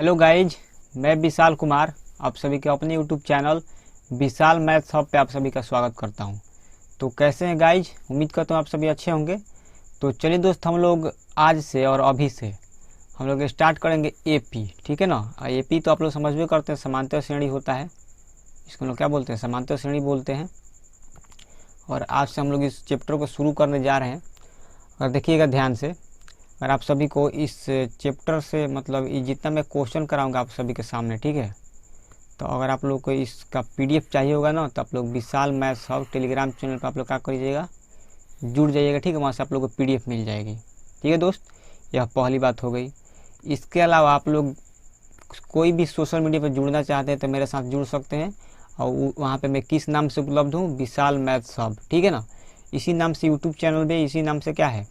Hello guys, मैं विशाल कुमार आप सभी के अपने यूट्यूब चैनल विशाल मैथ्स हब पे आप सभी का स्वागत करता हूं। तो कैसे हैं गाइज? उम्मीद करता हूं आप सभी अच्छे होंगे। तो चलिए दोस्त, हम लोग आज से और अभी से हम लोग स्टार्ट करेंगे एपी, ठीक है ना। एपी तो आप लोग समझ भी करते हैं, समांतर श्रेणी होता है। इसको लोग क्या बोलते हैं? समांतर श्रेणी बोलते हैं। और आज से हम लोग इस चैप्टर को शुरू करने जा रहे हैं। और देखिएगा ध्यान से, अगर आप सभी को इस चैप्टर से मतलब जितना मैं क्वेश्चन कराऊंगा आप सभी के सामने, ठीक है, तो अगर आप लोग को इसका पीडीएफ चाहिए होगा ना, तो आप लोग विशाल मैथ्स हब टेलीग्राम चैनल पर आप लोग क्या करिएगा, जुड़ जाइएगा, ठीक है। वहाँ से आप लोग को पीडीएफ मिल जाएगी, ठीक है दोस्त। यह पहली बात हो गई। इसके अलावा आप लोग कोई भी सोशल मीडिया पर जुड़ना चाहते हैं तो मेरे साथ जुड़ सकते हैं। और वहाँ पे मैं किस नाम से उपलब्ध हूँ? विशाल मैथ्स हब, ठीक है ना। इसी नाम से यूट्यूब चैनल भी, इसी नाम से क्या है,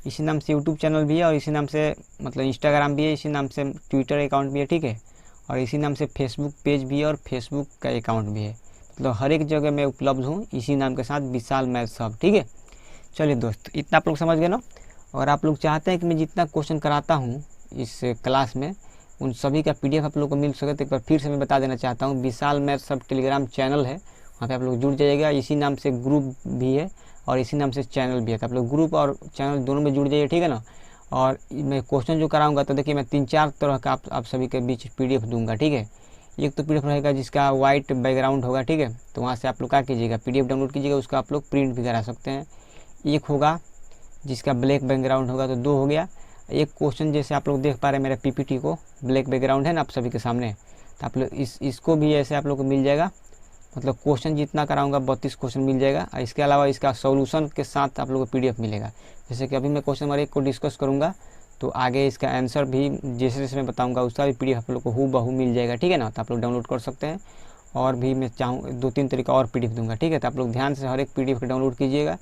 इसी नाम से यूट्यूब चैनल भी है, और इसी नाम से मतलब इंस्टाग्राम भी है, इसी नाम से ट्विटर अकाउंट भी है, ठीक है। और इसी नाम से फेसबुक पेज भी है और फेसबुक का अकाउंट भी है। मतलब हर एक जगह मैं उपलब्ध हूँ इसी नाम के साथ, विशाल मैथ्स हब, ठीक है। चलिए दोस्त, इतना आप लोग समझ गए ना। और आप लोग चाहते हैं कि मैं जितना क्वेश्चन कराता हूँ इस क्लास में उन सभी का पीडीएफ आप लोग को मिल सके, तो एक बार फिर से मैं बता देना चाहता हूँ, विशाल मैथ्स हब टेलीग्राम चैनल है, वहाँ पे आप लोग जुड़ जाइएगा। इसी नाम से ग्रुप भी है और इसी नाम से चैनल भी है, तो आप लोग ग्रुप और चैनल दोनों में जुड़ जाइए, ठीक है ना। और मैं क्वेश्चन जो कराऊंगा तो देखिए, मैं 3-4 तरह का आप सभी के बीच पीडीएफ दूंगा, ठीक है। एक तो पीडीएफ रहेगा जिसका वाइट बैकग्राउंड होगा, ठीक है, तो वहाँ से आप लोग क्या कीजिएगा, पीडीएफ डाउनलोड कीजिएगा, उसका आप लोग प्रिंट भी करा सकते हैं। एक होगा जिसका ब्लैक बैकग्राउंड होगा, तो 2 हो गया। एक क्वेश्चन जैसे आप लोग देख पा रहे हैं मेरे पीपीटी को, ब्लैक बैकग्राउंड है ना आप सभी के सामने, तो आप लोग इसको भी ऐसे आप लोग को मिल जाएगा। मतलब क्वेश्चन जितना कराऊंगा 32 क्वेश्चन मिल जाएगा। इसके अलावा इसका सॉल्यूशन के साथ आप लोगों को पीडीएफ मिलेगा। जैसे कि अभी मैं क्वेश्चन नंबर 1 को डिस्कस करूंगा, तो आगे इसका आंसर भी जैसे जैसे मैं बताऊंगा उसका भी पीडीएफ आप लोग को हूबहू मिल जाएगा, ठीक है ना। तो आप लोग डाउनलोड कर सकते हैं। और भी मैं चाहूँ 2-3 तरीका और पीडीएफ दूंगा, ठीक है। तो आप लोग ध्यान से हर एक पीडीएफ को डाउनलोड कीजिएगा,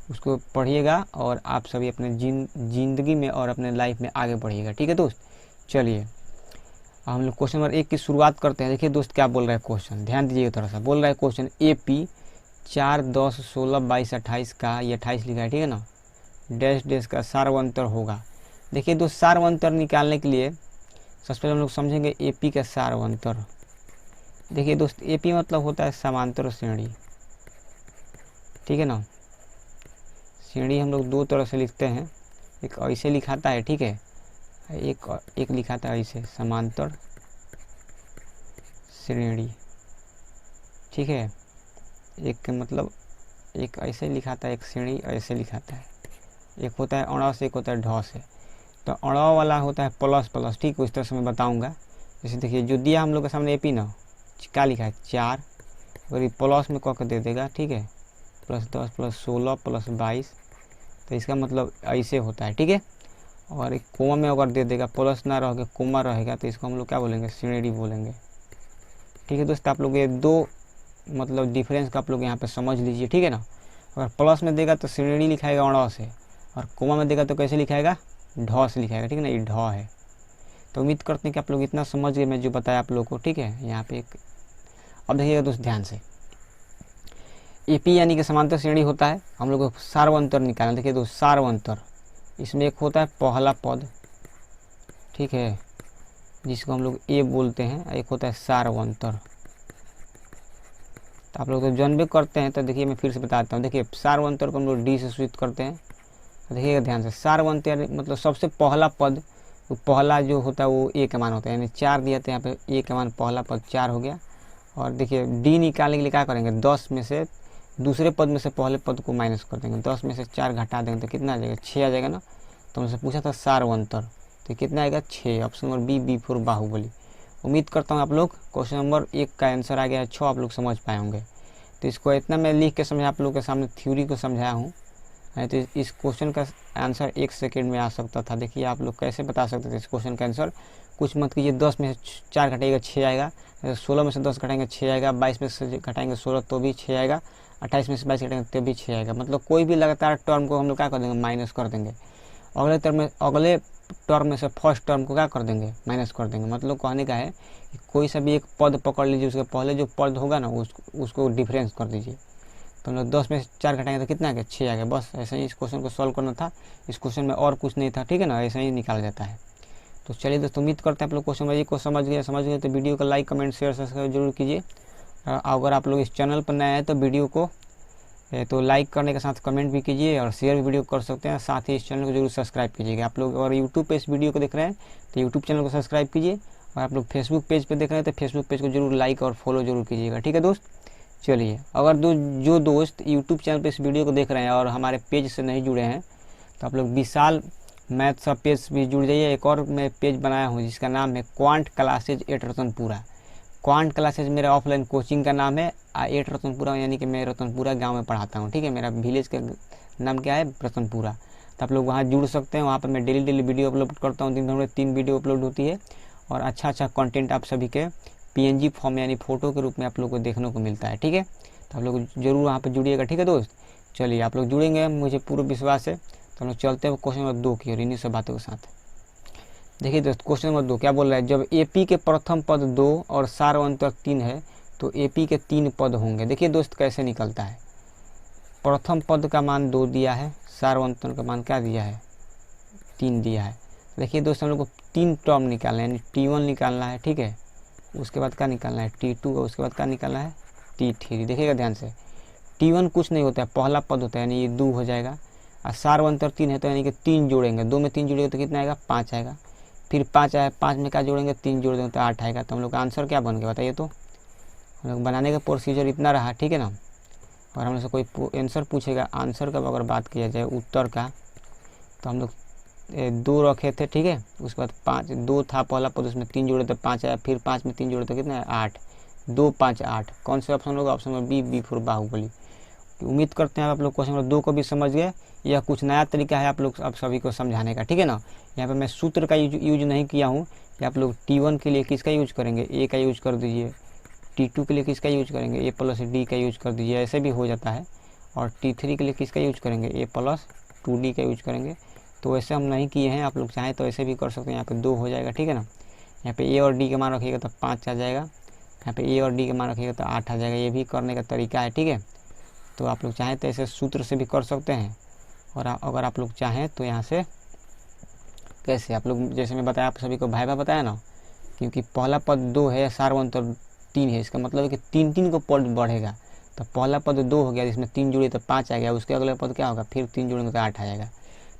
उसको पढ़िएगा और आप सभी अपने ज़िंदगी में और अपने लाइफ में आगे बढ़िएगा, ठीक है दोस्त। चलिए हम लोग क्वेश्चन नंबर 1 की शुरुआत करते हैं। देखिए दोस्त क्या बोल रहा है क्वेश्चन, ध्यान दीजिएगा थोड़ा सा। बोल रहा है क्वेश्चन एपी 4, 10, 16, 22, 28 का, ये 28 लिखा है, ठीक है ना, डैश डैश का सारवंतर होगा। देखिए दोस्त, सारवंतर निकालने के लिए सबसे पहले हम लोग समझेंगे एपी का सारवंतर। देखिए दोस्त, एपी मतलब होता है समांतर श्रेणी, ठीक है ना। श्रेणी हम लोग 2 तरह से लिखते हैं, एक ऐसे लिखाता है, ठीक है, एक लिखाता है ऐसे, समांतर श्रेणी, ठीक है। एक मतलब एक ऐसे लिखाता है, एक श्रेणी ऐसे लिखाता है। एक होता है अण से, एक होता है ढ से। तो अण वाला होता है प्लस प्लस, ठीक है, उस तरह से मैं बताऊंगा। जैसे देखिए जो दिया हम लोग के सामने एपी ना, क्या लिखा है 4, अगर ये प्लस में कह दे देगा, ठीक है, +10 +16 +22, तो इसका मतलब ऐसे होता है, ठीक है। और एक कोमा में अगर दे देगा, प्लस ना रह के कोमा रहेगा, तो इसको हम लोग क्या बोलेंगे, श्रेणी बोलेंगे, ठीक है दोस्त। आप लोग ये 2 मतलब डिफरेंस का आप लोग यहाँ पे समझ लीजिए, ठीक है ना। अगर प्लस में देगा तो श्रेणी लिखाएगा अण से, और कोमा में देगा तो कैसे लिखाएगा, ढ से लिखाएगा, ठीक है ना, ये ढ है। तो उम्मीद करते हैं कि आप लोग इतना समझ गए मैं जो बताया आप लोग को, ठीक है। यहाँ पे एक अब देखिएगा दोस्त ध्यान से, एपी यानी कि समांतर श्रेणी होता है, हम लोग को सारवंतर निकालना। देखिए दोस्त, सारवंतर इसमें एक होता है पहला पद, ठीक है, जिसको हम लोग ए बोलते हैं, एक होता है सारवंतर। तो आप लोग तो जानबे करते हैं, तो देखिए मैं फिर से बताता हूँ। देखिए सारवंतर को हम लोग डी से सूचित करते हैं। तो देखिएगा ध्यान से, सारवंतर मतलब सबसे पहला पद, वो पहला जो होता है वो ए का मान होता है, यानी 4 दिया तो यहाँ पे ए का मान पहला पद 4 हो गया। और देखिए डी निकालने के लिए क्या करेंगे, 10 में से दूसरे पद में से पहले पद को माइनस कर देंगे, 10 में से 4 घटा देंगे तो कितना आ जाएगा, 6 आ जाएगा ना। तो हमसे पूछा था सारवंतर, तो कितना आएगा 6, option number B for Baahubali. उम्मीद करता हूँ आप लोग क्वेश्चन नंबर 1 का आंसर आ गया 6 आप लोग समझ पाए होंगे। तो इसको इतना मैं लिख के समझा आप लोग के सामने, थ्योरी को समझाया हूँ। तो इस क्वेश्चन का आंसर 1 सेकेंड में आ सकता था। देखिए आप लोग कैसे बता सकते थे इस क्वेश्चन का आंसर, कुछ मत कीजिए। 10 में से 4 घटाइएगा 6 आएगा, 16 में से 10 घटाएंगे 6 आएगा, 22 में से घटाएंगे 16 तो भी 6 आएगा, 28 में से 22 घटाएंगे तो भी 6 आएगा। मतलब कोई भी लगातार टर्म को हम लोग क्या कर देंगे, माइनस कर देंगे। अगले टर्म में से फर्स्ट टर्म को क्या कर देंगे, माइनस कर देंगे। मतलब कहने का है कि कोई सा भी एक पद पकड़ लीजिए, उसके पहले जो पद होगा ना उसको डिफरेंस कर दीजिए। तो हम लोग 10 में से 4 घटाएंगे तो कितना आ गया, 6 आ गया। बस ऐसे ही इस क्वेश्चन को सॉल्व करना था, इस क्वेश्चन में और कुछ नहीं था, ठीक है ना, ऐसे ही निकाल जाता है। तो चलिए दोस्तों, उम्मीद करते हैं आप लोग क्वेश्चन को समझ गए तो वीडियो को लाइक कमेंट शेयर सब्सक्राइब जरूर कीजिए। अगर आप लोग इस चैनल पर नए हैं तो वीडियो को तो लाइक करने के साथ कमेंट भी कीजिए और शेयर भी वीडियो कर सकते हैं। साथ ही इस चैनल को जरूर सब्सक्राइब कीजिएगा। आप लोग अगर यूट्यूब पे इस वीडियो को देख रहे हैं तो यूट्यूब चैनल को सब्सक्राइब कीजिए, और आप लोग फेसबुक पेज पे देख रहे हैं तो फेसबुक पेज को जरूर लाइक और फॉलो जरूर कीजिएगा। ठीक है दोस्त, चलिए अगर जो दोस्त यूट्यूब चैनल पर इस वीडियो को देख रहे हैं और हमारे पेज से नहीं जुड़े हैं तो आप लोग विशाल मैथ सब पेज भी जुड़ जाइए। एक और मैं पेज बनाया हूँ जिसका नाम है quant classes at Ratanpura. Quant classes मेरा ऑफलाइन कोचिंग का नाम है, एट रतनपुरा यानी कि मैं रतनपुरा गांव में पढ़ाता हूँ। ठीक है, मेरा विलेज का नाम क्या है, रतनपुरा। तो आप लोग वहाँ जुड़ सकते हैं। वहाँ पर मैं डेली वीडियो अपलोड करता हूँ। दिन भर में 3 वीडियो अपलोड होती है और अच्छा कंटेंट आप सभी के PNG फॉर्म यानी फ़ोटो के रूप में आप लोग को देखने को मिलता है। ठीक है, तो आप लोग जरूर वहाँ पर जुड़िएगा। ठीक है दोस्त, चलिए आप लोग जुड़ेंगे, मुझे पूरा विश्वास है। तो हम लोग चलते हैं क्वेश्चन नंबर 2 की और इन्हीं सब बातों के साथ। देखिए दोस्त, क्वेश्चन नंबर 2 क्या बोल रहा है, जब AP के प्रथम पद 2 और सार्वंतक 3 है तो AP के 3 पद होंगे। देखिए दोस्त कैसे निकलता है, प्रथम पद का मान 2 दिया है, सार्वंतक का मान क्या दिया है, 3 दिया है। देखिए दोस्त, हम लोग को 3 टर्म निकालना है, यानी T1 निकालना है। ठीक है, उसके बाद क्या निकालना है, T2, और उसके बाद क्या निकालना है, T3। देखिएगा ध्यान से, T1 कुछ नहीं होता है, पहला पद होता है, यानी ये 2 हो जाएगा। और सार्वंतर 3 है तो यानी कि 3 जोड़ेंगे, 2 में 3 जोड़ेंगे तो कितना आएगा, 5 आएगा। फिर 5 आया, 5 में क्या जोड़ेंगे, 3 जोड़ देंगे तो 8 आएगा। तो हम लोग का आंसर क्या बन गया बताइए। तो हम लोग बनाने का प्रोसीजर इतना रहा। ठीक है ना, और हम लोग से कोई आंसर पूछेगा, आंसर का अगर बात किया जाए उत्तर का, तो हम लोग 2 रखे थे। ठीक है, उसके बाद 5, 2 था पहला पद, उसमें 3 जोड़े तो 5 आया। फिर 5 में 3 जोड़े तो कितना है, 8, 2 5 8। कौन से ऑप्शन होगा, option number B for Baahubali. उम्मीद करते हैं आप लोग क्वेश्चन नंबर 2 को भी समझ गए। यह कुछ नया तरीका है आप सभी को समझाने का। ठीक है ना, यहाँ पे मैं सूत्र का यूज नहीं किया हूँ कि आप लोग T1 के लिए किसका यूज करेंगे, A का यूज कर दीजिए, T2 के लिए किसका यूज करेंगे, A + D का यूज कर दीजिए, ऐसे भी हो जाता है। और T3 के लिए किसका यूज करेंगे, A + 2D का यूज करेंगे। तो वैसे हम नहीं किए हैं, आप लोग चाहें तो ऐसे भी कर सकते हैं। यहाँ पे 2 हो जाएगा। ठीक है ना, यहाँ पे A और D का मान रखिएगा तो 5 आ जाएगा, यहाँ पे A और D का मान रखिएगा तो 8 आ जाएगा। ये भी करने का तरीका है। ठीक है, तो आप लोग चाहें तो ऐसे सूत्र से भी कर सकते हैं, और अगर आप लोग चाहें तो यहाँ से कैसे, आप लोग जैसे मैं बताया, आप सभी को भाई बताया ना, क्योंकि पहला पद 2 है, सार्वंतर 3 है, इसका मतलब है कि 3 को पद बढ़ेगा। तो पहला पद 2 हो गया, जिसमें 3 जुड़े तो 5 आ गया, उसके अगले पद क्या होगा, फिर 3 जुड़ेंगे तो 8 आ जाएगा।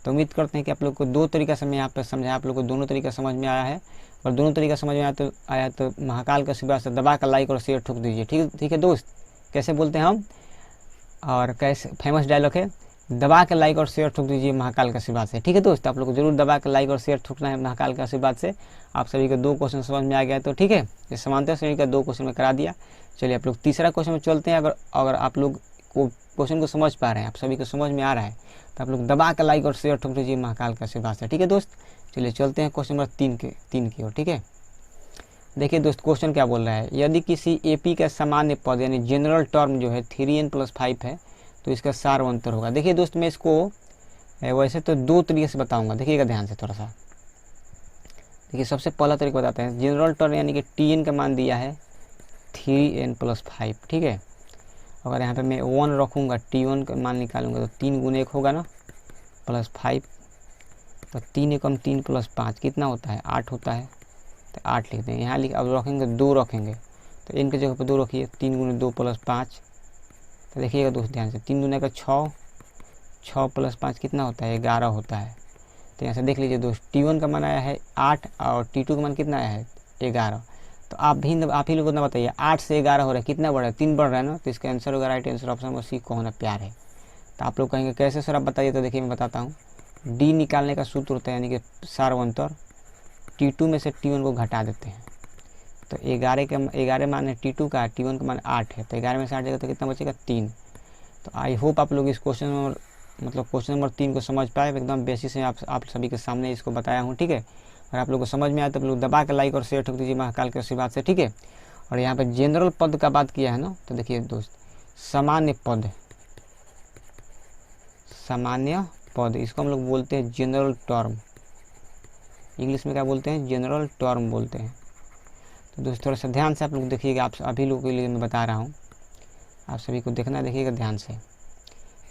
तो उम्मीद करते हैं कि आप लोग को 2 तरीका से मैं यहाँ पर समझाया, आप लोग को दोनों तरीका समझ में आया है। और दोनों तरीका समझ में आया तो महाकाल का आशीर्वाद से दबा कर लाइक और शेयर ठोक दीजिए। ठीक है दोस्त, कैसे बोलते हैं हम, और कैसे फेमस डायलॉग है, दबा के लाइक और शेयर ठोक दीजिए महाकाल का आशीर्वाद से। ठीक है दोस्त, आप लोग को जरूर दबा के लाइक और शेयर ठोकना है महाकाल का आशीर्वाद से। आप सभी के 2 क्वेश्चन समझ में आ गया तो ठीक है, ये समांतर श्रेणी का 2 क्वेश्चन में करा दिया। चलिए आप लोग तीसरा क्वेश्चन में चलते हैं। अगर आप लोग को क्वेश्चन को समझ पा रहे हैं, आप सभी को समझ में आ रहा है, तो आप लोग दबा के लाइक और शेयर ठोक दीजिए महाकाल का आशीर्वाद से। ठीक है दोस्त, चलिए चलते हैं क्वेश्चन नंबर 3 की ओर। ठीक है, देखिए दोस्त, क्वेश्चन क्या बोल रहा है, यदि किसी AP का सामान्य पद यानी जनरल टर्म जो है 3n + 5 है तो इसका सार्वंतर होगा। देखिए दोस्त, मैं इसको वैसे तो 2 तरीके से बताऊंगा, देखिएगा ध्यान से थोड़ा सा। देखिए सबसे पहला तरीका बताते हैं, जनरल टर्म यानी कि Tn का मान दिया है 3n + 5। ठीक है, अगर यहाँ पे मैं 1 रखूँगा, T1 का मान निकालूंगा तो 3 × 1 होगा ना, +5, तो 3 × 3 + 5 कितना होता है, 8 होता है। तो 8 लिखते हैं। यहाँ अब रखेंगे 2 रखेंगे, तो n की जगह पर 2 रखिए, 3 × 2 + 5। तो देखिएगा दोस्त ध्यान से, 3 दूने का 6, 6 + 5 कितना होता है, 11 होता है। तो यहाँ से देख लीजिए दोस्त, T1 का मान आया है 8 और T2 का मान कितना आया है, 11। तो आप ही लोगों ने बताइए, 8 से 11 हो रहा है, कितना बढ़ रहा है, 3 बढ़ रहा है ना। तो इसका आंसर होगा, right answer option number C को होना प्यार है। तो आप लोग कहेंगे कैसे सर आप बताइए, तो देखिए मैं बताता हूँ। D निकालने का सूत्र होता है, यानी कि सार्वंतर, T2 में से T1 को घटा देते हैं। तो 11 मान है T2 का, T1 का मान 8 है, तो 11 में से 8 जाएगा तो कितना बचेगा, 3। तो आई होप आप लोग इस क्वेश्चन नंबर 3 को समझ पाए। एकदम बेसिस में आप सभी के सामने इसको बताया हूँ। ठीक है, और आप लोग को समझ में आया तो आप लोग दबा के लाइक और शेयर ठोक दीजिए महाकाल के आशीर्वाद से। ठीक है, और यहाँ पे जनरल पद का बात किया है ना, तो देखिए दोस्त, सामान्य पद इसको हम लोग बोलते हैं जनरल टर्म, इंग्लिश में क्या बोलते हैं, जनरल टर्म बोलते हैं। तो दोस्त थोड़ा सा ध्यान से आप लोग देखिएगा, आप अभी लोगों के लिए मैं बता रहा हूँ, आप सभी को देखना, देखिएगा ध्यान से।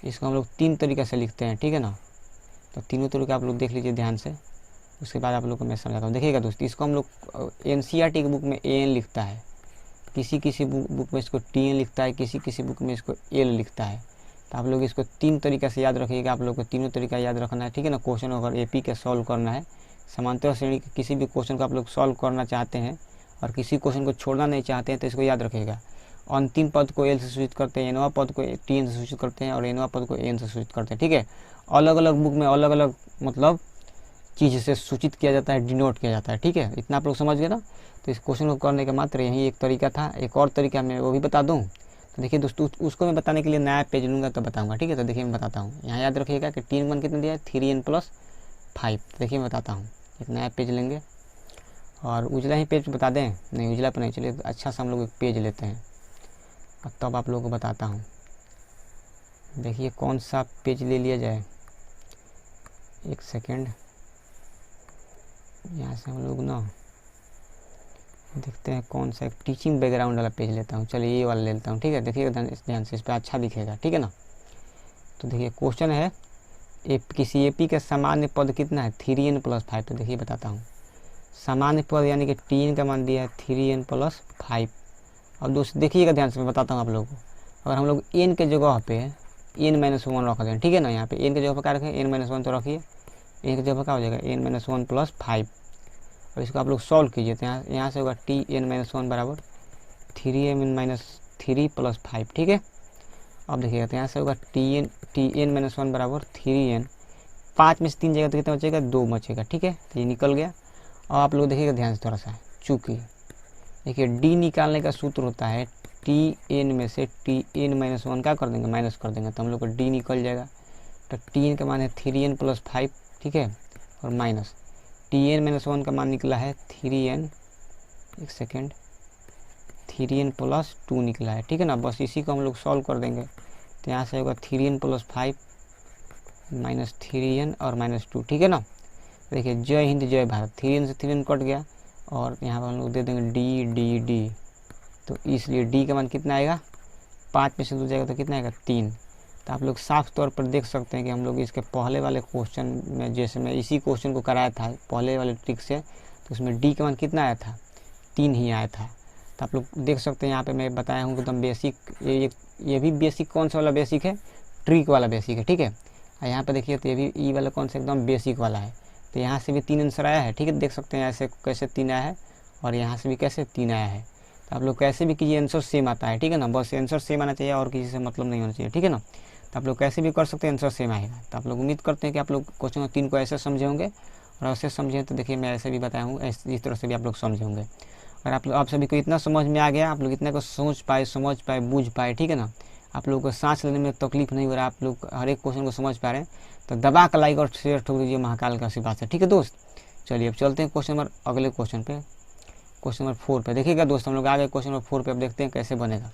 इसको हम लोग 3 तरीके से लिखते हैं। ठीक है ना, तो तीनों तरीके आप लोग देख लीजिए ध्यान से। उसके बाद आप लोग को मैं समझाता हूँ। देखिएगा दोस्त, इसको हम लोग NCERT की बुक में AN लिखता है, किसी किसी बुक में इसको TN लिखता है, किसी किसी बुक में इसको L लिखता है। तो आप लोग इसको 3 तरीक़ा से याद रखिएगा, आप लोग को तीनों तरीका याद रखना है, ठीक है ना। क्वेश्चन अगर AP का सॉल्व करना है, समांतर श्रेणी के किसी भी क्वेश्चन को आप लोग सॉल्व करना चाहते हैं और किसी क्वेश्चन को छोड़ना नहीं चाहते हैं, तो इसको याद रखिएगा। अंतिम पद को L से सूचित करते हैं, nवां पद को TN से सूचित करते हैं और nवां पद को AN से सूचित करते हैं, ठीक है। अलग अलग बुक में अलग अलग मतलब चीज़ से सूचित किया जाता है, डिनोट किया जाता है, ठीक है। इतना आप लोग समझ गए ना। तो इस क्वेश्चन को करने का मात्र यही एक तरीका था। एक और तरीका मैं वो भी बता दूं। तो देखिए दोस्तों, उसको मैं बताने के लिए नया पेज लूँगा तो बताऊँगा, ठीक है। तो देखिए मैं बताता हूँ, यहाँ याद रखिएगा कि 3 1 कितना दिया है, 3n + 5। देखिए मैं बताता हूँ, एक नया पेज लेंगे और उजला ही पेज बता दें, नहीं उजला पर नहीं, चलिए अच्छा सा हम लोग एक पेज लेते हैं और तब आप लोगों को बताता हूँ। देखिए कौन सा पेज ले लिया जाए, एक सेकेंड। यहाँ से हम लोग ना देखते हैं कौन सा, एक टीचिंग बैकग्राउंड वाला पेज लेता हूँ, चलिए ये वाला ले लेता हूँ, ठीक है। देखिए ध्यान से, इस पर अच्छा दिखेगा, ठीक है ना। तो देखिए क्वेश्चन है किसी AP का सामान्य पद कितना है, 3n + 5। तो देखिए बताता हूँ, सामान्य पद यानी कि TN का मान दिया है 3n + 5। और दोस्त देखिएगा ध्यान से, मैं बताता हूँ आप लोगों को। अगर हम लोग n के जगह पे n - 1 रख दें, ठीक है ना, यहाँ पे n के जगह पर क्या रखें, n - 1 तो रखिए, n के जगह पर क्या हो जाएगा, n - 1 + 5। और इसको आप लोग सॉल्व कीजिए, तो यहाँ से होगा Tn - 1 बराबर 3n - 3 + 5, ठीक है। अब देखिएगा, तो यहाँ से होगा Tn - 1 बराबर 3n, 5 में से 3 जाएगा तो कितना बचेगा, 2 बचेगा, ठीक है। तो ये निकल गया। अब आप लोग देखिएगा ध्यान से थोड़ा सा, चूँकि देखिए D निकालने का सूत्र होता है Tn में से Tn - 1 क्या कर देंगे, माइनस कर देंगे, तो हम लोग को D निकल जाएगा। तो Tn का मान है 3n + 5, ठीक है, और माइनस Tn - 1 का मान निकला है 3n, एक सेकेंड, 3n + 2 निकला है, ठीक है ना। बस इसी को हम लोग सॉल्व कर देंगे। तो यहाँ से होगा 3n + 5 माइनस 3n और -2, ठीक है ना। देखिए जय हिंद जय भारत, 3n से 3n कट गया और यहाँ पर हम लोग दे देंगे D। तो इसलिए D का मान कितना आएगा, 5 में से 2 जाएगा तो कितना आएगा, 3। तो आप लोग साफ तौर पर देख सकते हैं कि हम लोग इसके पहले वाले क्वेश्चन में, जैसे मैं इसी क्वेश्चन को कराया था पहले वाले ट्रिक से, तो उसमें D का मान कितना आया था, 3 ही आया था। तो आप लोग देख सकते हैं यहाँ पे मैं बताया हूँ एकदम बेसिक, ये भी बेसिक कौन सा वाला बेसिक है, ट्रिक वाला बेसिक है, ठीक है। और यहाँ पे देखिए तो ये भी ई वाला कौन सा एकदम बेसिक वाला है। तो यहाँ से भी 3 आंसर आया है, ठीक है, देख सकते हैं ऐसे कैसे 3 आया है और यहाँ से भी कैसे 3 आया है। तो आप लोग कैसे भी कीजिए आंसर सेम आता है, ठीक है ना, बस आंसर सेम आना चाहिए और किसी से मतलब नहीं होना चाहिए, ठीक है ना। तो आप लोग कैसे भी कर सकते हैं, आंसर सेम आएगा। तो आप लोग उम्मीद करते हैं कि आप लोग क्वेश्चन 3 को ऐसे समझे होंगे और ऐसे समझे तो देखिए मैं ऐसे भी बताया हूँ, इस तरह से भी आप लोग समझे होंगे। और आप सभी को इतना समझ में आ गया, आप लोग इतना को सोच पाए, समझ पाए, बूझ पाए, ठीक है ना। आप लोगों को सांस लेने में तकलीफ नहीं हो रहा, आप लोग हर एक क्वेश्चन को समझ पा रहे हैं, तो दबा का लाइक और शेयर ठोक दीजिए, महाकाल का आशीर्वाद से, ठीक है दोस्त। चलिए अब चलते हैं अगले क्वेश्चन पे, क्वेश्चन नंबर 4 पे। देखिएगा दोस्त, हम लोग आ गए क्वेश्चन नंबर 4 पे। अब देखते हैं कैसे बनेगा।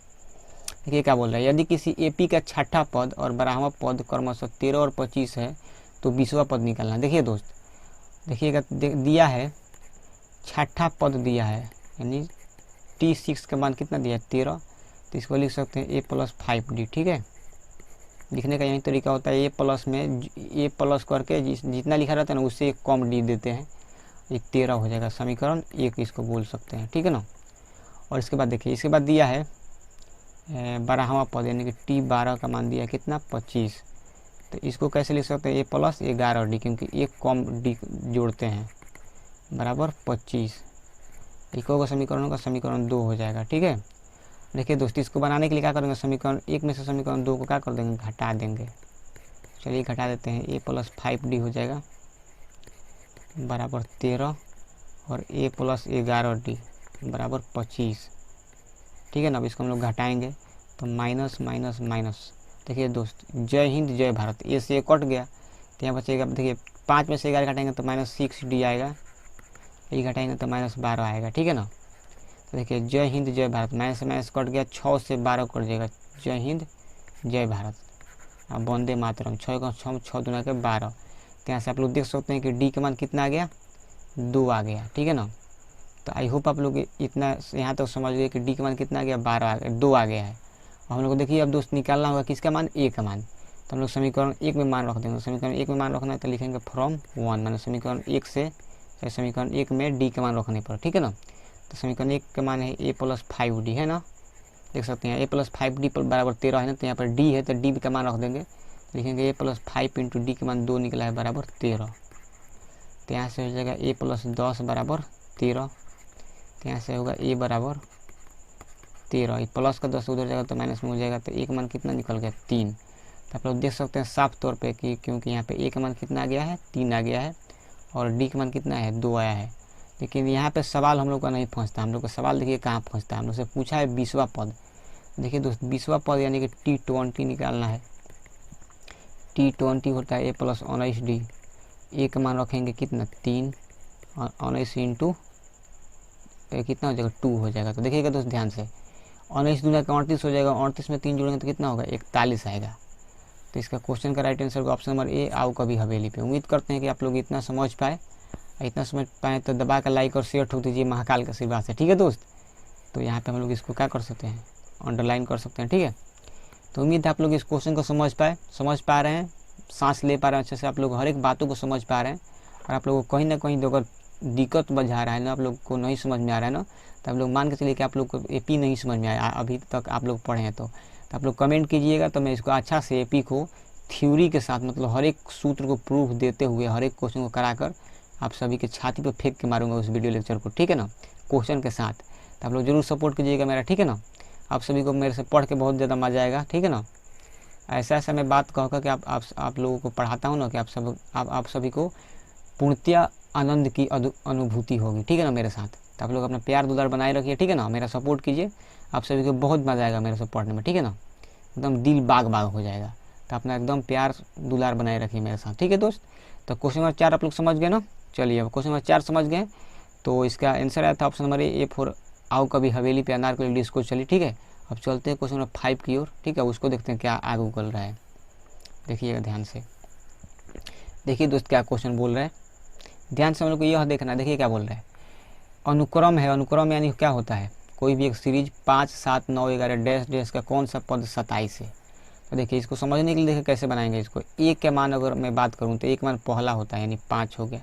देखिए क्या बोल रहा है, यदि किसी AP का छठा पद और 12वां पद क्रमशः 13 और 25 है तो 20वां पद निकालना। देखिए दोस्त, देखिएगा दिया है छठा पद दिया है, यानी T6 का मान कितना दिया है, 13। तो इसको लिख सकते हैं A + 5D, ठीक है। लिखने का यही तरीका होता है, A+ में A+ करके जितना लिखा रहता है ना उससे एक कम D देते हैं, ये 13 हो जाएगा, समीकरण 1 इसको बोल सकते हैं, ठीक है ना। और इसके बाद देखिए, इसके बाद दिया है 12वां पद यानी कि T12 का मान दिया है कितना, 25। तो इसको कैसे लिख सकते हैं, A + 11D, क्योंकि एक कम D जोड़ते हैं, बराबर 25। एक होगा समीकरणों का, समीकरण 2 हो जाएगा, ठीक है। देखिए दोस्तों, इसको बनाने के लिए क्या करेंगे, समीकरण 1 में से समीकरण 2 को क्या कर देंगे, घटा देंगे। चलिए घटा देते हैं, A + 5D हो जाएगा बराबर 13 और A + 11D बराबर 25, ठीक है ना। अब इसको हम लोग घटाएंगे तो माइनस माइनस माइनस। देखिए दोस्त, जय हिंद जय भारत, ए से कट गया तो यहाँ बचेगा, देखिए 5 में से 11 घटाएंगे तो -6D आएगा, ये घटाएंगे तो -12 आएगा, ठीक है ना। तो देखिए जय हिंद जय भारत, माइनस से माइनस कट गया, 6 से 12 कट जाएगा, जय हिंद जय भारत। अब वंदे मातरम, 6 का 6 दूना के 12। तो यहाँ से आप लोग देख सकते हैं कि D का मान कितना आ गया, 2 आ गया, ठीक है ना। तो आई होप आप लोग इतना यहाँ तक समझ गए कि D का मान कितना आ गया, 12 आ गया, 2 आ गया है। हम लोग को देखिए अब दोस्त निकालना होगा किसका मान, A का मान। तो हम लोग समीकरण 1 में मान रख देंगे, समीकरण 1 में मान रखना है तो लिखेंगे फ्रॉम 1, माने समीकरण 1 से तो समीकरण 1 में डी के मान रखने पर, ठीक है ना। तो समीकरण 1 के मान है ए प्लस 5d है ना, देख सकते हैं ए प्लस 5d पर बराबर 13 है ना, तो यहाँ पर डी है तो डी का मान रख देंगे, लिखेंगे ए प्लस 5 इंटू डी के मान 2 निकला है बराबर 13। तो यहाँ से हो जाएगा ए प्लस 10 बराबर 13, तो यहाँ से होगा ए बराबर 13, ये प्लस का 10 उधर जाएगा तो माइनस में हो जाएगा, तो ए का मान कितना निकल गया 3। तो आप लोग देख सकते हैं साफ तौर पे कि क्योंकि यहाँ पे ए का मान कितना आ गया है 3 आ गया है और डी का मान कितना है 2 आया है। लेकिन यहाँ पे सवाल हम लोग का नहीं पहुँचता, हम लोग का सवाल देखिए कहाँ पहुँचता है, हम लोग से पूछा है 20वां पद। देखिए दोस्त 20वां पद यानी कि T20 निकालना है। T20 होता है ए प्लस 19d, ए का मान रखेंगे कितना 3 और 19 इंटू कितना हो जाएगा 2 हो जाएगा। तो देखिएगा दोस्त ध्यान से 19 दूना का 38 हो जाएगा, 38 में 3 जोड़ेंगे तो कितना होगा 41 आएगा। तो इसका क्वेश्चन का राइट आंसर होगा ऑप्शन नंबर ए, आओ कभी हवेली पे। उम्मीद करते हैं कि आप लोग इतना समझ पाए, इतना समझ पाए तो दबा का लाइक और शेयर ठोक दीजिए महाकाल का आशीर्वाद से, ठीक है दोस्त। तो यहाँ पे हम लोग इसको क्या कर सकते हैं, अंडरलाइन कर सकते हैं, ठीक है। तो उम्मीद है आप लोग इस क्वेश्चन को समझ पा रहे हैं, सांस ले पा रहे हैं अच्छे से, आप लोग हर एक बातों को समझ पा रहे हैं। और आप लोगों को कहीं ना कहीं अगर दिक्कत बजा रहा है ना, आप लोग को नहीं समझ में आ रहा है ना, तो आप लोग मान के चलिए कि आप लोग को एपी नहीं समझ में आया अभी तक आप लोग पढ़े हैं, तो आप लोग कमेंट कीजिएगा, तो मैं इसको अच्छा से एपी को थ्योरी के साथ मतलब हर एक सूत्र को प्रूफ देते हुए हर एक क्वेश्चन को कराकर आप सभी के छाती पर फेंक के मारूंगा उस वीडियो लेक्चर को, ठीक है ना, क्वेश्चन के साथ। तो आप लोग जरूर सपोर्ट कीजिएगा मेरा, ठीक है ना। आप सभी को मेरे से पढ़ के बहुत ज़्यादा मज़ा आएगा, ठीक है ना। ऐसा मैं बात कहूँगा कि आप लोगों को पढ़ाता हूँ ना कि आप सभी को पूर्णतया आनंद की अनुभूति होगी, ठीक है ना मेरे साथ। तो आप लोग अपना प्यार दुलार बनाए रखिए, ठीक है ना, मेरा सपोर्ट कीजिए, आप सभी को बहुत मज़ा आएगा मेरे से पढ़ने में, ठीक है ना, एकदम दिल बाग बाग हो जाएगा। तो अपना एकदम प्यार दुलार बनाए रखिए मेरे साथ, ठीक है दोस्त। तो क्वेश्चन नंबर 4 आप लोग समझ गए ना। चलिए अब क्वेश्चन नंबर 4 समझ गए, तो इसका आंसर आया था ऑप्शन नंबर ए फॉर आओ कभी हवेली पे अनारकली डिस्को। चलिए ठीक है, अब चलते हैं क्वेश्चन नंबर 5 की ओर, ठीक है, उसको देखते हैं क्या आगे उगल रहा है। देखिएगा ध्यान से, देखिए दोस्त क्या क्वेश्चन बोल रहा है, ध्यान से हम लोग को यह देखना है। देखिए क्या बोल रहा है, अनुक्रम है, अनुक्रम यानी क्या होता है, कोई भी एक सीरीज 5, 7, 9, 11 डैश डैश का कौन सा पद 27 है। तो देखिए इसको समझने के लिए देखिए कैसे बनाएंगे इसको। ए के मान अगर मैं बात करूँ तो एक मान पहला होता है यानी 5 हो गया।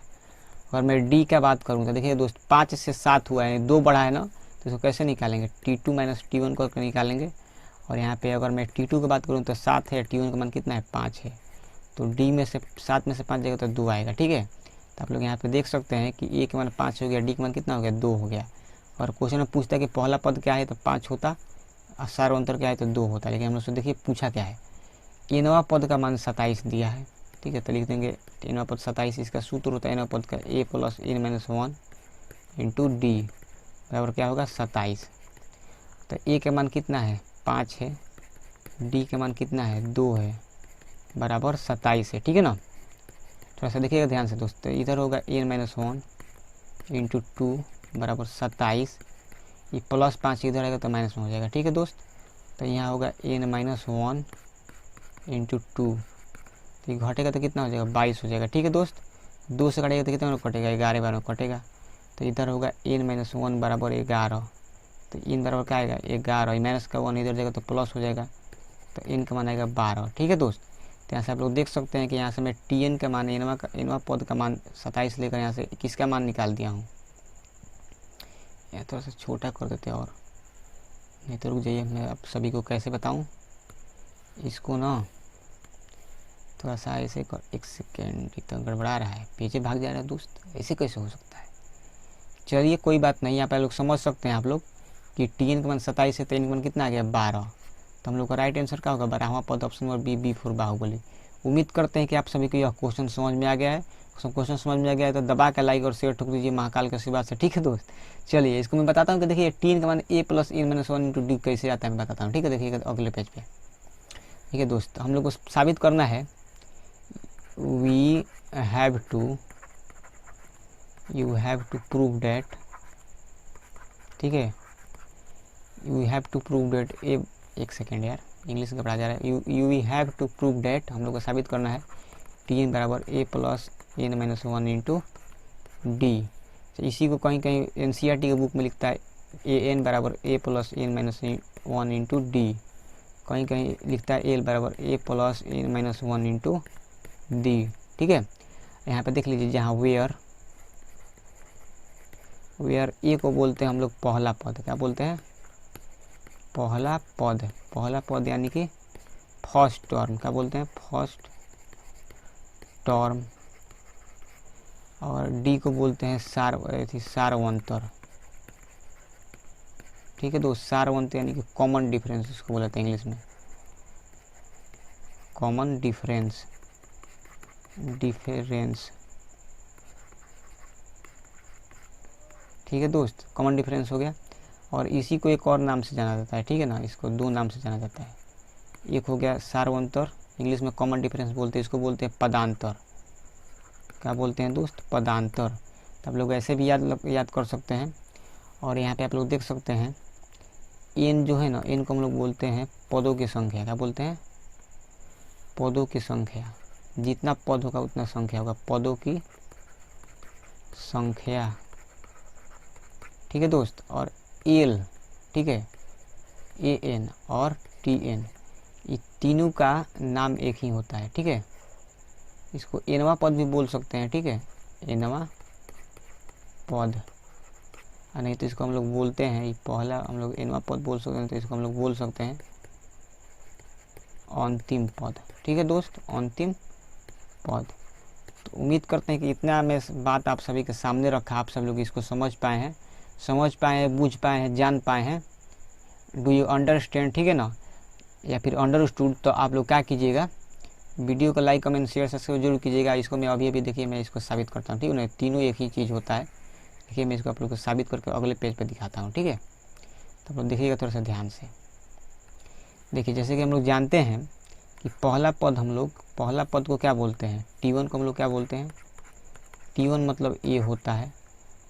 अगर मैं डी का बात करूँ तो देखिए दोस्त 5 से 7 हुआ है यानी 2 बढ़ा है ना, तो इसको कैसे निकालेंगे T2 माइनस T1 को निकालेंगे। और यहाँ पे अगर मैं T2 की बात करूँ तो 7 है, T1 का मान कितना है 5 है, तो डी में से 7 में से 5 जाएगा तो 2 आएगा, ठीक है। तो आप लोग यहाँ पे देख सकते हैं कि ए के मान 5 हो गया, डी के मान कितना हो गया 2 हो गया। और क्वेश्चन में पूछता है कि पहला पद क्या है तो 5 होता, और सार अंतर क्या है तो 2 होता, लेकिन हम लोग से देखिए पूछा क्या है, एनवा पद का मान 27 दिया है, ठीक है। तो लिख देंगे एनवा पद 27, इसका सूत्र होता है एनवा पद का a plus n minus 1 into d बराबर क्या होगा 27। तो ए के मान कितना है 5 है, डी के मान कितना है 2 है, बराबर 27 है, ठीक है ना। थोड़ा सा देखिएगा ध्यान से दोस्त, इधर होगा एन माइनस 1 इंटू 2 बराबर 27, ये प्लस 5 इधर आएगा तो माइनस में हो जाएगा, ठीक है दोस्त। तो यहाँ होगा एन माइनस 1 इंटू 2, तो ये घटेगा तो कितना हो जाएगा 22 हो जाएगा, ठीक है दोस्त। 2 से कटेगा तो कितना कटेगा 11 बार कटेगा, तो इधर होगा एन माइनस 1 बराबर 11, तो एन बराबर क्या आएगा 11, माइनस का 1 इधर जाएगा तो प्लस हो जाएगा, तो एन का मान आएगा 12, ठीक है दोस्त। तो यहाँ से आप लोग देख सकते हैं कि यहाँ से मैं टी एन का मान एनवा पद का मान 27 लेकर यहाँ से किसका मान निकाल दिया हूँ। यह थोड़ा सा छोटा कर देते हैं और नहीं तो रुक जाइए, मैं आप सभी को कैसे बताऊँ इसको ना, थोड़ा सा ऐसे कर, एक सेकेंड, इतना गड़बड़ा रहा है, पीछे भाग जा रहा है दोस्त, ऐसे कैसे हो सकता है। चलिए कोई बात नहीं, यहाँ पे लोग समझ सकते हैं आप लोग कि टी एन का मान 27 है तो एन का मान कितना आ गया 12, तो हम लोग का राइट आंसर क्या होगा 12वां पद, option number B for Baahubali. उम्मीद करते हैं कि आप सभी को यह क्वेश्चन समझ में आ गया है। क्वेश्चन समझ में आ गया है तो दबा के लाइक और शेयर ठोक दीजिए महाकाल के आशीर्वाद से, ठीक है दोस्त। चलिए इसको मैं बताता हूँ कि देखिए टी एन का मान a plus n minus 1 into d कैसे आता है मैं बताता हूँ, ठीक है। देखिएगा अगले पेज पे, ठीक है दोस्त, हम लोग को साबित करना है, we have to, you have to prove that, ठीक है, you have to prove that, एक सेकेंड यार इंग्लिश घबरा जा रहा है, you have to prove that, हम लोग को साबित करना है टी एन बराबर a plus n minus 1 into d. इसी को कहीं कहीं एनसीईआरटी के बुक में लिखता है ए एन बराबर a plus n minus 1 into d, कहीं कहीं लिखता है एल बराबर a plus n minus 1 into d, ठीक है। यहाँ पे देख लीजिए जहाँ वेयर वेयर ए को बोलते हैं हम लोग पहला पद। क्या बोलते हैं? पहला पद। पहला पद यानी कि फर्स्ट टर्म। क्या बोलते हैं? First term. और डी को बोलते हैं सारवंतर। ठीक है दोस्त, सारवंतर यानी कि कॉमन डिफरेंस इसको बोलते हैं इंग्लिश में, कॉमन डिफरेंस। ठीक है दोस्त, कॉमन डिफरेंस हो गया। और इसी को एक और नाम से जाना जाता है, ठीक है ना, इसको दो नाम से जाना जाता है। एक हो गया सारवंतर, इंग्लिश में कॉमन डिफरेंस बोलते हैं, इसको बोलते हैं पदांतर। क्या बोलते हैं दोस्त? पदांतर। तो आप लोग ऐसे भी याद कर सकते हैं। और यहाँ पे आप लोग देख सकते हैं एन जो है ना, एन को हम लोग बोलते हैं पदों की संख्या। क्या बोलते हैं? पदों की संख्या। जितना पद होगा उतना संख्या होगा, पदों की संख्या। ठीक है दोस्त। और एल, ठीक है, ए एन और टी एन, ये तीनों का नाम एक ही होता है। ठीक है, इसको एनवा पद भी बोल सकते हैं। ठीक है, एनवा पद। और नहीं तो इसको हम लोग बोलते हैं, ये पहला हम लोग एनवा पद बोल सकते हैं, तो इसको हम लोग बोल सकते हैं अंतिम पद। ठीक है दोस्त, अंतिम पद। तो उम्मीद करते हैं कि इतना मैं बात आप सभी के सामने रखा, आप सब लोग इसको समझ पाए हैं, बूझ पाए हैं, जान पाए हैं। Do you understand? ठीक है ना, या फिर अंडरस्टूड। तो आप लोग क्या कीजिएगा, वीडियो को लाइक कमेंट शेयर सब्सक्राइब जरूर कीजिएगा। इसको मैं अभी देखिए मैं इसको साबित करता हूँ। ठीक है ना, तीनों एक ही चीज़ होता है। देखिए मैं इसको आप लोग को साबित करके अगले पेज पे दिखाता हूँ। ठीक है, तो आप लोग देखिएगा थोड़ा सा ध्यान से। देखिए जैसे कि हम लोग जानते हैं कि पहला पद को क्या बोलते हैं? T1 को हम लोग क्या बोलते हैं? T1 मतलब ए होता है।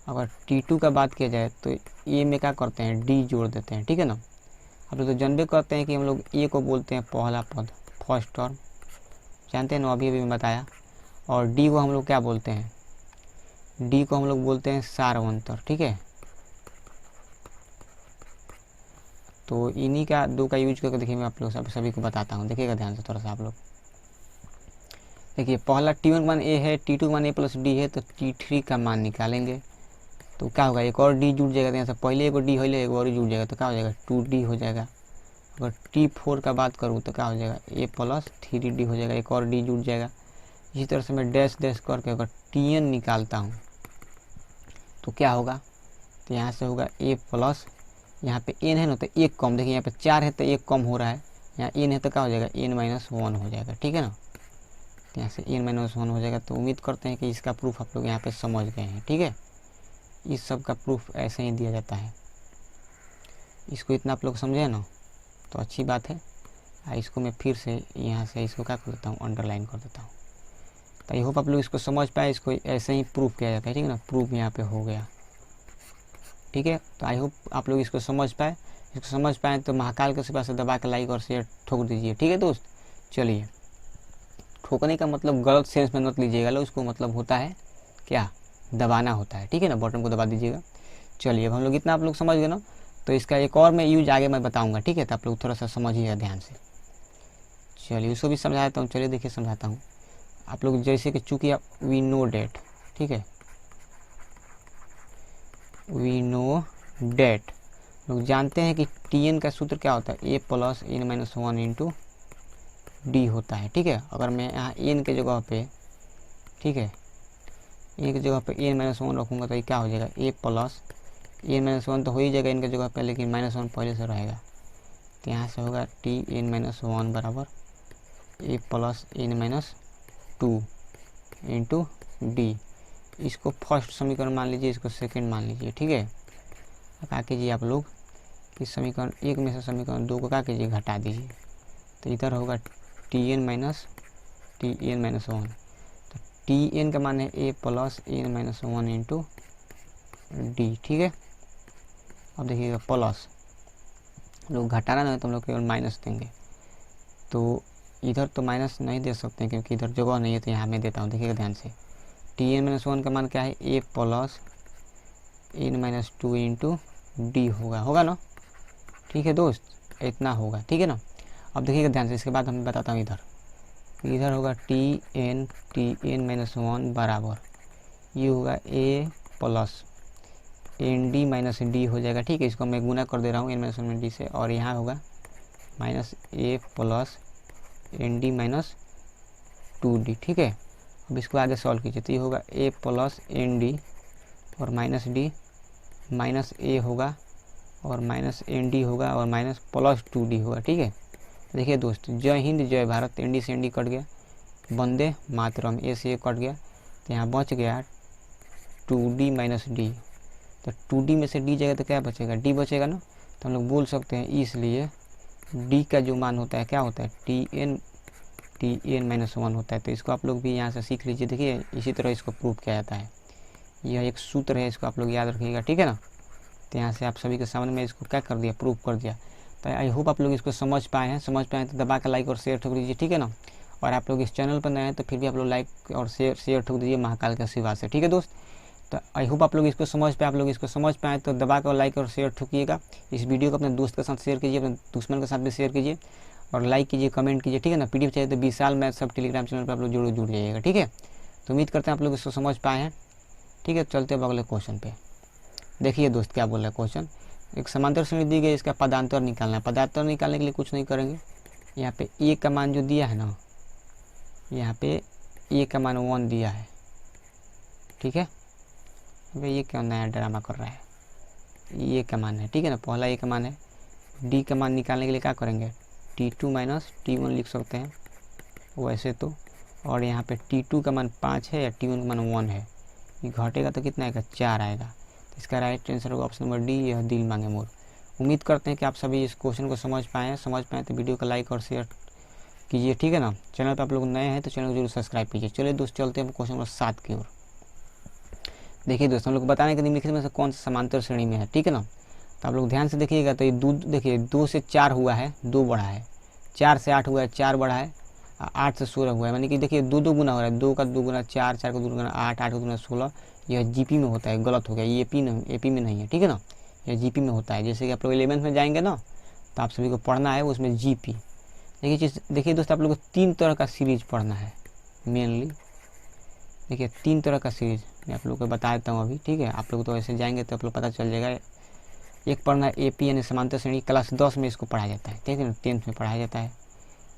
अगर T2 का बात किया जाए तो ए में क्या करते हैं? डी जोड़ देते हैं। ठीक है ना, आप लोग तो जानबे करते हैं कि हम लोग ए को बोलते हैं पहला पद, फर्स्ट टर्म, जानते हैं ना, अभी मैं बताया। और डी को हम लोग क्या बोलते हैं? डी को हम लोग बोलते हैं सारवंतर। ठीक है, तो इन्हीं का दो का यूज करके देखिए मैं आप लोग सभी को बताता हूँ। देखिएगा ध्यान से थोड़ा सा आप लोग। देखिए पहला T1 का मान ए है, T2 का मान ए प्लस डी है, तो T3 का मान निकालेंगे तो क्या होगा? एक और डी जुड़ जाएगा। तो यहाँ से पहले एक डी होले, एक और जुड़ जाएगा तो क्या हो जाएगा? 2D हो जाएगा। अगर T4 का बात करूँ तो क्या हो जाएगा? ए प्लस 3D हो जाएगा, एक और डी जुड़ जाएगा। इसी तरह से मैं डैश डैश करके अगर Tn निकालता हूँ तो क्या होगा? तो यहाँ से होगा ए प्लस, यहाँ पे एन है ना तो एक कम, देखिए यहाँ पे 4 है तो एक कम हो रहा है, यहाँ एन है तो क्या हो जाएगा? n-1 हो जाएगा। ठीक है ना, तो यहाँ से n-1 हो जाएगा। तो उम्मीद करते हैं कि इसका प्रूफ आप लोग यहाँ पे समझ गए हैं। ठीक है, इस सब का प्रूफ ऐसे ही दिया जाता है। इसको इतना आप लोग समझे ना तो अच्छी बात है। इसको मैं फिर से यहाँ से इसको क्या कर देता हूँ? अंडरलाइन कर देता हूँ। तो आई होप आप लोग इसको समझ पाए। इसको ऐसे ही प्रूफ किया जाता है। ठीक है ना, प्रूफ यहाँ पे हो गया। ठीक है, तो आई होप आप लोग इसको समझ पाए। इसको समझ पाए तो महाकाल के सिवा से दबा के लाइक और शेयर ठोक दीजिए। ठीक है दोस्त, चलिए, ठोकने का मतलब गलत सेंस में मत लीजिएगा लो, उसको मतलब होता है क्या? दबाना होता है। ठीक है ना, बटन को दबा दीजिएगा। चलिए, अब हम लोग इतना आप लोग समझ गए ना, तो इसका एक और मैं यूज आगे मैं बताऊंगा। ठीक है, तो आप लोग थोड़ा सा समझिएगा ध्यान से। चलिए, उसको भी समझाता हूँ। चलिए देखिए समझाता हूँ आप लोग। जैसे कि चूँकि वी नो डेट, ठीक है, वी नो डेट, लोग जानते हैं कि Tn का सूत्र क्या होता है? A plus n-1 into d होता है। ठीक है, अगर मैं यहाँ n के जगह पे, ठीक है, n की जगह पे n-1 रखूँगा तो ये क्या हो जाएगा? ए प्लस n-1 तो हो ही जाएगा n की जगह पे, लेकिन -1 पहले से रहेगा। तो यहाँ से होगा Tn-1 बराबर a plus n-2 into D. इसको फर्स्ट समीकरण मान लीजिए, इसको सेकंड मान लीजिए। ठीक है, क्या कीजिए आप लोग कि समीकरण 1 में से समीकरण 2 को क्या कीजिए? घटा दीजिए। तो इधर होगा Tn-1। तो Tn का मान है a plus n-1 into d. ठीक है, अब देखिएगा प्लस, लोग घटाना नहीं तो हम लोग केवल माइनस देंगे। तो इधर तो माइनस नहीं दे सकते क्योंकि इधर जगह नहीं है, तो यहाँ मैं देता हूँ। देखिएगा ध्यान से, Tn-1 का मान क्या है? A plus n-2 into D होगा ना। ठीक है दोस्त, इतना होगा। ठीक है ना, अब देखिएगा ध्यान से। इसके बाद हम बताता हूँ इधर होगा Tn-1 बराबर ये होगा a plus n d minus d हो जाएगा, ठीक है। इसको मैं गुना कर दे रहा हूँ एन माइनस वन डी से, और यहाँ होगा minus a plus n d minus two d, ठीक है। अब इसको आगे सॉल्व कीजिए तो ये होगा ए प्लस एन डी और माइनस डी माइनस ए होगा और माइनस एन डी होगा और माइनस प्लस टू डी होगा, ठीक है। देखिए दोस्त, जय हिंद जय भारत, एन डी से एन डी कट गया, वंदे मातरम, ए से ए कट गया, तो यहाँ बच गया टू डी माइनस डी। तो टू डी में से डी जाएगा तो क्या बचेगा, डी बचेगा ना। तो हम लोग बोल सकते हैं इसलिए डी का जो मान होता है क्या होता है, टी एन माइनस वन होता है। तो इसको आप लोग भी यहाँ से सीख लीजिए। देखिए इसी तरह इसको प्रूव किया जाता है, यह एक सूत्र है, इसको आप लोग याद रखिएगा, ठीक है ना। तो यहाँ से आप सभी के सामने में इसको क्या कर दिया, प्रूव कर दिया। तो आई होप आप लोग इसको समझ पाए हैं। समझ पाए तो दबा के लाइक और शेयर ठोक दीजिए, ठीक है ना। और आप लोग इस चैनल पर नए हैं तो फिर भी आप लोग लाइक और शेयर ठोक दीजिए महाकाल के आशीर्वाद से, ठीक है दोस्त। तो आई होप आप लोग इसको समझ पाए। आप लोग इसको समझ पाए तो दबा कर लाइक और शेयर ठोकिएगा। इस वीडियो को अपने दोस्त के साथ शेयर कीजिए, अपने दुश्मन के साथ भी शेयर कीजिए और लाइक कीजिए, कमेंट कीजिए, ठीक है ना। पीडीएफ चाहिए तो विशाल मैथ सब टेलीग्राम चैनल पर आप लोग जुड़ जाइएगा, ठीक है। तो उम्मीद करते हैं आप लोग इसको समझ पाए हैं, ठीक है। चलते हैं अगले क्वेश्चन पे। देखिए दोस्त क्या बोल रहा है क्वेश्चन, एक समांतर श्रेणी दी गई, इसका पदांतर निकालना है। पदांतर निकालने के लिए कुछ नहीं करेंगे, यहाँ पे ए का मान जो दिया है ना, यहाँ पे ए का मान 1 दिया है, ठीक है। भाई ये क्या नया ड्रामा कर रहा है, ये का मान है, ठीक है ना, पहला ए का मान है। डी का मान निकालने के लिए क्या करेंगे, T2 माइनस T1 लिख सकते हैं वैसे तो। और यहाँ पे T2 का मान 5 है या T1 का मान 1 है, ये घटेगा तो कितना आएगा, 4 आएगा। तो इसका राइट आंसर होगा ऑप्शन नंबर डी, यह दिल मांगे मोर। उम्मीद करते हैं कि आप सभी इस क्वेश्चन को समझ पाए हैं। समझ पाए तो वीडियो को लाइक और शेयर कीजिए, ठीक है ना। चैनल पर आप लोग नए हैं तो चैनल को जरूर सब्सक्राइब कीजिए। चलिए दोस्त चलते हैं क्वेश्चन नंबर 7 की ओर। देखिए दोस्त, हम लोग बताने कि निम्नलिखित में से कौन सा समांतर श्रेणी में है, ठीक है ना। तो आप लोग ध्यान से देखिएगा। तो ये देखिए 2 से 4 हुआ है, 2 बढ़ा है, 4 से 8 हुआ है, 4 बढ़ा है, 8 से 16 हुआ है, यानी कि देखिए 2 गुना हो रहा है, 2 का 2 गुना 4, 4 का 2 गुना 8, 8 का 2 गुना 16। यह जीपी में होता है, गलत हो गया, ये एपी में नहीं है, ठीक है ना। यह जीपी में होता है। जैसे कि आप लोग 11th में जाएंगे ना तो आप सभी को पढ़ना है उसमें जीपी। देखिए दोस्त, आप लोग को 3 तरह का सीरीज पढ़ना है मेनली। देखिए 3 तरह का सीरीज मैं आप लोग को बता देता हूँ अभी, ठीक है। आप लोग तो ऐसे जाएंगे तो आप लोग पता चल जाएगा। एक पढ़ना है एपी यानी समांतर श्रेणी, क्लास 10 में इसको पढ़ाया जाता है, ठीक है ना, 10th में पढ़ाया जाता है।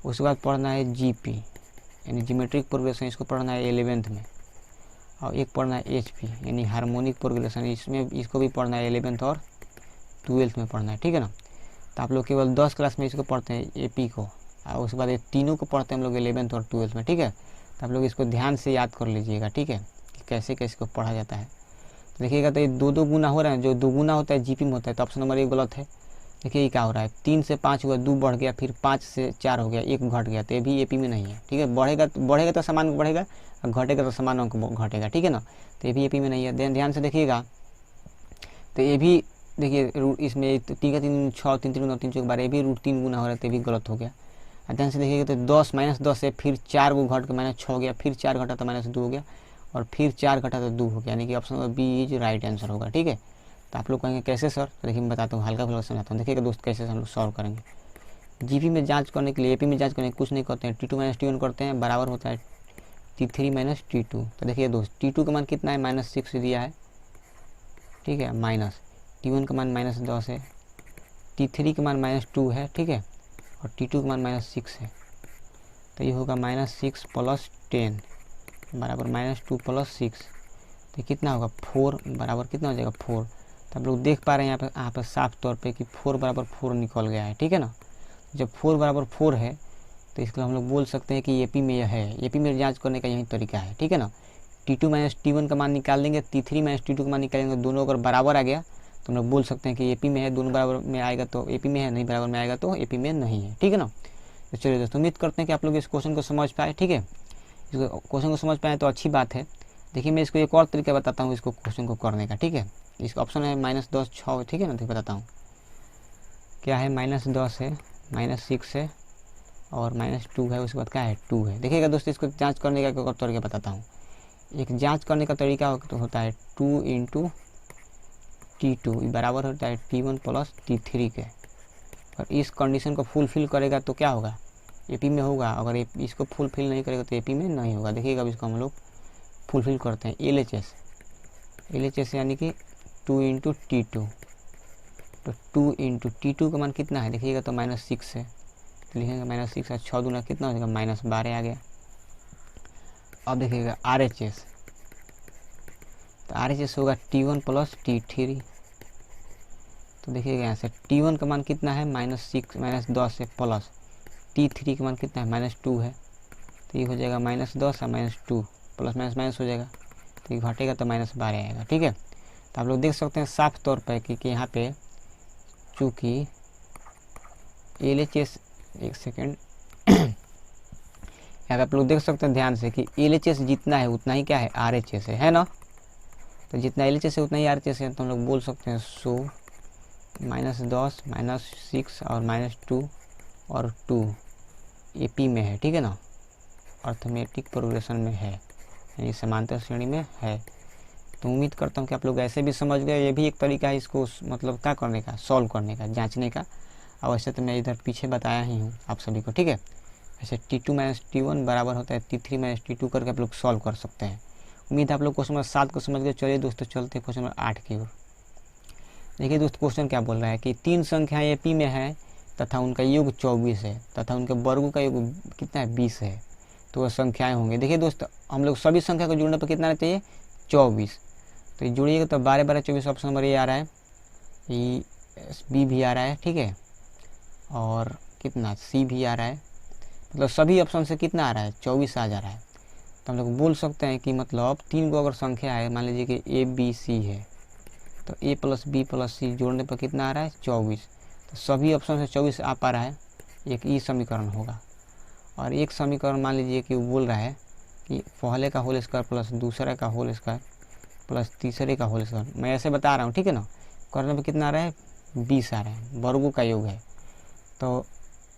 उसके बाद पढ़ना है जीपी यानी ज्योमेट्रिक प्रोग्रेशन, इसको पढ़ना है 11th में। और एक पढ़ना है एचपी यानी हार्मोनिक प्रोग्रेशन, इसको भी पढ़ना है 11th और 12th में पढ़ना है, ठीक है ना। तो आप लोग केवल 10 क्लास में इसको पढ़ते हैं एपी को, और उसके बाद ये तीनों को पढ़ते हैं हम लोग 11th और 12th में, ठीक है। तो आप लोग इसको ध्यान से याद कर लीजिएगा, ठीक है, कि कैसे कैसे को पढ़ा जाता है। तो देखिएगा तो ये 2 गुना हो रहा है, जो 2 गुना होता है जीपी में होता है, तो ऑप्शन नंबर 1 गलत है। देखिए ये क्या हो रहा है, 3 से 5 हुआ, 2 बढ़ गया, फिर 5 से 4 हो गया, 1 घट गया, तो ये भी एपी में नहीं है, ठीक है। बढ़ेगा तो समान अंक बढ़ेगा और घटेगा तो समान अंक घटेगा, ठीक है ना। तो ये भी एपी में नहीं है। ध्यान से देखिएगा। तो ये भी देखिए इसमें 3 का 3 6, 3 3 9 3 4 12, ये भी √3 गुना हो रहा है, तो ये भी गलत हो गया। ध्यान से देखिएगा तो 10 माइनस 10 से फिर 4 को घट के -6 हो गया, फिर 4 घटा तो -2 हो गया, और फिर 4 घटा तो 2 हो गया, यानी कि option number B is right answer होगा, ठीक है। तो आप लोग कहेंगे कैसे सर, तो देखिए मैं बताता हूँ, हल्का फुल्का समझाता हूँ। देखिएगा दोस्त कैसे हम लोग सॉल्व करेंगे। जीपी में जांच करने के लिए, एपी में जांच करने के लिए कुछ नहीं करते हैं, T2 माइनस T1 करते हैं, बराबर होता है T3 माइनस T2। तो देखिए दोस्त T2 का मान कितना है, -6 दिया है, ठीक है, माइनस T1 का मान -10 है, T3 का मान -2 है, ठीक है, और T2 का मान -6 है। तो ये होगा -6 + 10 बराबर -2 + 6, तो कितना होगा 4 बराबर कितना हो जाएगा 4। तो आप लोग देख पा रहे हैं यहाँ पर साफ तौर पे कि 4 बराबर 4 निकल गया है, ठीक है ना। जब 4 बराबर 4 है तो इसको हम लोग बोल सकते हैं कि एपी में यह है। एपी में जांच करने का यही तरीका है, ठीक है ना। T2 माइनस T1 का मान निकाल देंगे, T3 माइनस T2 का मान निकालेंगे, दोनों अगर बराबर आ गया तो हम लोग बोल सकते हैं कि एपी में है। दोनों बराबर में आएगा तो एपी में है, नहीं बराबर में आएगा तो एपी में नहीं है, ठीक है ना। तो चलिए दोस्तों, उम्मीद करते हैं कि आप लोग इस क्वेश्चन को समझ पाए, ठीक है। इस क्वेश्चन को समझ पाए तो अच्छी बात है। देखिए मैं इसको एक और तरीका बताता हूँ इसको क्वेश्चन को करने का, ठीक है। इसका ऑप्शन है -10 6, ठीक है ना। तो बताता हूँ क्या है, -10 है, -6 है और -2 है, उसके बाद क्या है 2 है। देखिएगा दोस्तों, इसको जांच करने का एक और तरीका बताता हूँ। एक जांच करने का तरीका होता है 2 × T2 बराबर होता है T1 + T3 के। और इस कंडीशन को फुलफिल करेगा तो क्या होगा, एपी में होगा। अगर इसको फुलफिल नहीं करेगा तो एपी में नहीं होगा। देखिएगा अब इसको हम लोग फुलफिल करते हैं। LHS यानी कि 2 इंटू T2। तो 2 इंटू T2 का मान कितना है देखिएगा, तो -6 है, तो लिखेंगे -6 और 6 दूना कितना हो जाएगा, -12 आ गया। अब देखिएगा RHS, तो RHS होगा T1 प्लस T3। तो देखिएगा यहाँ से T1 का मान कितना है, -10 है, प्लस T3 का मान कितना है, -2 है। तो ये हो जाएगा -10 और -2, प्लस माइनस माइनस हो जाएगा, तो ये घटेगा तो -12 आएगा। ठीक है, तो आप लोग देख सकते हैं साफ तौर पर कि यहाँ पे चूँकि LHS, एक सेकेंड, यहाँ पे आप लोग देख सकते हैं ध्यान से कि LHS जितना है उतना ही क्या है, RHS है ना। तो जितना LHS है उतना ही RHS है, तो हम लोग बोल सकते हैं सो -10 -6 और -2 और 2 AP में है। ठीक है ना, अर्थमेटिक प्रोग्रेशन में है, यानी समांतर श्रेणी में है। तो उम्मीद करता हूँ कि आप लोग ऐसे भी समझ गए। ये भी एक तरीका है इसको मतलब क्या करने का, सॉल्व करने का, जांचने का। और वैसे तो मैं इधर पीछे बताया ही हूँ आप सभी को। ठीक है, ऐसे T2 - T1 बराबर होता है T3 - T2 करके आप लोग सॉल्व कर सकते हैं। उम्मीद है आप लोग क्वेश्चन नंबर 7 को समझ गए। चलिए दोस्तों चलते हैं क्वेश्चन नंबर 8 की ओर। देखिए दोस्त क्वेश्चन क्या बोल रहा है कि 3 संख्याएं AP में है तथा उनका योग 24 है तथा उनके वर्गों का योग कितना है, 20 है। तो वह संख्याएं होंगे। देखिए दोस्त हम लोग सभी संख्या को जोड़ने पर कितना रहना चाहिए, 24। तो ये जोड़िएगा तो 12 12 24, ऑप्शन नंबर ए आ रहा है, ये B भी आ रहा है। ठीक है, और कितना C भी आ रहा है, मतलब सभी ऑप्शन से कितना आ रहा है, 24 आ जा रहा है। तो हम लोग बोल सकते हैं कि मतलब 3 को अगर संख्या है, मान लीजिए कि ABC है, तो A + B + C जोड़ने पर कितना आ रहा है, 24। तो सभी ऑप्शन से 24 आ पा रहा है, एक ई समीकरण होगा। और एक समीकरण मान लीजिए कि वो बोल रहा है कि पहले का होल स्क्वायर प्लस दूसरे का होल स्क्वायर प्लस तीसरे का होल स्क्वायर। मैं ऐसे बता रहा हूँ, ठीक है ना। करने पर कितना आ रहा है, 20 आ रहा है, वर्गों का योग है। तो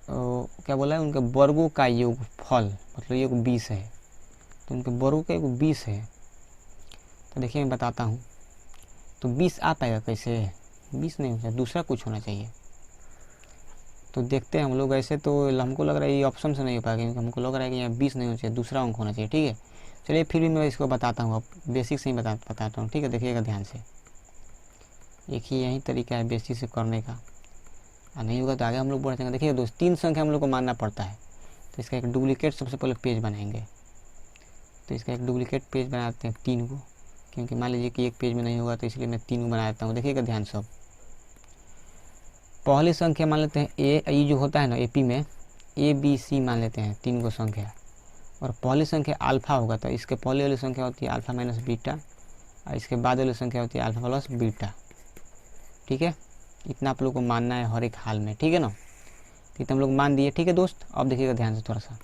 क्या बोला है, उनके वर्गों का योग फल मतलब योग 20 है, तो उनके वर्गों का योग 20 है। तो देखिए मैं बताता हूँ, तो 20 आ पाएगा कैसे, 20 नहीं होता, दूसरा कुछ होना चाहिए। तो देखते हैं हम लोग। ऐसे तो हमको लग रहा है ये ऑप्शन से नहीं हो पाएगा, क्योंकि हमको लग रहा है कि यहाँ 20 नहीं होना चाहिए, दूसरा अंक होना चाहिए। ठीक है, चलिए फिर भी मैं इसको बताता हूँ, अब बेसिक से ही बताता हूँ। ठीक है, देखिएगा ध्यान से, एक ही यही तरीका है बेसिक से करने का, और नहीं होगा तो आगे हम लोग बढ़ जाएंगे। देखिए दोस्त 3 संख्या हम लोग को मानना पड़ता है, तो इसका एक डुप्लीकेट सबसे पहले पेज बनाएंगे। तो इसका एक डुप्लीकेट पेज बनाते हैं 3 को, क्योंकि मान लीजिए कि एक पेज में नहीं होगा, तो इसलिए मैं 3 को बना देता हूँ। देखिएगा ध्यान से, पहली संख्या मान लेते हैं ये जो होता है ना AP में ABC मान लेते हैं 3 को संख्या, और पहली संख्या अल्फा होगा, तो इसके पहले वाली संख्या होती है अल्फा माइनस बीटा, और इसके बाद वाली संख्या होती है अल्फा प्लस बीटा। ठीक है, इतना आप लोग को मानना है हर एक हाल में। ठीक है ना, तो इतना हम लोग मान दिए। ठीक है दोस्त, अब देखिएगा ध्यान से, थोड़ा सा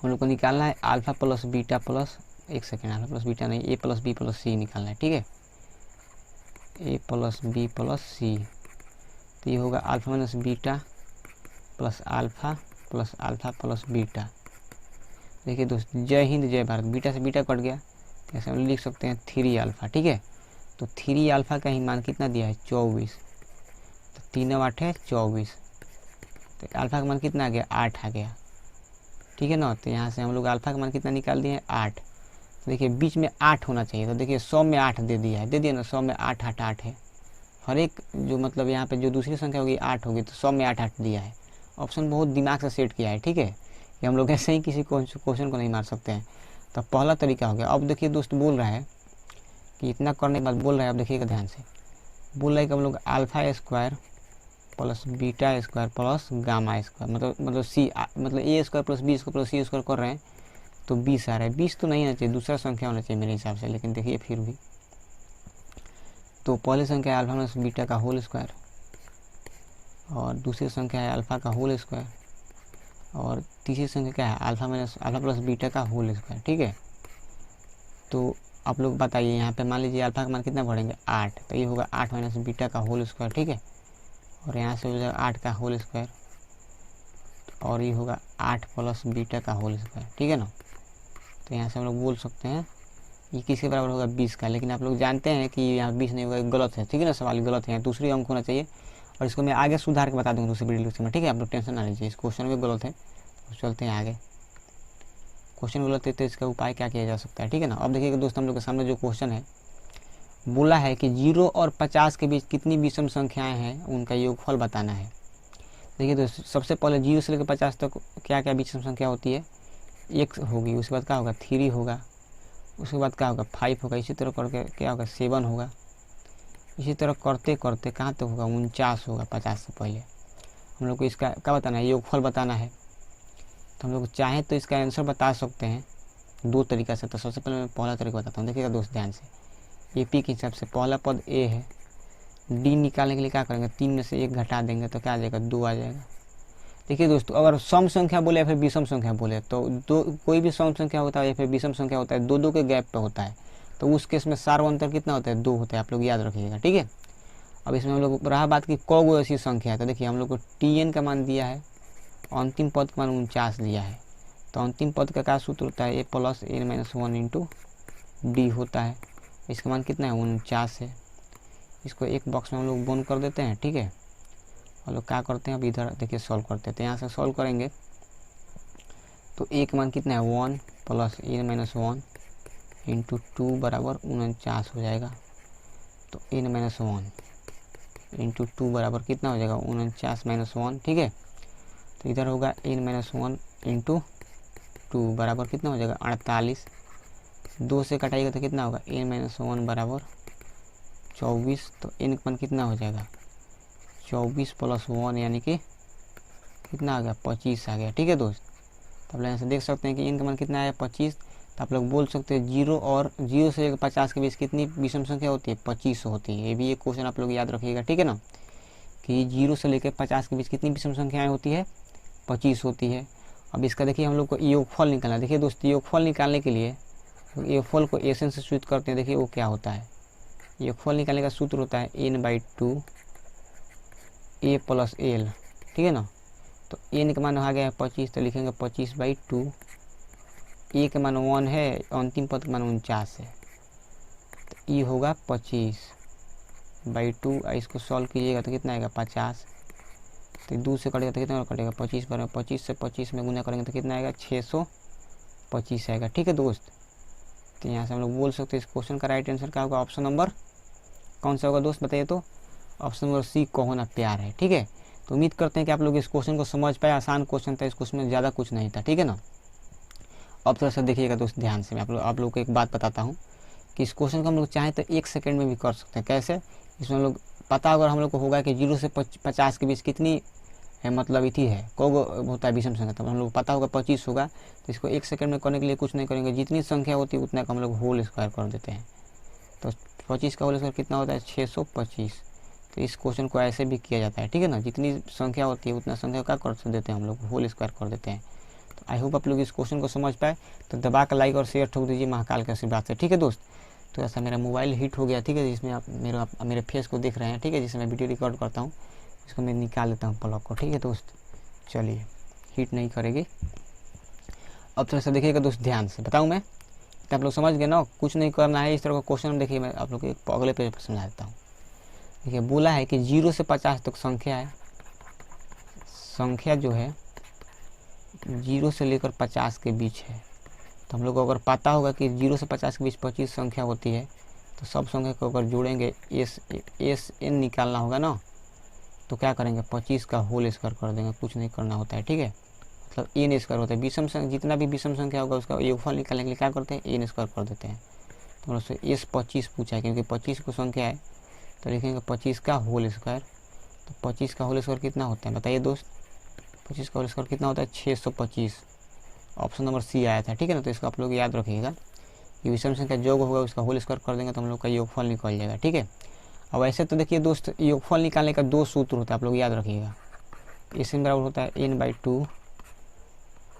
हम लोग को निकालना है अल्फा प्लस बीटा प्लस, एक सेकेंड, अल्फा प्लस बीटा नहीं, A + B + C निकालना है। ठीक है, A + B + C, तो ये होगा alpha minus beta plus alpha plus beta. देखिए दोस्त, जय हिंद जय भारत, बीटा से बीटा कट गया, तो ऐसे हम लिख सकते हैं 3 अल्फा। ठीक है, तो 3 अल्फा का ही मान कितना दिया है, 24, तो 3 × 8 है 24, तो अल्फा का मान कितना आ गया, 8 आ गया। ठीक है ना, तो यहाँ से हम लोग अल्फा का मान कितना निकाल दिए हैं, 8। तो देखिए बीच में 8 होना चाहिए, तो देखिए 100 में 8 दे दिया है, दे दिया ना, 100 में 8 8 8 है। हर एक जो मतलब यहाँ पे जो दूसरी संख्या होगी 8 होगी, तो 100 में 8 8 दिया है। ऑप्शन बहुत दिमाग से सेट किया है। ठीक है, ये हम लोग ऐसे ही किसी क्वेश्चन को नहीं मार सकते हैं। तो पहला तरीका हो गया। अब देखिए दोस्त बोल रहा है कि इतना करने के बाद बोल रहा है, अब देखिएगा ध्यान से, बोल रहा है कि हम लोग alpha square plus beta square plus gamma square मतलब सी मतलब A square plus B square plus C square कर रहे हैं, तो 20 आ रहा है। 20 तो नहीं आना चाहिए, दूसरा संख्या होना चाहिए मेरे हिसाब से, लेकिन देखिए फिर भी। तो पहली संख्या है अल्फा माइनस बीटा का होल स्क्वायर, और दूसरी संख्या है अल्फा का होल स्क्वायर, और तीसरी संख्या क्या है, अल्फा प्लस बीटा का होल स्क्वायर। ठीक है, तो आप लोग बताइए, यहाँ पे मान लीजिए अल्फा का मान कितना पढ़ेंगे, 8, तो ये होगा 8 माइनस बीटा का होल स्क्वायर। ठीक है, और यहाँ से हो जाएगा 8 का होल स्क्वायर, और ये होगा 8 प्लस बीटा का होल स्क्वायर। ठीक है ना, तो यहाँ से हम लोग बोल सकते हैं ये किसके बराबर होगा, 20 का। लेकिन आप लोग जानते हैं कि यहाँ 20 नहीं होगा, गलत है। ठीक है ना, सवाल गलत है, यहाँ दूसरी अंक होना चाहिए, और इसको मैं आगे सुधार के बता दूँगा दूसरी वीडियो लेक्चर में। ठीक है, आप लोग टेंशन ना लीजिए, इस क्वेश्चन में गलत है। तो चलते हैं आगे, क्वेश्चन गलत है तो इसका उपाय क्या किया जा सकता है। ठीक है ना, अब देखिएगा दोस्त, हम लोग के सामने जो क्वेश्चन है बोला है कि 0 और 50 के बीच कितनी विषम संख्याएं हैं उनका योगफल बताना है। देखिए दोस्तों, सबसे पहले 0 से लेकर 50 तक क्या क्या विषम संख्या होती है, 1 होगी, उसके बाद क्या होगा 3 होगा, उसके बाद क्या होगा 5 होगा, इसी तरह करके क्या होगा 7 होगा, इसी तरह करते करते कहाँ तक होगा 49 होगा 50 से पहले। हम लोग को इसका क्या बताना है, योगफल बताना है। तो हम लोग चाहें तो इसका आंसर बता सकते हैं 2 तरीका से। तो सबसे पहले मैं पहला तरीका बताता हूँ, देखिएगा दोस्त ध्यान से। AP के हिसाब से पहला पद A है, D निकालने के लिए क्या करेंगे, 3 में से 1 घटा देंगे तो क्या आ जाएगा 2 आ जाएगा। देखिए दोस्तों, अगर सम संख्या बोले या फिर विषम संख्या बोले तो कोई भी सम संख्या होता है या फिर विषम संख्या होता है 2 के गैप पे होता है, तो उस केस में सार्व अंतर कितना होता है 2 होता है, आप लोग याद रखिएगा, ठीक है। अब इसमें हम लोग रहा बात की कौगो ऐसी संख्या है, तो देखिए हम लोग को TN का मान दिया है, अंतिम पद का मान 49 दिया है, तो अंतिम पद का क्या सूत्र होता है, A + N - 1 × D होता है। इसका मान कितना है 49 है। इसको एक बॉक्स में हम लोग बंद कर देते हैं, ठीक है। हम लोग क्या करते हैं, अब इधर देखिए सॉल्व करते हैं, तो यहाँ से सॉल्व करेंगे तो एक मान कितना है 1 + N - 1 × 2 बराबर 49 हो जाएगा। तो N - 1 × 2 बराबर कितना हो जाएगा 49 - 1, ठीक है। तो इधर होगा N - 1 × 2 बराबर कितना हो जाएगा 48, 2 से कटाइएगा तो कितना होगा N - 1 बराबर 24। तो N का मान कितना हो जाएगा 24 + 1 यानी कि कितना आ गया 25 आ गया, ठीक है दोस्त। तो आप लोग यहाँ से देख सकते हैं कि N का मान कितना आया 25। तो आप लोग बोल सकते हैं 0 से लेकर 50 के बीच कितनी विषम संख्या होती है 25 होती है। ये भी एक क्वेश्चन आप लोग याद रखिएगा, ठीक है ना, कि 0 से लेकर 50 के बीच कितनी विषम संख्याएं होती है 25 होती है। अब इसका देखिए हम लोग को योगफल निकालना है। देखिए दोस्तों, योगफल निकालने के लिए योगफल को एन से सूचित करते हैं। देखिए वो क्या होता है, योगफल निकालने का सूत्र होता है N/2 A + L, ठीक है ना। तो N का मान आ गया है 25, तो लिखेंगे 25/2। A का मान 1 है, अंतिम पद का मान 49 है, तो ये होगा 25/2। इसको सॉल्व कीजिएगा तो कितना आएगा 50। तो 2 से कटेगा तो कितना कटेगा 25 पर 25 से 25 में गुना करेंगे तो कितना आएगा 625 आएगा, ठीक है दोस्त। तो यहाँ से हम लोग बोल सकते हैं इस क्वेश्चन का राइट आंसर क्या होगा, ऑप्शन नंबर कौन सा होगा दोस्त बताइए। तो ऑप्शन नंबर C, को होना प्यार है, ठीक है। तो उम्मीद करते हैं कि आप लोग इस क्वेश्चन को समझ पाए। आसान क्वेश्चन था, इस क्वेश्चन में ज़्यादा कुछ नहीं था, ठीक है ना। अब थोड़ा सा देखिएगा दोस्त ध्यान से, मैं आप लोग को एक बात बताता हूँ कि इस क्वेश्चन को हम लोग चाहें तो 1 सेकंड में भी कर सकते हैं। कैसे, इसमें हम लोग पता अगर हम लोग को होगा कि 0 से 50 के बीच कितनी है, मतलब इथी है कोगो होता है विषम संख्या, तो हम लोग पता होगा 25 होगा। तो इसको 1 सेकंड में करने के लिए कुछ नहीं करेंगे, जितनी संख्या होती है उतना का हम लोग होल स्क्वायर कर देते हैं। तो 25 का होल स्क्वायर कितना होता है 625। तो इस क्वेश्चन को ऐसे भी किया जाता है, ठीक है ना, जितनी संख्या होती है उतना संख्या का कर देते हैं हम लोग, होल स्क्वायर कर देते हैं। तो आई होप आप लोग इस क्वेश्चन को समझ पाए। तो दबा कर लाइक और शेयर ठोक दीजिए महाकाल के आशीर्वाद से, ठीक है दोस्त। तो ऐसा मेरा मोबाइल हीट हो गया, ठीक है, जिसमें आप मेरे फेस को देख रहे हैं, ठीक है, जिसमें मैं वीडियो रिकॉर्ड करता हूँ, इसको मैं निकाल लेता हूँ प्लग को, ठीक है दोस्त। चलिए, हीट नहीं करेगी। अब थोड़ा सा देखिएगा दोस्त ध्यान से, बताऊँ मैं, तो आप लोग समझ गए ना, कुछ नहीं करना है। इस तरह का क्वेश्चन देखिए मैं आप लोग को अगले पेज पर समझा देता हूँ। देखिए बोला है कि 0 से 50 तक संख्या है, संख्या जो है 0 से लेकर 50 के बीच है। तो हम लोग को अगर पता होगा कि 0 से 50 के बीच 25 संख्या होती है, तो सब संख्या को अगर जोड़ेंगे SN निकालना होगा ना, तो क्या करेंगे 25 का होल स्क्वायर कर देंगे, कुछ नहीं करना होता है, ठीक है। मतलब N स्क्वायर होता है, विषम संख्या जितना भी विषम संख्या होगा उसका योगफल निकालने के लिए क्या करते हैं N स्क्वायर कर देते हैं। तो हम लोग से S25 पूछा है, क्योंकि 25 को संख्या है, तो लिखेंगे 25 का होल स्क्वायर। तो 25 का होल स्क्वायर कितना होता है बताइए दोस्त, 25 का होल स्क्वायर कितना होता है 625। ऑप्शन नंबर C आया था, ठीक है ना। तो इसको आप लोग याद रखिएगा कि विषम संख्या योग होगा उसका होल स्क्वायर कर देंगे तो हम लोग का योगफल निकल जाएगा, ठीक है। अब ऐसे तो देखिए दोस्त, योगफल निकालने का 2 सूत्र होता है, आप लोग याद रखिएगा। SN बराबर होता है N/2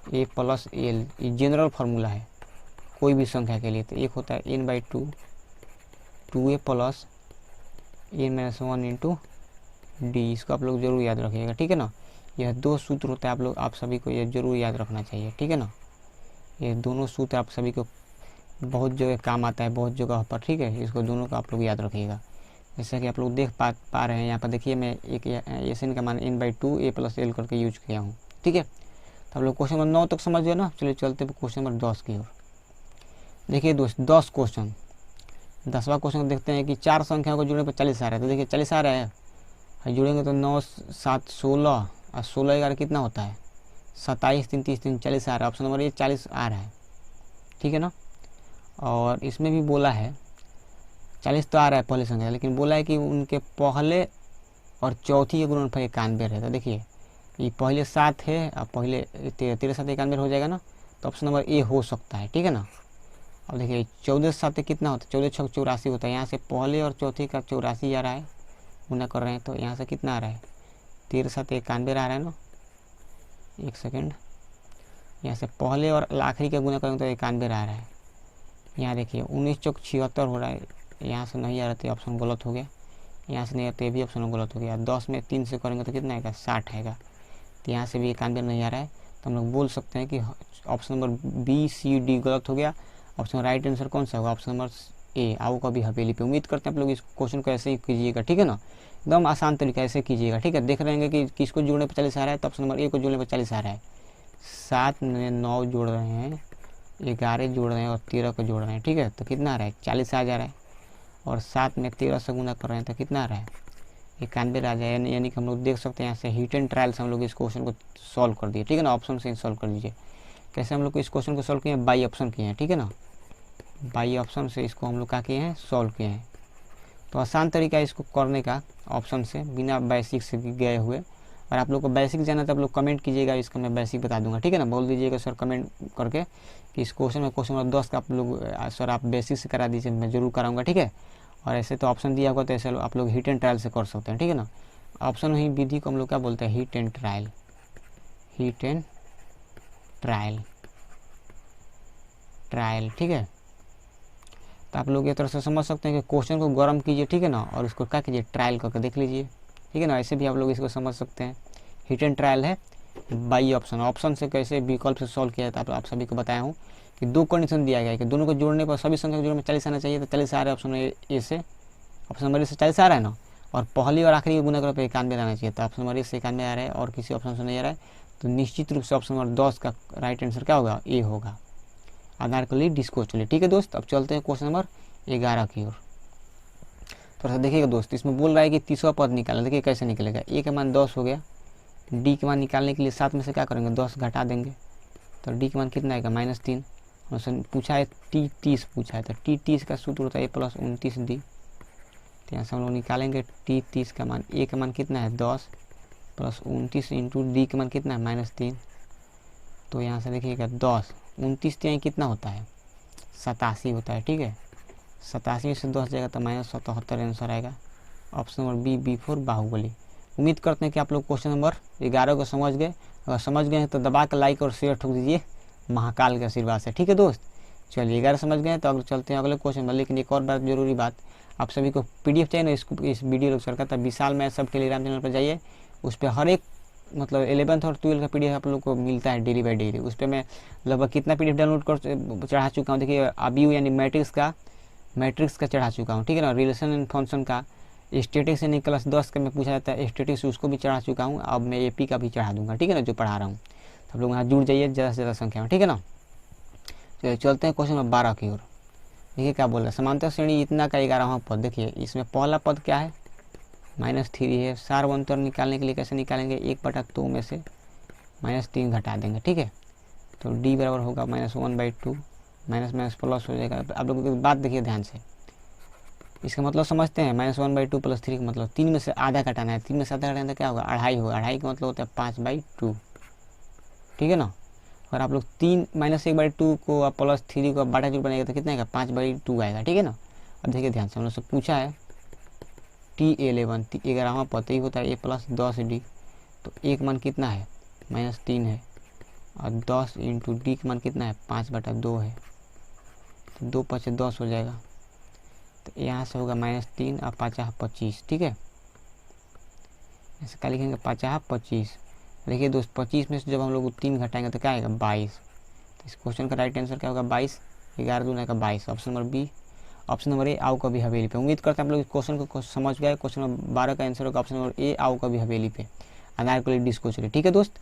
A + L, ये जनरल फार्मूला है कोई भी संख्या के लिए। तो एक होता है N/2 2A + N - 1 × D, इसको आप लोग जरूर याद रखिएगा, ठीक है ना। यह 2 सूत्र होता है, आप सभी को यह जरूर याद रखना चाहिए, ठीक है ना। ये दोनों सूत्र आप सभी को बहुत जगह काम आता है, बहुत जगह पर, ठीक है। इसको दोनों को आप लोग याद रखिएगा। जैसा कि आप लोग देख पा रहे हैं यहाँ पर, देखिए मैं एक SN का मान N/2 A + L करके यूज किया हूँ, ठीक है। तो आप लोग क्वेश्चन नंबर 9 तक समझ गए ना। चलिए चलते क्वेश्चन नंबर 10 की ओर। देखिए दोस्त 10 क्वेश्चन 10वां क्वेश्चन देखते हैं कि 4 संख्याओं को जोड़ने पर 40 आ रहा है। तो देखिए 40 आ रहा है, जुड़ेंगे तो 9 7 16 और 16 11 कितना होता है 27, 3 30 3 40 आ रहा है। ऑप्शन नंबर ए 40 आ रहा है, ठीक है ना। और इसमें भी बोला है 40 तो आ रहा है पहले संख्या, लेकिन बोला है कि उनके पहले और चौथी के गुणनफल 91 है। तो देखिए ये पहले 7 है और पहले 13 7 91 हो जाएगा ना, तो ऑप्शन नंबर ए हो सकता है, ठीक है ना। अब देखिए 14 7 कितना होता है, 14 6 84 होता है। यहाँ से पहले और चौथी का 84 आ रहा है, गुना कर रहे हैं तो यहाँ से कितना आ रहा है 13 7 91 आ रहा है ना। एक सेकेंड, यहाँ से पहले और आखिरी का गुना करेंगे तो 91 आ रहा है। यहाँ देखिए 19 चौक 76 हो रहा है, यहाँ से नहीं आ रहा तो ऑप्शन गलत हो गया, यहाँ से नहीं आता ये भी ऑप्शन गलत हो गया। 10 में 3 से करेंगे तो कितना आएगा 60 आएगा, तो यहाँ से भी 91 नहीं आ रहा है। तो हम लोग बोल सकते हैं कि option number B C D गलत हो गया। ऑप्शन राइट आंसर कौन सा होगा, ऑप्शन नंबर ए आओ कभी हवेली पे। उम्मीद करते हैं आप लोग इस क्वेश्चन को ऐसे ही कीजिएगा, ठीक है ना, एकदम आसान तरीका ऐसे कीजिएगा, ठीक है। देख रहे हैं कि किसको जोड़ने पर 40 आ रहा है, तो ऑप्शन नंबर ए को जोड़ने पर 40 आ रहा है। 7 में 9 जोड़ रहे हैं, 11 जोड़ रहे हैं और 13 को जोड़ रहे हैं, ठीक है, तो कितना आ रहा है 40 आ जा रहा है। और 7 में 13 से गुना कर रहे हैं तो कितना आ रहा है 91 आ जाए। यानी कि हम लोग देख सकते हैं यहाँ से हिट एंड ट्रायल से हम लोग इस क्वेश्चन को सॉल्व कर दिए, ठीक है ना। ऑप्शन से सॉल्व कर दीजिए। कैसे हम लोग इस क्वेश्चन को सॉल्व किए हैं, बाई ऑप्शन किए हैं, ठीक है ना। बाई ऑप्शन से इसको हम लोग क्या किए हैं, सॉल्व किए हैं। तो आसान तरीका है इसको करने का ऑप्शन से, बिना बेसिक से गए हुए। और आप लोग को बेसिक जाना तो आप लोग कमेंट कीजिएगा, इसका मैं बेसिक बता दूंगा, ठीक है ना। बोल दीजिएगा सर कमेंट करके कि इस क्वेश्चन में क्वेश्चन नंबर 10 का आप लोग सर आप बेसिक से करा दीजिए, मैं जरूर कराऊंगा, ठीक है। और ऐसे तो ऑप्शन दिया होगा तो ऐसे आप लोग हिट एंड ट्रायल से कर सकते हैं, ठीक है ना। ऑप्शन ही विधि को हम लोग क्या बोलते हैं, hit and trial, hit and trial, trial, ठीक है। तो आप लोग ये तरह से समझ सकते हैं कि क्वेश्चन को गर्म कीजिए, ठीक है ना, और उसको क्या कीजिए ट्रायल करके देख लीजिए, ठीक है ना। ऐसे भी आप लोग इसको समझ सकते हैं, हिट एंड ट्रायल है बाई ऑप्शन। ऑप्शन से कैसे विकल्प से सॉल्व किया जाता है आप सभी को बताया हूँ कि 2 कंडीशन दिया गया है कि दोनों को जोड़ने पर सभी संख्या को जोड़ने में 40 आना चाहिए, तो 40 आ रहा है ऑप्शन ए से, ऑप्शन नंबर ए से 40 आ रहा है ना। और पहली और आखिरी गुना करो 91 आना चाहिए, तो ऑप्शन नंबर ए से 91 आ रहा है और किसी ऑप्शन से नहीं आ रहा है, तो निश्चित रूप से ऑप्शन नंबर 10 का राइट आंसर क्या होगा, ए होगा। आधार के लिए डिस्को चलिए, ठीक है दोस्त। अब चलते हैं क्वेश्चन नंबर 11 की ओर। थोड़ा सा देखिएगा दोस्त, इसमें बोल रहा है कि 30वां पद निकालना। देखिए कैसे निकलेगा, ए का मान 10 हो गया, डी के मान निकालने के लिए 7 में से क्या करेंगे 10 घटा देंगे, तो डी के मान कितना आएगा -3। हमसे पूछा है टी 30 पूछा है, तो टी 30 का सूत्र होता है a + 29 डी। तो यहाँ से हम लोग निकालेंगे टी 30 का मान, ए का मान कितना है 10 + 29 इंटू डी का मान कितना है -3। तो यहाँ से देखिएगा 10 29 यहाँ कितना होता है 87 होता है, ठीक है। 87 से 10 जाएगा तो -77 आंसर आएगा। Option number B B4 Baahubali. उम्मीद करते हैं कि आप लोग क्वेश्चन नंबर 11 को समझ गए। अगर समझ गए हैं तो दबा के लाइक और शेयर ठोक दीजिए महाकाल के आशीर्वाद से, ठीक है दोस्त। चलिए 11 समझ गए तो अगर चलते हैं अगले क्वेश्चन में। लेकिन एक और बात जरूरी बात, आप सभी को PDF चाहिए ना इस वीडियो लेक्चर का, तब विशाल मैथ सब टेलीग्राम चैनल पर जाइए। उस पर हर एक मतलब 11th और 12th का PDF आप लोग को मिलता है डेली बाई डेली। उस पर मैं लगभग कितना PDF डाउनलोड कर चढ़ा चुका हूँ, देखिए अभी यानी मैट्रिक्स का चढ़ा चुका हूँ, ठीक है ना। रिलेशन एंड फंक्शन का, स्टेटिक्स यानी क्लास 10 का में पूछा जाता है स्टेटिक्स, उसको भी चढ़ा चुका हूँ। अब मैं AP का भी चढ़ा दूंगा, ठीक है ना, जो पढ़ा रहा हूँ। तो आप लोग यहाँ जुड़ जाइए ज़्यादा से ज़्यादा संख्या में, ठीक है ना। तो चलते हैं क्वेश्चन नंबर 12 की ओर। देखिए क्या बोल रहा है, समांतर श्रेणी इतना का 11वां पद। देखिए इसमें पहला पद क्या है -3 है। सार्वंतर निकालने के लिए कैसे निकालेंगे, 1/2 में से -3 घटा देंगे, ठीक है। तो D बराबर होगा -1/2, माइनस प्लस हो जाएगा। आप लोग की बात देखिए ध्यान से, इसका मतलब समझते हैं। -1/2 + 3 का मतलब 3 में से आधा घटाना है। 3 में से आधा घटाना तो क्या होगा 2.5 होगा। 2.5 का मतलब होता है 5/2, ठीक है ना। और आप लोग 3 -1/2 को आप +3 को बटा जरूर बनाएगा तो कितना आएगा 5/2 आएगा, ठीक है ना। अब देखिए ध्यान से, हम लोग से पूछा है T11 11वां पद होता है a + 10D। तो a का मान कितना है -3 है और 10 इंटू D का मान कितना है 5/2 है। तो 2 × 5 = 10 हो जाएगा। तो यहाँ से होगा -3 और 5 × 25, ठीक है। ऐसे क्या लिखेंगे 5 × 25। देखिए दोस्त 25 में से जब हम लोग 3 घटाएंगे तो क्या आएगा 22। तो इस क्वेश्चन का राइट आंसर क्या होगा 22। 11 दूना का 22, option number B. Option number A आओ कभी हवेली पे। उम्मीद करते हैं आप लोग इस क्वेश्चन को समझ गए। क्वेश्चन नंबर 12 का आंसर होगा ऑप्शन नंबर ए आओ कभी हवेली पे। अनारकली डिस्को चलिए, ठीक है दोस्त।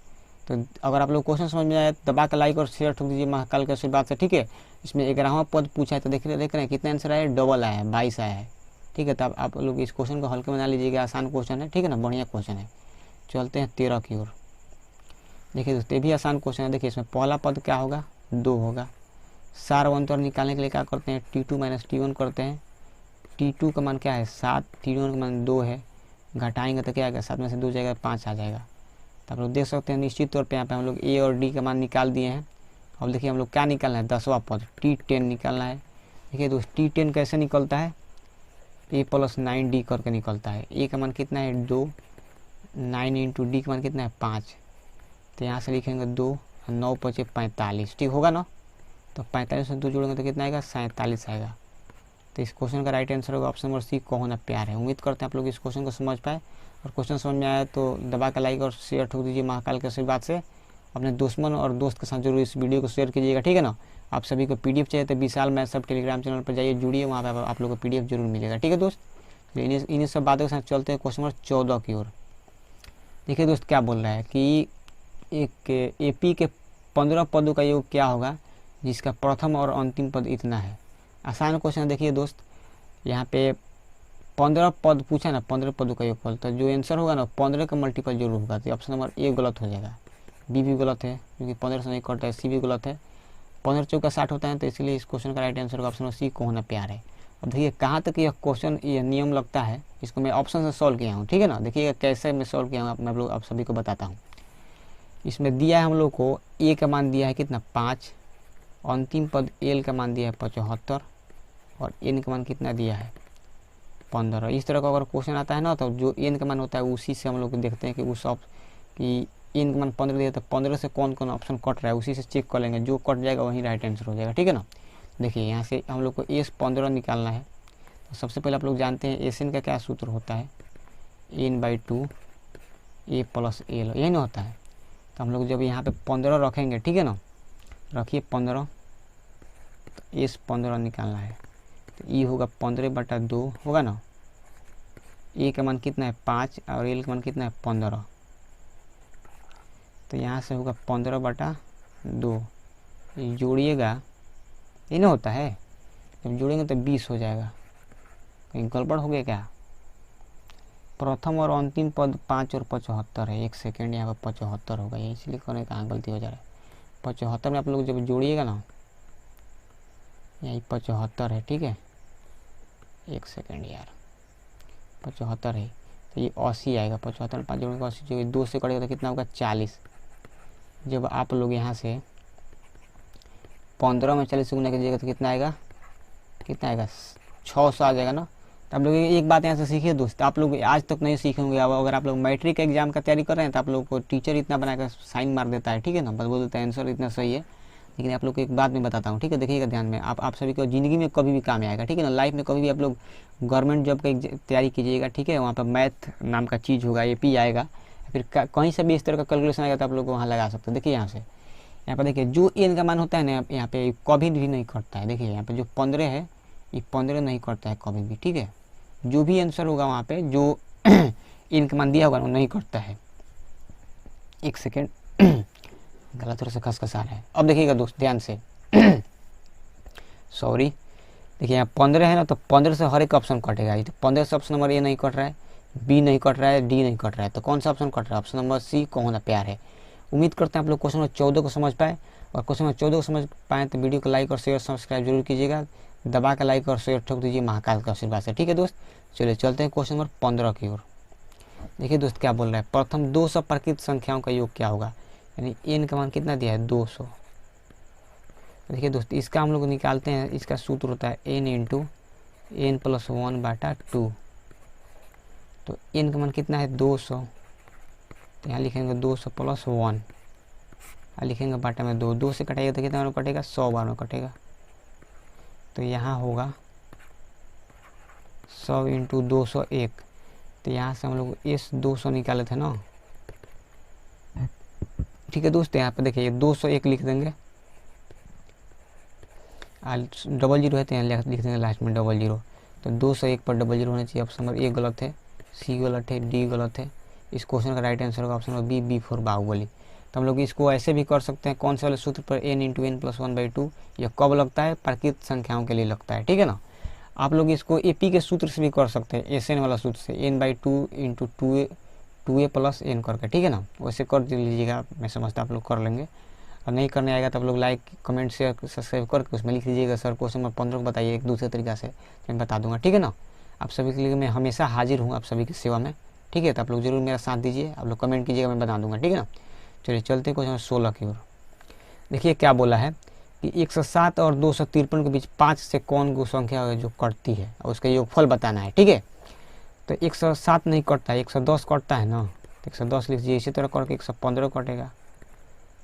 तो अगर आप लोग क्वेश्चन समझ में आए तो दबा के लाइक और शेयर ठोक दीजिए महाकाल के आशीर्वाद से, ठीक है। इसमें 11वां पद पूछा है, तो देख रहे हैं कितना आंसर आया है, डबल आया है, 22 आया है, ठीक है। तो आप लोग इस क्वेश्चन को हल्के बना लीजिएगा, आसान क्वेश्चन है, ठीक है ना, बढ़िया क्वेश्चन है। चलते हैं 13 की ओर। देखिए दोस्तों ये भी आसान क्वेश्चन है। देखिए इसमें पहला पद क्या होगा, 2 होगा। सार अंतर निकालने के लिए क्या करते हैं, T2 माइनस T1 करते हैं। T2 का मान क्या है 7, T1 का मान 2 है, घटाएंगे तो क्या आएगा, 7 में से 2 जाएगा 5 आ जाएगा। तो आप लोग देख सकते हैं निश्चित तौर पे यहाँ पे हम लोग A और D का मान निकाल दिए हैं। अब देखिए हम लोग क्या निकालना है, 10वां पद T10 निकालना है। देखिए दोस्त T10 कैसे निकलता है, A + 9D करके निकलता है। A का मान कितना है 2, 9 इंटू D का मान कितना है 5। तो यहाँ से लिखेंगे 2, 9 × 5 = 45, ठीक होगा ना। तो 45 में 2 जोड़ेंगे तो कितना आएगा, 47 आएगा। तो इस क्वेश्चन का राइट आंसर होगा ऑप्शन नंबर सी, कहो ना प्यार है। उम्मीद करते हैं आप लोग इस क्वेश्चन को समझ पाए, और क्वेश्चन समझ में आया तो दबा का लाइक और शेयर ठोक दीजिए महाकाल के आशीर्वाद से। अपने दुश्मन और दोस्त के साथ जरूर इस वीडियो को शेयर कीजिएगा, ठीक है ना। आप सभी को PDF चाहिए तो विशाल मैथ सब टेलीग्राम चैनल पर जाइए, जुड़िए, वहाँ पर आप लोग को PDF जरूर मिलेगा, ठीक है दोस्त। तो इन्हीं सब बातों के साथ चलते हैं क्वेश्चन नंबर 14 की ओर। देखिए दोस्त क्या बोल रहा है कि एक AP के 15 पदों का योग क्या होगा जिसका प्रथम और अंतिम पद इतना है। आसान क्वेश्चन है। देखिए दोस्त यहाँ पे 15 पद पूछा ना, 15 पदों का योगफल, तो जो आंसर होगा ना 15 का मल्टीपल जरूर होगा। तो ऑप्शन नंबर A गलत हो जाएगा, B भी गलत है क्योंकि 15 से नहीं कटता है, C भी गलत है। 15 चौका 60 होता है, तो इसलिए इस क्वेश्चन का राइट आंसर होगा ऑप्शन नंबर C, को होना प्यार है। अब देखिए कहाँ तक यह क्वेश्चन यह नियम लगता है, इसको मैं ऑप्शन से सॉल्व किया हूँ, ठीक है ना। देखिएगा कैसे मैं सॉल्व किया हूँ, मैं आप सभी को बताता हूँ। इसमें दिया है हम लोग को A का मान दिया है कितना 5, अंतिम पद L का मान दिया है 75, और N का मान कितना दिया है 15। इस तरह का अगर क्वेश्चन आता है ना, तो जो N का मान होता है उसी से हम लोग देखते हैं कि उस कि N का मान 15 दिया, तो 15 से कौन कौन ऑप्शन कट रहा है उसी से चेक कर लेंगे, जो कट जाएगा वही राइट आंसर हो जाएगा, ठीक है ना। देखिए यहाँ से हम लोग को S15 निकालना है। तो सबसे पहले आप लोग जानते हैं SN का क्या सूत्र होता है, N/2 A + L, यही ना होता है। तो हम लोग जब यहाँ पे 15 रखेंगे, ठीक है ना, रखिए 15, तो S15 निकालना है। तो E होगा 15/2 होगा ना। A का मान कितना है 5 और L का मान कितना है 15। तो यहाँ से होगा 15/2, जोड़िएगा, ये ना होता है, जब जोड़ेंगे तो 20 हो जाएगा। कहीं गड़बड़ हो गया क्या। प्रथम और अंतिम पद 5 और 75 है, 1 सेकेंड, यहाँ पर 75 होगा, ये इसलिए करने कहाँ गलती हो जा रहा है। 75 में आप लोग जब जोड़िएगा ना, यही 75 है, ठीक है, 1 सेकेंड यार, 75 है, तो ये 80 आएगा। 75 में 5 जोड़ेंगे 80, जो 2 से कटेगा तो कितना होगा 40। जब आप लोग यहाँ से 15 में 40 से गुना कीजिएगा तो कितना आएगा, 600 आ जाएगा ना। तो आप लोग एक बात यहाँ से सीखिए दोस्त, आप लोग आज तक नहीं सीखे होंगे। अगर आप लोग मैट्रिक एग्जाम का तैयारी कर रहे हैं तो आप लोग को टीचर इतना बनाकर साइन मार देता है, ठीक है ना, बस बोल देता है आंसर इतना सही है। लेकिन आप लोग को एक बात मैं बताता हूँ, ठीक है, देखिएगा ध्यान में, आप सभी को ज़िंदगी में कभी भी काम आएगा, ठीक है ना। लाइफ में कभी भी आप लोग गवर्नमेंट जॉब की तैयारी कीजिएगा, ठीक है, वहाँ पर मैथ नाम का चीज़ होगा, AP आएगा, फिर कहीं से भी इस तरह का कैलकुलेशन आएगा तो आप लोग को वहाँ लगा सकते हैं। देखिए यहाँ पर देखिए जो N का मान होता है ना, यहाँ पे कभी भी नहीं कटता है। देखिए यहाँ पे जो 15 है, ये 15 नहीं कटता है कभी भी, ठीक है। जो भी आंसर होगा वहाँ पे जो N का मान दिया होगा वो नहीं कटता है। 1 सेकेंड, गलत तरह से खसखसा रहा है। अब देखिएगा दोस्त ध्यान से सॉरी, देखिए यहाँ 15 है ना, तो 15 से हर एक ऑप्शन कटेगा। तो 15 से ऑप्शन नंबर A नहीं कट रहा है, B नहीं कट रहा है, D नहीं कट रहा है, तो कौन सा ऑप्शन कट रहा है, ऑप्शन नंबर C, को होना प्यार है। उम्मीद करते हैं आप लोग क्वेश्चन नंबर 14 को समझ पाए, और क्वेश्चन नंबर 14 को समझ पाए तो वीडियो को लाइक और शेयर सब्सक्राइब जरूर कीजिएगा, दबा के लाइक और शेयर ठोक दीजिए महाकाल का आशीर्वाद से, ठीक है दोस्त। चलिए चलते हैं क्वेश्चन नंबर 15 की ओर। देखिए दोस्त क्या बोल रहा है, प्रथम 200 प्राकृत संख्याओं का योग क्या होगा, यानी N का मान कितना दिया है 200। देखिए दोस्त इसका हम लोग निकालते हैं, इसका सूत्र होता है N × N + 1/2। तो N का मान कितना है 200, तो यहाँ लिखेंगे 200 + 1, लिखेंगे बाटा में 2 से कटाएगा तो कितना बार में कटेगा, 100 बार में कटेगा। तो यहाँ होगा 100 × 201। तो यहाँ से हम लोग S200 निकाले थे ना, ठीक है दोस्त। यहाँ पे देखिए 201 लिख देंगे, डबल जीरो है तो यहाँ लिख देंगे लास्ट में 00। तो 201 पर 00 होना चाहिए। ऑप्शन नंबर A गलत है, C गलत है, D गलत है। इस क्वेश्चन का राइट आंसर होगा option number B, B4 Baahubali. तो हम लोग इसको ऐसे भी कर सकते हैं, कौन से वाले सूत्र पर n इंटू एन प्लस 1/2 यह कब लगता है, प्राकृत संख्याओं के लिए लगता है, ठीक है ना। आप लोग इसको एपी के सूत्र से भी कर सकते हैं, एस एन वाला सूत्र से n/2 into 2a plus N करके, ठीक है ना। वैसे कर लीजिएगा, मैं समझता आप लोग कर लेंगे। और नहीं करने आएगा तो आप लोग लाइक कमेंट शेयर सब्सक्राइब करके उसमें लिख दीजिएगा सर क्वेश्चन नंबर 15 को बताइए, एक दूसरे तरीका से मैं बता दूंगा, ठीक है ना। आप सभी के लिए मैं हमेशा हाजिर हूँ, आप सभी की सेवा में, ठीक है। तो आप लोग जरूर मेरा साथ दीजिए, आप लोग कमेंट कीजिएगा, मैं बता दूंगा, ठीक है ना। चलिए चलते क्वेश्चन 16 की ओर। देखिए क्या बोला है कि 107 और 253 के बीच 5 से कौन वो संख्या है जो कटती है, और उसका योगफल बताना है, ठीक है। तो 107 नहीं कटता है, 110 कटता है ना, तो 110 लिख दीजिए। इसी तरह करके 115 कटेगा,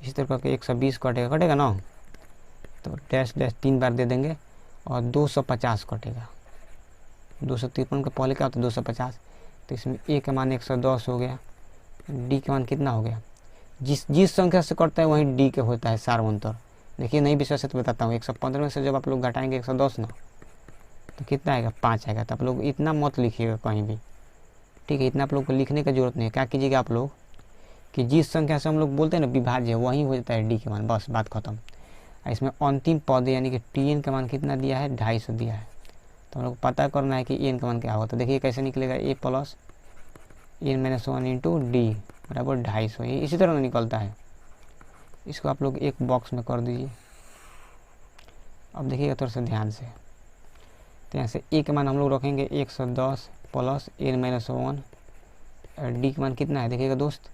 इसी तरह करके 120 कटेगा ना, तो डैश डैश 3 बार दे देंगे। और 250 कटेगा, 253 के पहले क्या होता है 250, तो इसमें ए का मान 110 हो गया, डी का मान कितना हो गया, जिस संख्या से कटता है वहीं डी के होता है सार्वंतर। देखिए नहीं विश्वास है तो बताता हूँ, 115 में से जब आप लोग घटाएंगे 110 ना, तो कितना आएगा 5 आएगा। तो आप लोग इतना मत लिखिएगा कहीं भी, ठीक है। इतना आप लोग को लिखने की जरूरत नहीं है। क्या कीजिएगा आप लोग कि जिस संख्या से हम लोग बोलते हैं ना विभाज्य, वहीं हो जाता है डी के मान, बस बात खत्म। इसमें अंतिम पद यानी कि टी एन का मान कितना दिया है, 250 दिया है। तो हम लोग पता करना है कि एन का मान क्या होता है। देखिए कैसे निकलेगा, ए प्लस n-1 इंटू डी बराबर 250, ये इसी तरह निकलता है। इसको आप लोग एक बॉक्स में कर दीजिए। अब देखिएगा थोड़ा सा ध्यान से, तो यहाँ से ए का मान हम लोग रखेंगे 110 प्लस n-1, डी का मान कितना है देखिएगा दोस्त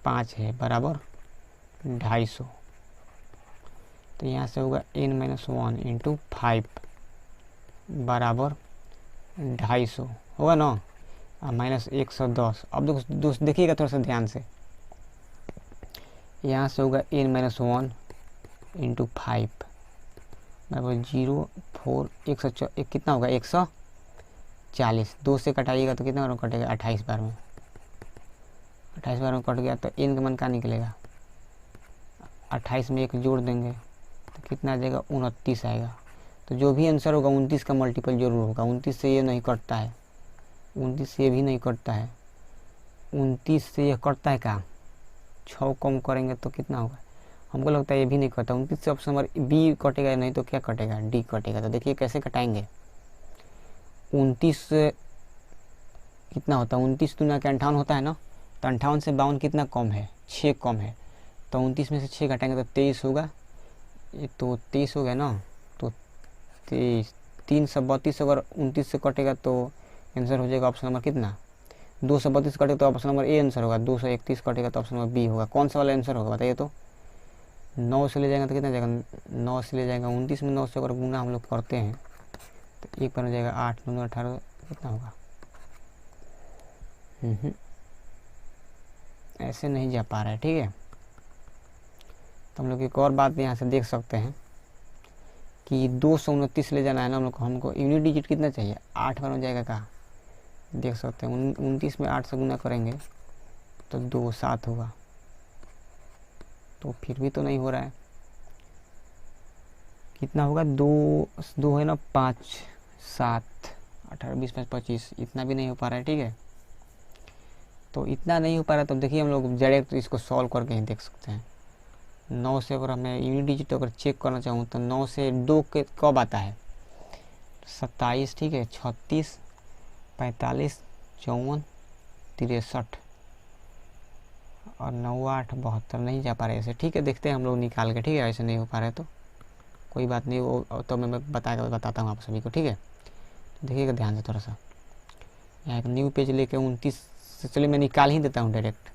5 है, बराबर 250। तो यहाँ से होगा n-1 इंटू 5 बराबर 250 होगा ना, माइनस 110। अब दोस्त देखिएगा थोड़ा सा ध्यान से, यहाँ से होगा n-1 इंटू 5 बराबर 0 4 100 कितना होगा 140। 2 से कटाइएगा तो कितना कटेगा 28 बार में, 28 बार में कट गया। तो n का मान क्या निकलेगा, 28 में 1 जोड़ देंगे तो कितना आ जाएगा 29 आएगा। तो जो भी आंसर होगा 29 का मल्टीपल जरूर होगा। 29 से ये नहीं कटता है, 29 से ये भी नहीं कटता है, 29 से ये कटता है क्या, 6 कम करेंगे तो कितना होगा, हमको लगता है ये भी नहीं कटता। 29 से ऑप्शन नंबर बी कटेगा, नहीं तो क्या कटेगा डी कटेगा। तो देखिए कैसे कटाएंगे, 29 कितना होता है, 29 दूना के 58 होता है ना, तो 58 से 52 कितना कम है, 6 कम है। तो 29 में से 6 घटाएंगे तो 23 होगा, ये तो 23 हो गया ना, तो 23 332 अगर 29 से कटेगा तो आंसर हो जाएगा ऑप्शन नंबर कितना, 232 कटेगा तो ऑप्शन नंबर ए आंसर होगा, 231 कटेगा तो ऑप्शन नंबर बी होगा। कौन सा वाला आंसर होगा बताइए तो। 9 से ले जाएंगे तो कितना जाएगा, 9 से ले जाएगा 29 में 9 से अगर गुना हम लोग करते हैं तो एक बार हो जाएगा 8 9 18 कितना होगा, ऐसे नहीं जा पा रहा है, ठीक है। तो हम लोग एक और बात यहाँ से देख सकते हैं कि 229 ले जाना है ना हम लोग को, हमको यूनिट डिजिट कितना चाहिए, 8 बार हो जाएगा कहाँ देख सकते हैं। 29 में 8 से गुना करेंगे तो 2 7 होगा, तो फिर भी तो नहीं हो रहा है, कितना होगा 2 है ना 5 7 18 20 25, इतना भी नहीं हो पा रहा है, ठीक है। तो इतना नहीं हो पा रहा है, तो देखिए हम लोग डायरेक्ट इसको सॉल्व करके ही देख सकते हैं। 9 से अगर मैं यूनिट डिजिट अगर चेक करना चाहूँ तो 9 से 2 के कब आता है, 27, ठीक है, 36 45 54 63 और 9 8 72 नहीं जा पा रहे ऐसे, ठीक है। देखते हैं हम लोग निकाल के, ठीक है। ऐसे नहीं हो पा रहे तो कोई बात नहीं, वो तो मैं बताता हूँ आप सभी को, ठीक है। तो देखिएगा ध्यान से थोड़ा सा, यहाँ एक न्यू पेज लेके 29 से, चलिए मैं निकाल ही देता हूँ डायरेक्ट।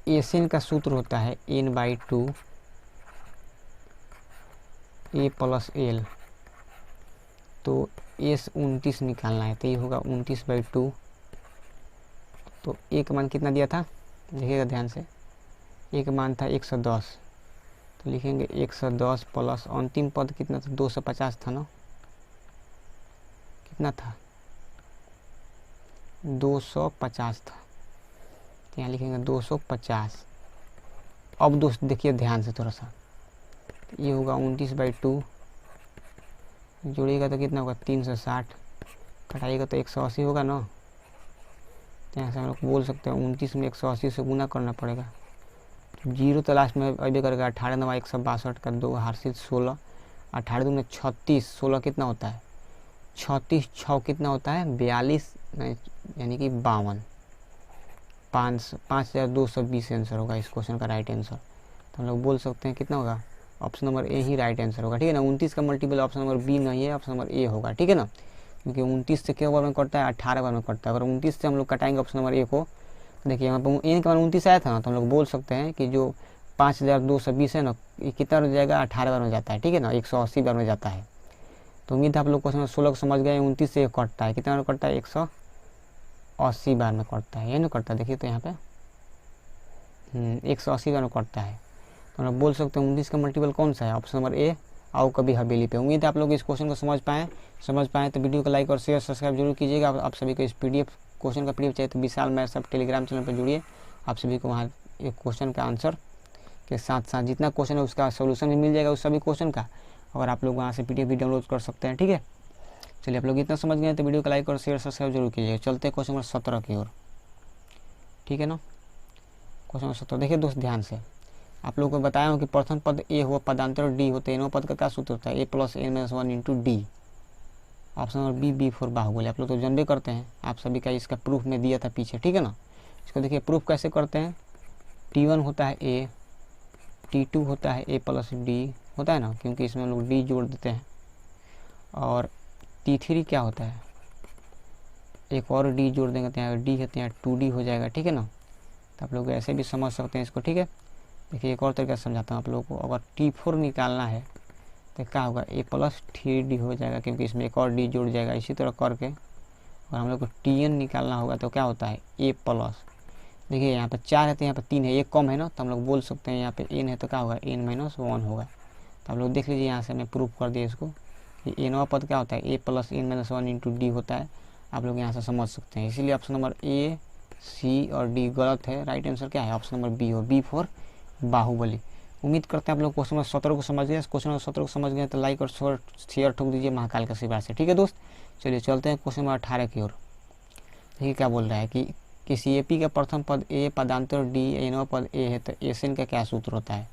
एन का सूत्र होता है n/2 a प्लस एल, तो एस 29 निकालना है, तो ये होगा 29/2। तो ए का मान कितना दिया था देखिएगा ध्यान से, ए का मान था 110, तो लिखेंगे 110 प्लस अंतिम पद कितना था 250 था ना, कितना था 250 था, तो यहाँ लिखेंगे 250। अब दोस्त देखिए ध्यान से थोड़ा सा, तो ये होगा 29/2, जोड़िएगा तो कितना होगा 360, घटाइएगा तो 180 होगा ना। तो यहाँ से हम लोग बोल सकते हैं 29 में 180 से गुना करना पड़ेगा, जीरो तो लास्ट में अभी करेगा। 18 9 162 का 2 हासिल 16, 18 दूनी 36, 16 कितना होता है 36, 6 कितना होता है 42, यानी कि 52, 5220 आंसर होगा इस क्वेश्चन का राइट आंसर। तो हम लोग बोल सकते हैं कितना होगा, ऑप्शन नंबर ए ही राइट आंसर होगा, ठीक है ना। 29 का मल्टीपल ऑप्शन नंबर बी नहीं है, ऑप्शन नंबर ए होगा, ठीक है ना। क्योंकि 29 से क्या बार में कटता है 18 बार में कटता है। अगर 29 से हम लोग कटाएंगे ऑप्शन नंबर ए को, तो देखिए यहाँ पर एन का मान 29 आया था ना, तो हम लोग बोल सकते हैं कि जो 5220 है ना, ये कितना हो जाएगा 18 बार में जाता है, ठीक है ना, 180 बार में जाता है। तो उम्मीद है आप लोग क्वेश्चन 16 को समझ गए। 29 से कटता है, कितना बार कटता है 180 बार में कटता है, ये ना कटता है, देखिए तो यहाँ पे 180 बार में कटता है। तो हम बोल सकते हैं 19 का मल्टीपल कौन सा है, ऑप्शन नंबर ए, आओ कभी हवेली पे। उम्मीद है आप लोग इस क्वेश्चन को समझ पाएँ तो वीडियो को लाइक और शेयर सब्सक्राइब जरूर कीजिएगा। आप सभी को इस पीडीएफ क्वेश्चन का पीडीएफ चाहिए तो विशाल मैथ्स सब टेलीग्राम चैनल पर जुड़िए। आप सभी को वहाँ एक क्वेश्चन का आंसर के साथ साथ जितना क्वेश्चन है उसका सोल्यूशन भी मिल जाएगा उस सभी क्वेश्चन का, और आप लोग वहाँ से पीडीएफ भी डाउनलोड कर सकते हैं, ठीक है। चलिए आप लोग इतना समझ गए तो वीडियो को लाइक और शेयर सब्सक्राइब जरूर कीजिएगा। चलते हैं क्वेश्चन नंबर 17 की ओर, ठीक है ना। क्वेश्चन नंबर 17 देखिए दोस्त ध्यान से, आप लोगों को बताया हूँ कि प्रथम पद ए हो, पदांतर डी होते हैं, पद का क्या सूत्र होता है, a plus n minus 1 into D. Option number B, B for Baahubali. आप लोग तो जानबे करते हैं, आप सभी का इसका प्रूफ में दिया था पीछे, ठीक है ना। इसको देखिए प्रूफ कैसे करते हैं। T1 होता है ए, T2 होता है ए प्लस डी होता है ना, क्योंकि इसमें हम लोग डी जोड़ देते हैं, और T3 क्या होता है, एक और डी जोड़ देंगे तो यहाँ डी कहते हैं 2D हो जाएगा, ठीक है ना। तो आप लोग ऐसे भी समझ सकते हैं इसको, ठीक है। देखिए एक और तरीका से समझाता हूँ आप लोगों को। अगर T4 निकालना है तो क्या होगा, ए प्लस 3D हो जाएगा, क्योंकि इसमें एक और डी जुड़ जाएगा। इसी तरह करके और हम लोग को Tn निकालना होगा तो क्या होता है ए प्लस, देखिए यहाँ पे 4 है तो यहाँ पे 3 है, एक कम है ना, तो हम लोग बोल सकते हैं यहाँ पे n है तो क्या होगा n माइनस 1 होगा। तो आप लोग देख लीजिए यहाँ से मैं प्रूफ कर दिया इसको कि एनवा पद क्या होता है a plus n minus 1 into d होता है। आप लोग यहाँ से समझ सकते हैं, इसीलिए ऑप्शन नंबर ए, सी और डी गलत है। राइट आंसर क्या है, ऑप्शन नंबर बी हो, बी फॉर बाहुबली। उम्मीद करते हैं आप लोग क्वेश्चन नंबर 17 को समझ गए। क्वेश्चन नंबर 17 को समझ गए तो लाइक और शेयर ठोक दीजिए महाकाल का आशीर्वाद से, ठीक है दोस्त। चलिए चलते हैं क्वेश्चन नंबर 18 की ओर। देखिए क्या बोल रहा है कि किसी एपी का प्रथम पद ए, पदांतर डी, एनवा पद ए है तो एसएन का क्या सूत्र होता है।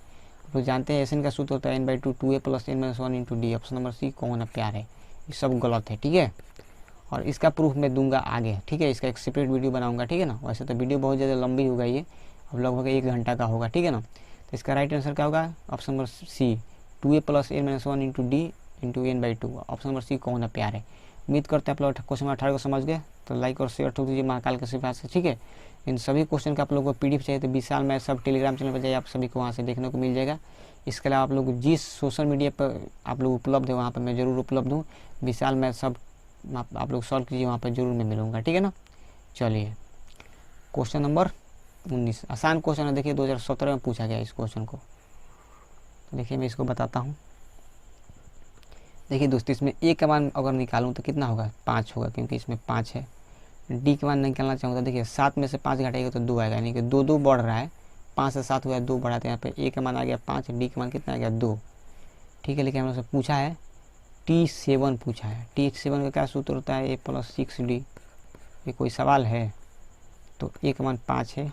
आप लोग जानते हैं एसएन का सूत्र होता है n/2 2a plus n minus 1 into D. Option number C कौन है प्यार है, ये सब गलत है, ठीक है। और इसका प्रूफ मैं दूंगा आगे, ठीक है। इसका एक सेपरेट वीडियो बनाऊंगा, ठीक है ना। वैसे तो वीडियो बहुत ज़्यादा लंबी होगा, ये अब लगभग 1 घंटा का होगा, ठीक है ना। तो इसका राइट आंसर क्या होगा, option number C 2a plus n minus 1 into D into n/2। ऑप्शन नंबर सी कौन है प्यार है। उम्मीद करते हैं आप लोग क्वेश्चन नंबर 18 को समझ गए तो लाइक और शेयर ठोक दीजिए महाकाल के आशीर्वाद से, ठीक है। इन सभी क्वेश्चन का आप लोगों को पीडीएफ चाहिए तो विशाल मैथ सब टेलीग्राम चैनल पर जाइए, आप सभी को वहाँ से देखने को मिल जाएगा। इसके अलावा आप लोग जिस सोशल मीडिया पर आप लोग उपलब्ध है वहाँ पर मैं ज़रूर उपलब्ध हूँ। विशाल मैथ सब आप लोग सॉल्व कीजिए, वहाँ पर जरूर मैं मिलूँगा, ठीक है ना। चलिए क्वेश्चन नंबर 19 आसान क्वेश्चन है। देखिए 2017 में पूछा गया इस क्वेश्चन को, तो देखिए मैं इसको बताता हूँ। देखिए दोस्तों इसमें ए का मान अगर निकालूँ तो कितना होगा 5 होगा, क्योंकि इसमें 5 है। डी का मान निकालना चाहूँगा तो देखिए 7 में से 5 घटाएगा तो 2 आएगा, यानी कि 2 2 बढ़ रहा है। 5 से 7 हुआ 2 बढ़ा, तो यहाँ पे ए का मान आ गया 5, डी का मान कितना आ गया 2, ठीक है। लेकिन हम लोग से पूछा है T7 पूछा है। T7 का क्या सूत्र होता है, ए प्लस 6D। ये कोई सवाल है। तो ए का मान 5 है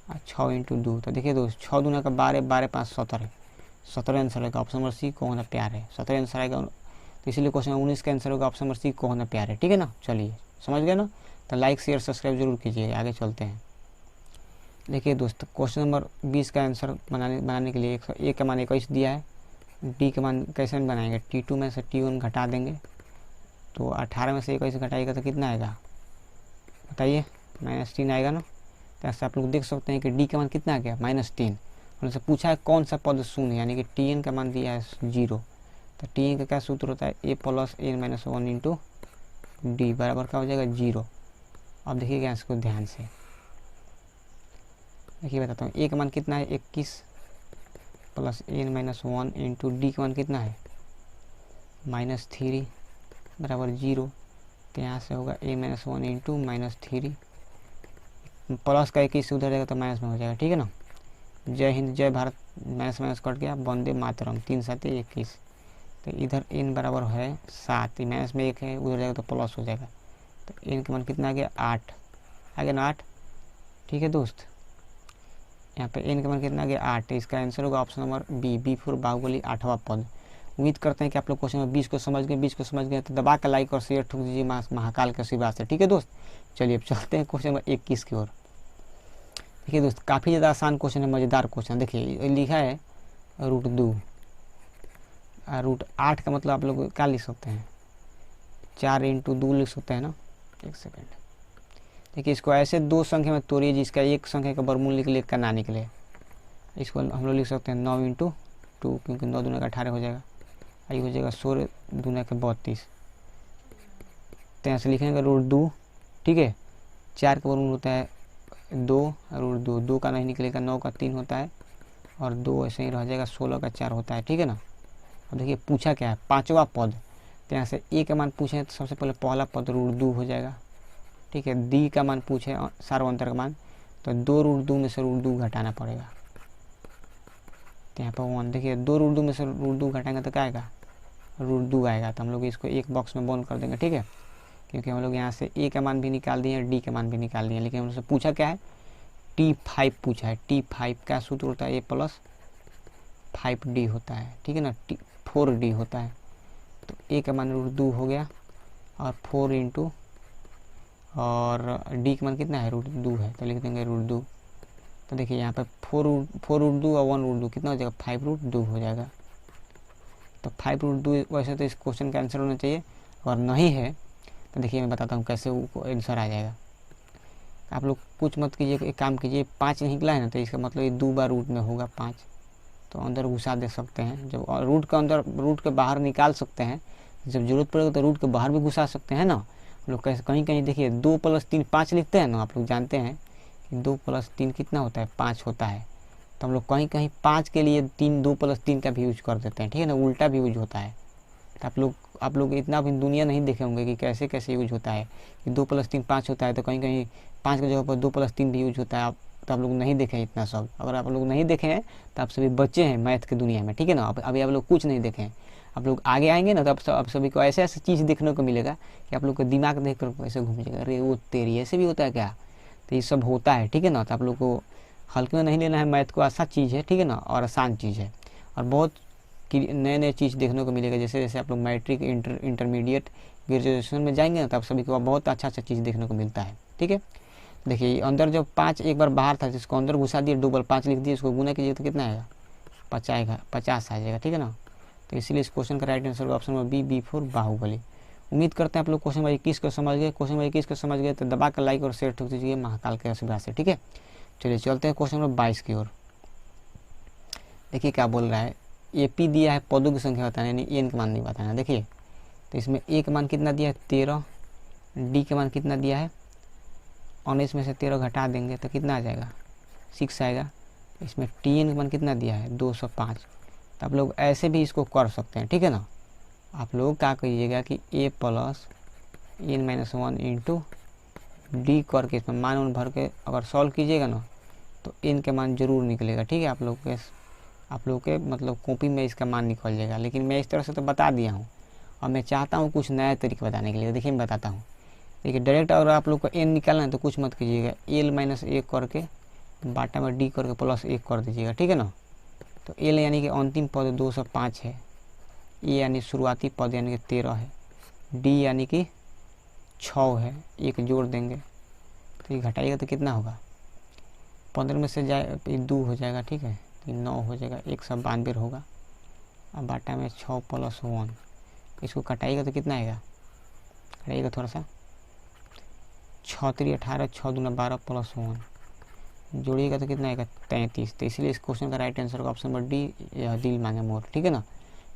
और 6 इंटू 2, तो देखिए दोस्त 6 दूना का 12, 12 5 17, 17 आंसर होगा। ऑप्शन नंबर सी कौन है प्यार है, 17 आंसर आएगा। तो इसलिए क्वेश्चन 19 का आंसर होगा ऑप्शन नंबर सी कौन है प्यार है, ठीक है ना। चलिए समझ गए ना, तो लाइक शेयर सब्सक्राइब जरूर कीजिए। आगे चलते हैं। देखिए दोस्त क्वेश्चन नंबर 20 का आंसर बनाने के लिए ए का मान 21 दिया है। डी का मान कैसे बनाएंगे, T2 में से T1 घटा देंगे तो 18 में से 21 घटाएगा तो कितना आएगा बताइए, -3 आएगा ना। तो ऐसे आप लोग देख सकते हैं कि डी का मान कितना आ गया -3। उनसे पूछा है कौन सा पद शून्य है, यानी कि Tn का मान दिया है 0। तो Tn का क्या सूत्र होता है, a plus n minus 1 into d बराबर क्या हो जाएगा 0। अब देखिएगा इसको ध्यान से, देखिए बताता हूँ। ए का मान कितना है 21 plus n minus 1 into D का मान कितना है -3 बराबर 0। तो यहाँ से होगा a माइनस 1 इंटू -3, प्लस का 21 उधर जाएगा तो माइनस में हो जाएगा, ठीक है ना। जय हिंद जय भारत, माइनस माइनस कट गया, वंदे मातरम, 3 7 21। तो इधर n बराबर है 7, माइनस में 1 है, उधर जाएगा तो प्लस हो जाएगा। तो n का मान कितना आ गया 8 आ गया ना 8, ठीक है दोस्त। यहाँ पे n का मान कितना आ गया 8, इसका आंसर होगा option number B for Baahubali 8वां पद। उम्मीद करते हैं कि आप लोग क्वेश्चन नंबर 20 को समझ गए। 20 को समझ गए तो दबा के लाइक और शेयर ठोक दीजिए महाकाल के आशीर्वाद से। ठीक है दोस्त, चलिए अब चलते हैं क्वेश्चन नंबर 21 की ओर। देखिए दोस्त, काफ़ी ज़्यादा आसान क्वेश्चन है, मज़ेदार क्वेश्चन। देखिए लिखा है √2, √8 का मतलब आप लोग क्या लिख सकते हैं, 4 × 2 लिख सकते हैं ना। एक सेकेंड, देखिए इसको ऐसे दो संख्या में तोड़िए जिसका एक संख्या का वर्गमूल निकले, एक का ना निकले। इसको हम लोग लिख सकते हैं 9 × 2, क्योंकि 9 दूना का 18 हो जाएगा, आई हो जाएगा 16 दूना का 32। तो यहाँ से लिखेंगे √2। ठीक है, 4 का वर्गमूल होता है 2, √2, 2 का नहीं निकलेगा, 9 का 3 होता है और 2 ऐसे ही रह जाएगा, 16 का 4 होता है। ठीक है ना। अब देखिए पूछा क्या है, 5वां पद। तो यहाँ से ए का मान पूछे तो सबसे पहले पहला पद √2 हो जाएगा। ठीक है, डी का मान पूछे सार्वंतर का मान, तो 2 √2 में से √2 घटाना पड़ेगा। तो यहाँ पर 1, देखिए 2 √2 में से √2 घटाएंगे तो क्या आएगा, √2 आएगा। तो हम लोग इसको एक बॉक्स में बंद कर देंगे। ठीक है, क्योंकि हम लोग यहाँ से ए का मान भी निकाल दिए डी का मान भी निकाल दिए, लेकिन हमसे पूछा क्या है, T5 पूछा है। T5 का सूत्र होता है A + 5D होता है। ठीक है ना, 4D होता है। तो ए का मान √2 हो गया और 4 × और डी का मान कितना है, √2 है, तो लिख देंगे √2। तो देखिए यहाँ पे 4 √2 और 1 √2 कितना हो जाएगा, 5 √2 हो जाएगा। तो 5 √2 वैसे तो इस क्वेश्चन का आंसर होना चाहिए, और नहीं है तो देखिए मैं बताता हूँ कैसे वो आंसर आ जाएगा। आप लोग कुछ मत कीजिए, एक काम कीजिए, 5 निकला है ना, तो इसका मतलब ये 2 बार रूट में होगा 5, तो अंदर घुसा दे सकते हैं। जब रूट का अंदर, रूट के बाहर निकाल सकते हैं, जब जरूरत पड़ेगा तो रूट के बाहर भी घुसा सकते हैं ना। लोग कैसे कहीं कहीं देखिए 2 + 3 5 लिखते हैं ना, आप लोग जानते हैं कि 2 + 3 कितना होता है, 5 होता है। तो हम लोग कहीं कहीं 5 के लिए 2 + 3 का भी यूज कर देते हैं। ठीक है ना, उल्टा भी यूज होता है। तो आप लोग इतना भी दुनिया नहीं देखे होंगे कि कैसे कैसे यूज होता है, कि 2 + 3 5 होता है, तो कहीं कहीं 5 की जगह पर 2 + 3 भी यूज होता है। तो आप लोग नहीं देखे इतना सब। अगर आप लोग नहीं देखे हैं तो आप सभी बच्चे हैं मैथ की दुनिया में। ठीक है ना, अभी आप लोग कुछ नहीं देखे हैं। आप लोग आगे आएंगे ना, तो आप सभी को ऐसे ऐसे चीज़ देखने को मिलेगा कि आप लोग का दिमाग देख कर ऐसे घूम जाएगा, अरे वो तेरी ऐसे भी होता है क्या। तो ये सब होता है। ठीक है ना, तो आप लोग को हल्के में नहीं लेना है, मैथ को आसान चीज़ है। ठीक है ना, और आसान चीज़ है, और बहुत नए नए चीज़ देखने को मिलेगा। जैसे जैसे आप लोग मैट्रिक, इंटरमीडिएट, ग्रेजुएशन में जाएंगे ना, तो आप सभी को बहुत अच्छा चीज़ देखने को मिलता है। ठीक है, देखिए अंदर जब 5 एक बार बाहर था, जिसको अंदर घुसा दिए, डबल 5 लिख दिए, इसको गुना कीजिए तो कितना आएगा, 50 आ जाएगा। ठीक है ना, तो इसीलिए इस क्वेश्चन का right answer option number B for Baahubali. उम्मीद करते हैं आप लोग क्वेश्चन नंबर 21 को समझ गए। क्वेश्चन नंबर 21 को समझ गए तो दबा कर लाइक और शेयर ठोक दीजिए महाकाल के आशीर्वाद से। ठीक है, चलिए चलते हैं क्वेश्चन नंबर 22 की ओर। देखिए क्या बोल रहा है, AP दिया है, पदों की संख्या बताना, यानी एन का मान नहीं बताना। देखिए तो इसमें ए का मान कितना दिया है, 13, डी का मान कितना दिया है 19 में से 13 घटा देंगे तो कितना आ जाएगा, 6 आएगा। इसमें TN का मान कितना दिया है, 205। तो आप लोग ऐसे भी इसको कर सकते हैं। ठीक है ना, आप लोग क्या करिएगा कि A + n - 1 × D करके इसमें मान उन भर के अगर सॉल्व कीजिएगा ना, तो n के मान जरूर निकलेगा। ठीक है, आप लोग के मतलब कॉपी में इसका मान निकल जाएगा। लेकिन मैं इस तरह से तो बता दिया हूँ, और मैं चाहता हूँ कुछ नया तरीका बताने के लिए। देखिए मैं बताता हूँ। देखिए डायरेक्ट अगर आप लोग को n निकालना है तो कुछ मत कीजिएगा, l - 1 करके बाटा में d करके +1 कर दीजिएगा। ठीक है ना, तो l यानी कि अंतिम पद 205 है, e यानी शुरुआती पद यानी कि 13 है, d यानी कि 6 है, 1 जोड़ देंगे तो ये घटाइएगा तो कितना होगा, 15 में से जाए 2 हो जाएगा। ठीक है, तो 9 हो जाएगा, 192 होगा। अब बाटा में 6 + 1, इसको कटाइएगा तो कितना आएगा, कटाइएगा थोड़ा सा, 6 × 3 = 18, 6 × 2 = 12 + 1 जोड़िएगा तो कितना आएगा, 33। तो इसलिए इस क्वेश्चन का राइट आंसर होगा ऑप्शन नंबर डी, दिल मांगे मोर। ठीक है ना,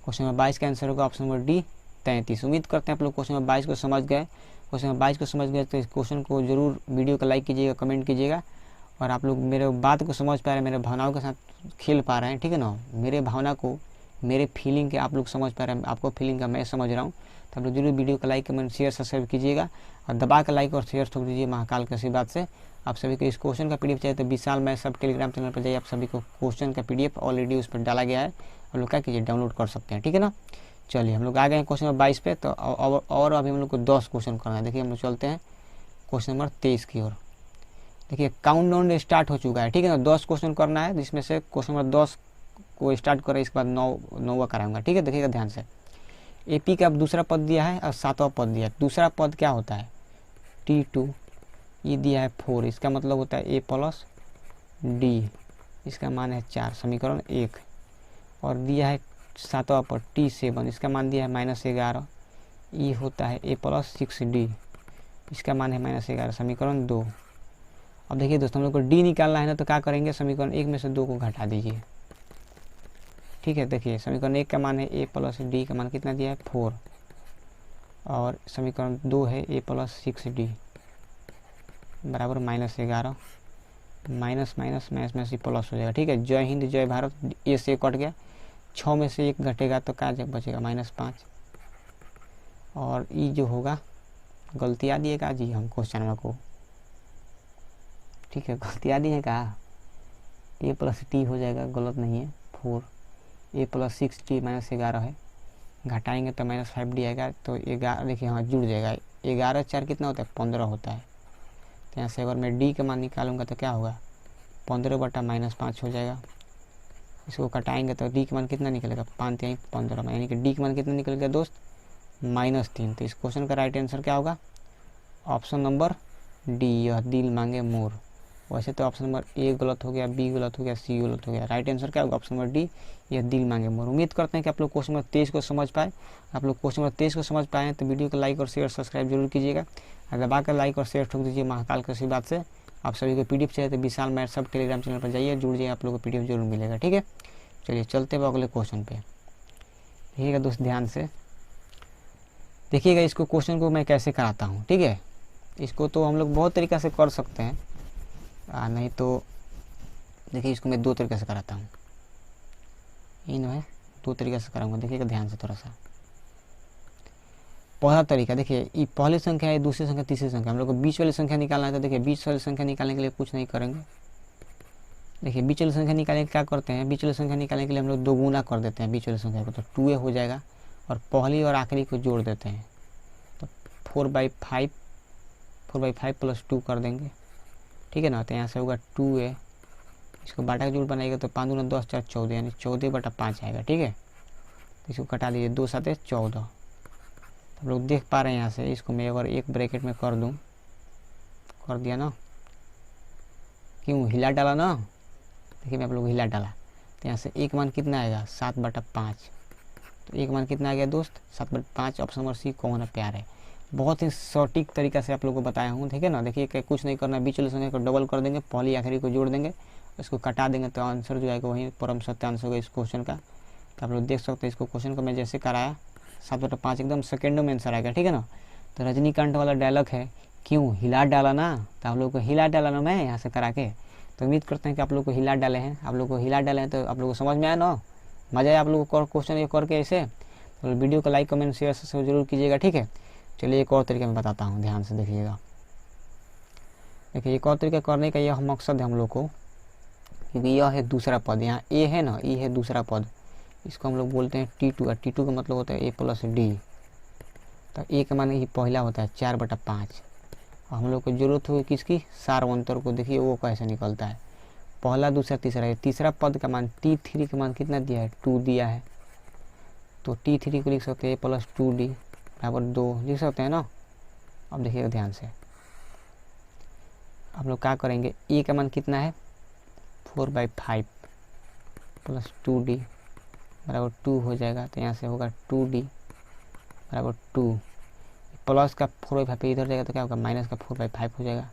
क्वेश्चन नंबर 22 का आंसर होगा ऑप्शन नंबर डी, 33। उम्मीद करते हैं आप लोग क्वेश्चन नंबर 22 को समझ गए। क्वेश्चन नंबर 22 को समझ गए तो इस क्वेश्चन को जरूर वीडियो को लाइक कीजिएगा, कमेंट कीजिएगा, और आप लोग मेरे बात को समझ पा रहे हैं, मेरे भावनाओं के साथ खेल पा रहे हैं। ठीक है ना, मेरे भावना को, मेरे फीलिंग के आप लोग समझ पा रहे हैं, आपको फीलिंग का मैं समझ रहा हूँ। तो आप लोग जरूर वीडियो को लाइक, कमेंट, शेयर, सब्सक्राइब कीजिएगा, और दबा के लाइक और शेयर ठोक दीजिए महाकाल के आशीर्वाद से। आप सभी को इस क्वेश्चन का PDF चाहिए तो विशाल मैथ सब टेलीग्राम चैनल पर जाइए, आप सभी को क्वेश्चन का PDF ऑलरेडी उस पर डाला गया है, आप लोग क्या कीजिए, डाउनलोड कर सकते हैं। ठीक है ना, चलिए हम लोग आ गए हैं क्वेश्चन नंबर 22 पे। तो और अभी हम लोग को 10 क्वेश्चन करना है। देखिए हम लोग चलते हैं क्वेश्चन नंबर 23 की ओर। देखिए काउंट डाउन स्टार्ट हो चुका है, ठीक है ना। 10 क्वेश्चन करना है, जिसमें से क्वेश्चन नंबर 10 को स्टार्ट करें, इसके बाद 9वां कराऊंगा, ठीक है। देखिएगा ध्यान से, AP का अब दूसरा पद दिया है और 7वां पद दिया है। दूसरा पद क्या होता है, T2, ये दिया है 4, इसका मतलब होता है A प्लस D, इसका मान है 4, समीकरण 1। और दिया है 7वां पद T7, इसका मान दिया है -11, ये होता है A प्लस 6D, इसका मान है -11, समीकरण 2। अब देखिए दोस्तों, हम लोग को D निकालना है ना, तो क्या करेंगे, समीकरण 1 में से 2 को घटा दीजिए, ठीक है। देखिए समीकरण 1 का मान है A प्लस D, का मान कितना दिया है 4, और समीकरण 2 है A प्लस 6D बराबर -11, माइनस माइनस माइनस में से प्लस हो जाएगा, ठीक है। जय हिंद जय भारत, A से कट गया, 6 में से 1 घटेगा तो क्या बचेगा, -5। और ई जो होगा, गलती आ दी है का जी हम क्वेश्चन में को, ठीक है, गलती आ दी है का, A प्लस T हो जाएगा, गलत नहीं है, 4, A प्लस 6T -11 है, घटाएंगे तो -5D आएगा, तो 11, देखिए हाँ जुड़ जाएगा, 11 4 कितना होता है, 15 होता है। तो यहाँ से अगर मैं D का मान निकालूंगा तो क्या होगा, 15 बटा -5 हो जाएगा। इसको घटाएंगे तो D का मान कितना निकलेगा, 5 यानी 15, यानी कि D का मान कितना निकलेगा दोस्त, -3। तो इस क्वेश्चन का राइट आंसर क्या होगा, ऑप्शन नंबर D, यह दिल मांगे मोर। वैसे तो ऑप्शन नंबर A गलत हो गया, B गलत हो गया, C गलत हो गया, राइट आंसर क्या होगा, ऑप्शन नंबर D, यह दिल मांगे मोर। उम्मीद करते हैं कि आप लोग क्वेश्चन नंबर 23 को समझ पाए। आप लोग क्वेश्चन नंबर 23 को समझ पाए हैं तो वीडियो को लाइक और शेयर सब्सक्राइब जरूर कीजिएगा, और दबाकर लाइक और शेयर ठोक दीजिए महाकाल के आशीर्वाद से। आप सभी को PDF चाहिए तो विशाल मैथ सब टेलीग्राम चैनल पर जाइए, जुड़ जाइए, आप लोगों को PDF जरूर मिलेगा, ठीक है। चलिए चलते हुए अगले क्वेश्चन पे, देखिएगा दोस्त ध्यान से, देखिएगा इसको क्वेश्चन को मैं कैसे कराता हूँ, ठीक है। इसको तो हम लोग बहुत तरीक़ा से कर सकते हैं, नहीं तो देखिए इसको मैं 2 तरीके से कराता हूँ, इन है 2 तरीके से कराऊंगा, देखिएगा ध्यान से थोड़ा सा। पहला तरीका देखिए, ये पहली संख्या है, दूसरी संख्या, तीसरी संख्या, हम लोग को बीच वाली संख्या निकालना है। तो देखिए बीच वाली संख्या निकालने के लिए कुछ नहीं करेंगे, देखिए बीच वाली संख्या निकालने के क्या करते हैं, बीच वाली संख्या निकालने के लिए हम लोग 2 गुना कर देते हैं बीच वाली संख्या को, तो 2A हो जाएगा, और पहली और आखिरी को जोड़ देते हैं, तो 4/5 प्लस 2 कर देंगे, ठीक है ना। तो यहाँ से होगा 2A, इसको बाटा का जोड़ बनाएगा तो 5 दूना 10 4 14, यानी 14/5 आएगा, ठीक है। तो इसको कटा दीजिए, 2 7 14। आप लोग देख पा रहे हैं यहाँ से, इसको मैं अगर एक ब्रैकेट में कर दूँ, कर दिया ना, क्यों हिला डाला ना, देखिए मैं आप लोग हिला डाला, तो यहाँ से एक मान कितना आएगा, 7/5। तो एक मान कितना आ गया दोस्त, 7/5, ऑप्शन नंबर C कौन है प्यार है। बहुत ही सटीक तरीका से आप लोगों को बताया हूँ, ठीक है ना। देखिए कुछ नहीं करना, बीच वाली संख्या को डबल कर देंगे, पहली आखिरी को जोड़ देंगे, इसको कटा देंगे, तो आंसर जो आएगा वही परम सत्य आंसर होगा इस क्वेश्चन का। तो आप लोग देख सकते हैं इसको क्वेश्चन को मैं जैसे कराया, 7/5 एकदम सेकेंडों में आंसर आएगा, ठीक है ना। तो रजनीकांत वाला डायलॉग है, क्यों हिला डाला ना, तो आप लोग को हिला डाला ना मैं यहाँ से करा के। तो उम्मीद करते हैं कि आप लोग को हिला डाले हैं, आप लोग को हिला डाले हैं तो आप लोग को समझ में आया ना, मज़ा आया आप लोगों को क्वेश्चन ये करके ऐसे। तो वीडियो को लाइक कमेंट शेयर सब्सक्राइब जरूर कीजिएगा, ठीक है। चलिए एक और तरीके में बताता हूँ, ध्यान से देखिएगा। देखिए एक और तरीका करने का यह मकसद है हम लोग को, क्योंकि यह है दूसरा पद, यहाँ A है ना, ये है दूसरा पद, इसको हम लोग बोलते हैं T2, और T2 का मतलब होता है A प्लस D। तो A का मान ही पहला होता है 4/5, और हम लोग को जरूरत होगी किसकी, सारवंतर को। देखिए वो कैसे निकलता है, पहला दूसरा तीसरा है, तीसरा पद का मान T3 का मान कितना दिया है, 2 दिया है, तो T3 को लिख सकते हैं A प्लस 2D बराबर 2 लिख सकते हैं ना। अब देखिएगा ध्यान से, आप लोग क्या करेंगे, A का मान कितना है 4/5 प्लस 2D बराबर 2 हो जाएगा, तो यहाँ से होगा 2D बराबर 2, प्लस का 4/5 इधर जाएगा तो क्या होगा, माइनस का 4/5 हो जाएगा।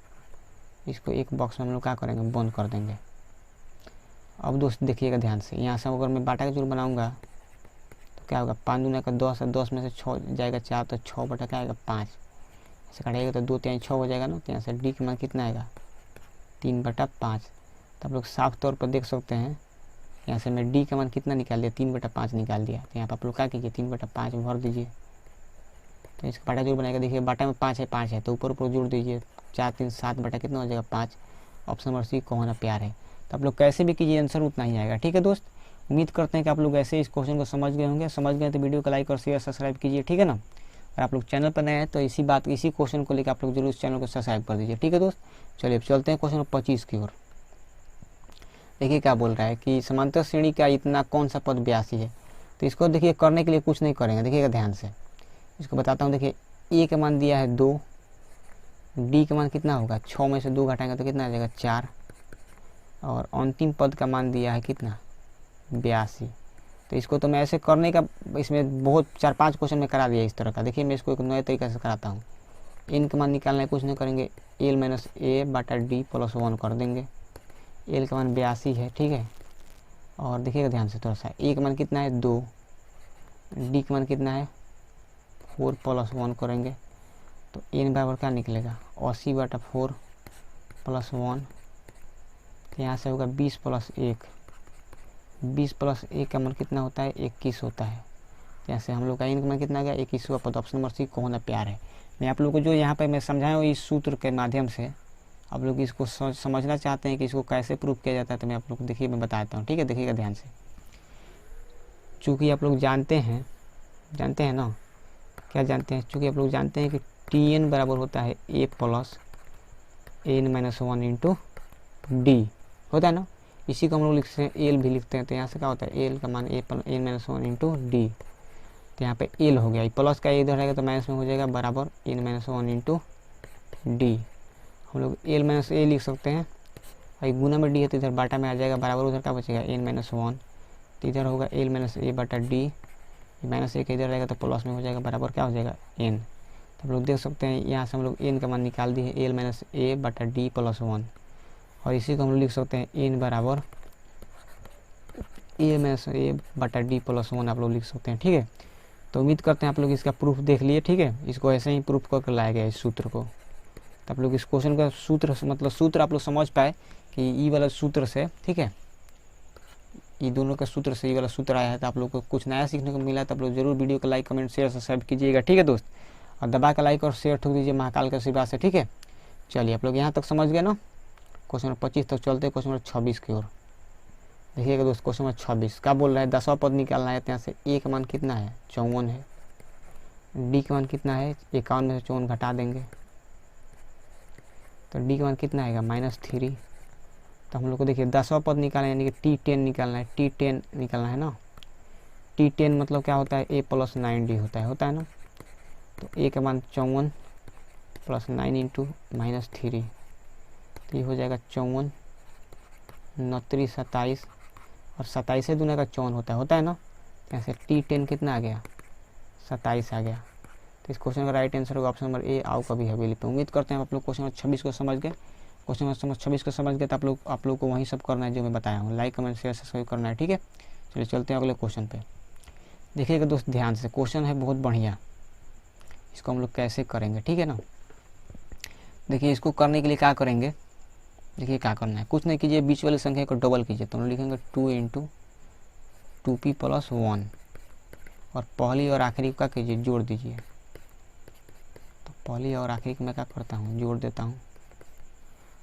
इसको एक बॉक्स में हम लोग क्या करेंगे, बंद कर देंगे। अब दोस्त देखिएगा ध्यान से, यहाँ से अगर मैं बाटा का जोड़ बनाऊंगा तो क्या होगा, 5 दूना का 10 है, 10 में से 6 जाएगा 4, तो 6 बटा क्या आएगा 5, ऐसे काटेगा तो 2 3 6 हो जाएगा ना। तो यहाँ से D का मान कितना आएगा, 3/5। तो आप लोग साफ तौर पर देख सकते हैं, यहाँ से मैं D का मान कितना निकाल दिया, 3/5 निकाल दिया। तो यहाँ पर आप लोग क्या कीजिए, 3/5 भर दीजिए, तो इसका बाटा जोड़ बनाएगा। देखिए बाटा में 5 है तो ऊपर ऊपर जोड़ दीजिए, 4 3 7 बटा कितना हो जाएगा 5, ऑप्शन नंबर C कौन है प्यार है। तो आप लोग कैसे भी कीजिए आंसर उतना ही आएगा, ठीक है दोस्त। उम्मीद करते हैं कि आप लोग ऐसे इस क्वेश्चन को समझ गए होंगे, समझ गए तो वीडियो को लाइक और शेयर सब्सक्राइब कीजिए, ठीक है ना। अगर आप लोग चैनल पर नए हैं तो इसी क्वेश्चन को लेकर आप लोग जरूर इस चैनल को सब्सक्राइब कर दीजिए। ठीक है दोस्त, चलिए अब चलते हैं क्वेश्चन नंबर 25 की ओर। देखिए क्या बोल रहा है कि समांतर श्रेणी का इतना कौन सा पद 82 है। तो इसको देखिए करने के लिए कुछ नहीं करेंगे, देखिएगा ध्यान से, इसको बताता हूँ। देखिए ए का मान दिया है 2, डी का मान कितना होगा 6 में से 2 घटाएंगे तो कितना आ जाएगा 4, और अंतिम पद का मान दिया है कितना 82। तो इसको तो मैं ऐसे करने का, इसमें बहुत 4-5 क्वेश्चन में करा दिया इस तरह का। देखिए मैं इसको एक नए तरीके से कराता हूँ। इन का मान निकालना है, कुछ नहीं करेंगे, एल माइनस ए बटा डी प्लस 1 कर देंगे। एल का मान 82 है, ठीक है। और देखिएगा ध्यान से थोड़ा सा, ए का मान कितना है 2, डी का मान कितना है 4 प्लस 1 करेंगे तो एन बराबर क्या निकलेगा 80 बटा 4 प्लस 1। तो यहाँ से होगा 20 प्लस 1, 20 प्लस 1 का मान कितना होता है 21 होता है। यहाँ से हम लोग का एन का मान कितना आ गया 21 हुआ। पद ऑप्शन नंबर सी को होना प्यार है। मैं आप लोग को जो यहाँ पे मैं समझाया हूँ इस सूत्र के माध्यम से, आप लोग इसको समझना चाहते हैं कि इसको कैसे प्रूफ किया जाता है, तो मैं आप लोग को देखिए मैं बताता हूँ। ठीक है, देखिएगा ध्यान से। चूँकि आप लोग जानते हैं ना, क्या जानते हैं, चूँकि आप लोग जानते हैं कि टी एन बराबर होता है a plus n minus 1 into d, होता है ना। इसी को हम लोग लिखते हैं एल भी लिखते हैं। तो यहाँ से क्या होता है एल का मान एन माइनस 1 इंटू डी। तो यहाँ पे एल हो गया, प्लस का इधर रहेगा तो माइनस में हो जाएगा बराबर एन माइनस 1 इंटू डी। हम लोग एल माइनस ए लिख सकते हैं, और गुना में डी है तो इधर बाटा में आ जाएगा बराबर, उधर क्या बचेगा एन माइनस 1। तो इधर होगा एल माइनस ए बटा डी, माइनस ए का इधर रहेगा तो प्लस में हो जाएगा बराबर क्या हो जाएगा एन। तो आप लोग देख सकते हैं यहाँ से हम लोग एन का मान निकाल दिए एल माइनस ए बटा डी प्लस 1, और इसी को हम लोग लिख सकते हैं एन बराबर ए माइनस ए बटा डी प्लस 1 आप लोग लिख सकते हैं। ठीक है, तो उम्मीद करते हैं आप लोग इसका प्रूफ देख लिए। ठीक है, इसको ऐसे ही प्रूफ करके लाया गया इस सूत्र को। तो आप लोग इस क्वेश्चन का सूत्र मतलब सूत्र आप लोग समझ पाए कि ई वाला सूत्र से, ठीक है, ये दोनों का सूत्र से ये वाला सूत्र आया है। तो आप लोग को कुछ नया सीखने को मिला, तो आप लोग जरूर वीडियो को लाइक कमेंट शेयर सब्सक्राइब कीजिएगा। ठीक है दोस्त, और दबा का लाइक और शेयर ठोक दीजिए महाकाल के आशीर्वाद से। ठीक है, चलिए आप लोग यहाँ तक समझ गए ना। क्वेश्चन नंबर 25 तक चलते हैं क्वेश्चन नंबर 26 की ओर। देखिएगा दोस्त, क्वेश्चन नंबर 26 क्या बोल रहा है, 10वां पद निकालना है। तो यहाँ से ए का मान कितना है 54 है, डी का मान कितना है 51 में से 54 घटा देंगे तो डी का मान कितना आएगा -3। तो हम लोग को देखिए 10वां पद निकालना है, यानी कि T10 निकालना है, T10 निकालना है ना। T10 मतलब क्या होता है a प्लस 9d होता है ना। तो a का मान 54 प्लस 9 इंटू -3, तो ये हो जाएगा 54 29 27, और 27 से दूना का 54 होता है ना। यहाँ से T10 कितना आ गया 27 आ गया। तो इस क्वेश्चन का राइट आंसर होगा ऑप्शन नंबर ए, आओ कभी हवेली पे। उम्मीद करते हैं आप लोग क्वेश्चन नंबर 26 को समझ गए। क्वेश्चन नंबर 26 को समझ गए तो आप लोग को वही सब करना है जो मैं बताया हूँ, लाइक कमेंट शेयर सब्सक्राइब करना है। ठीक है, चलिए चलते हैं अगले क्वेश्चन पे। देखिएगा दोस्त ध्यान से, क्वेश्चन है बहुत बढ़िया, इसको हम लोग कैसे करेंगे। ठीक है ना, देखिए इसको करने के लिए क्या करेंगे, देखिए क्या करना है, कुछ नहीं कीजिए, बीच वाली संख्या को डबल कीजिए। तो हम लिखेंगे 2 इंटू 2p प्लस 1, और पहली और आखिरी का कीजिए जोड़ दीजिए। तो पहली और आखिरी को मैं क्या करता हूँ जोड़ देता हूँ।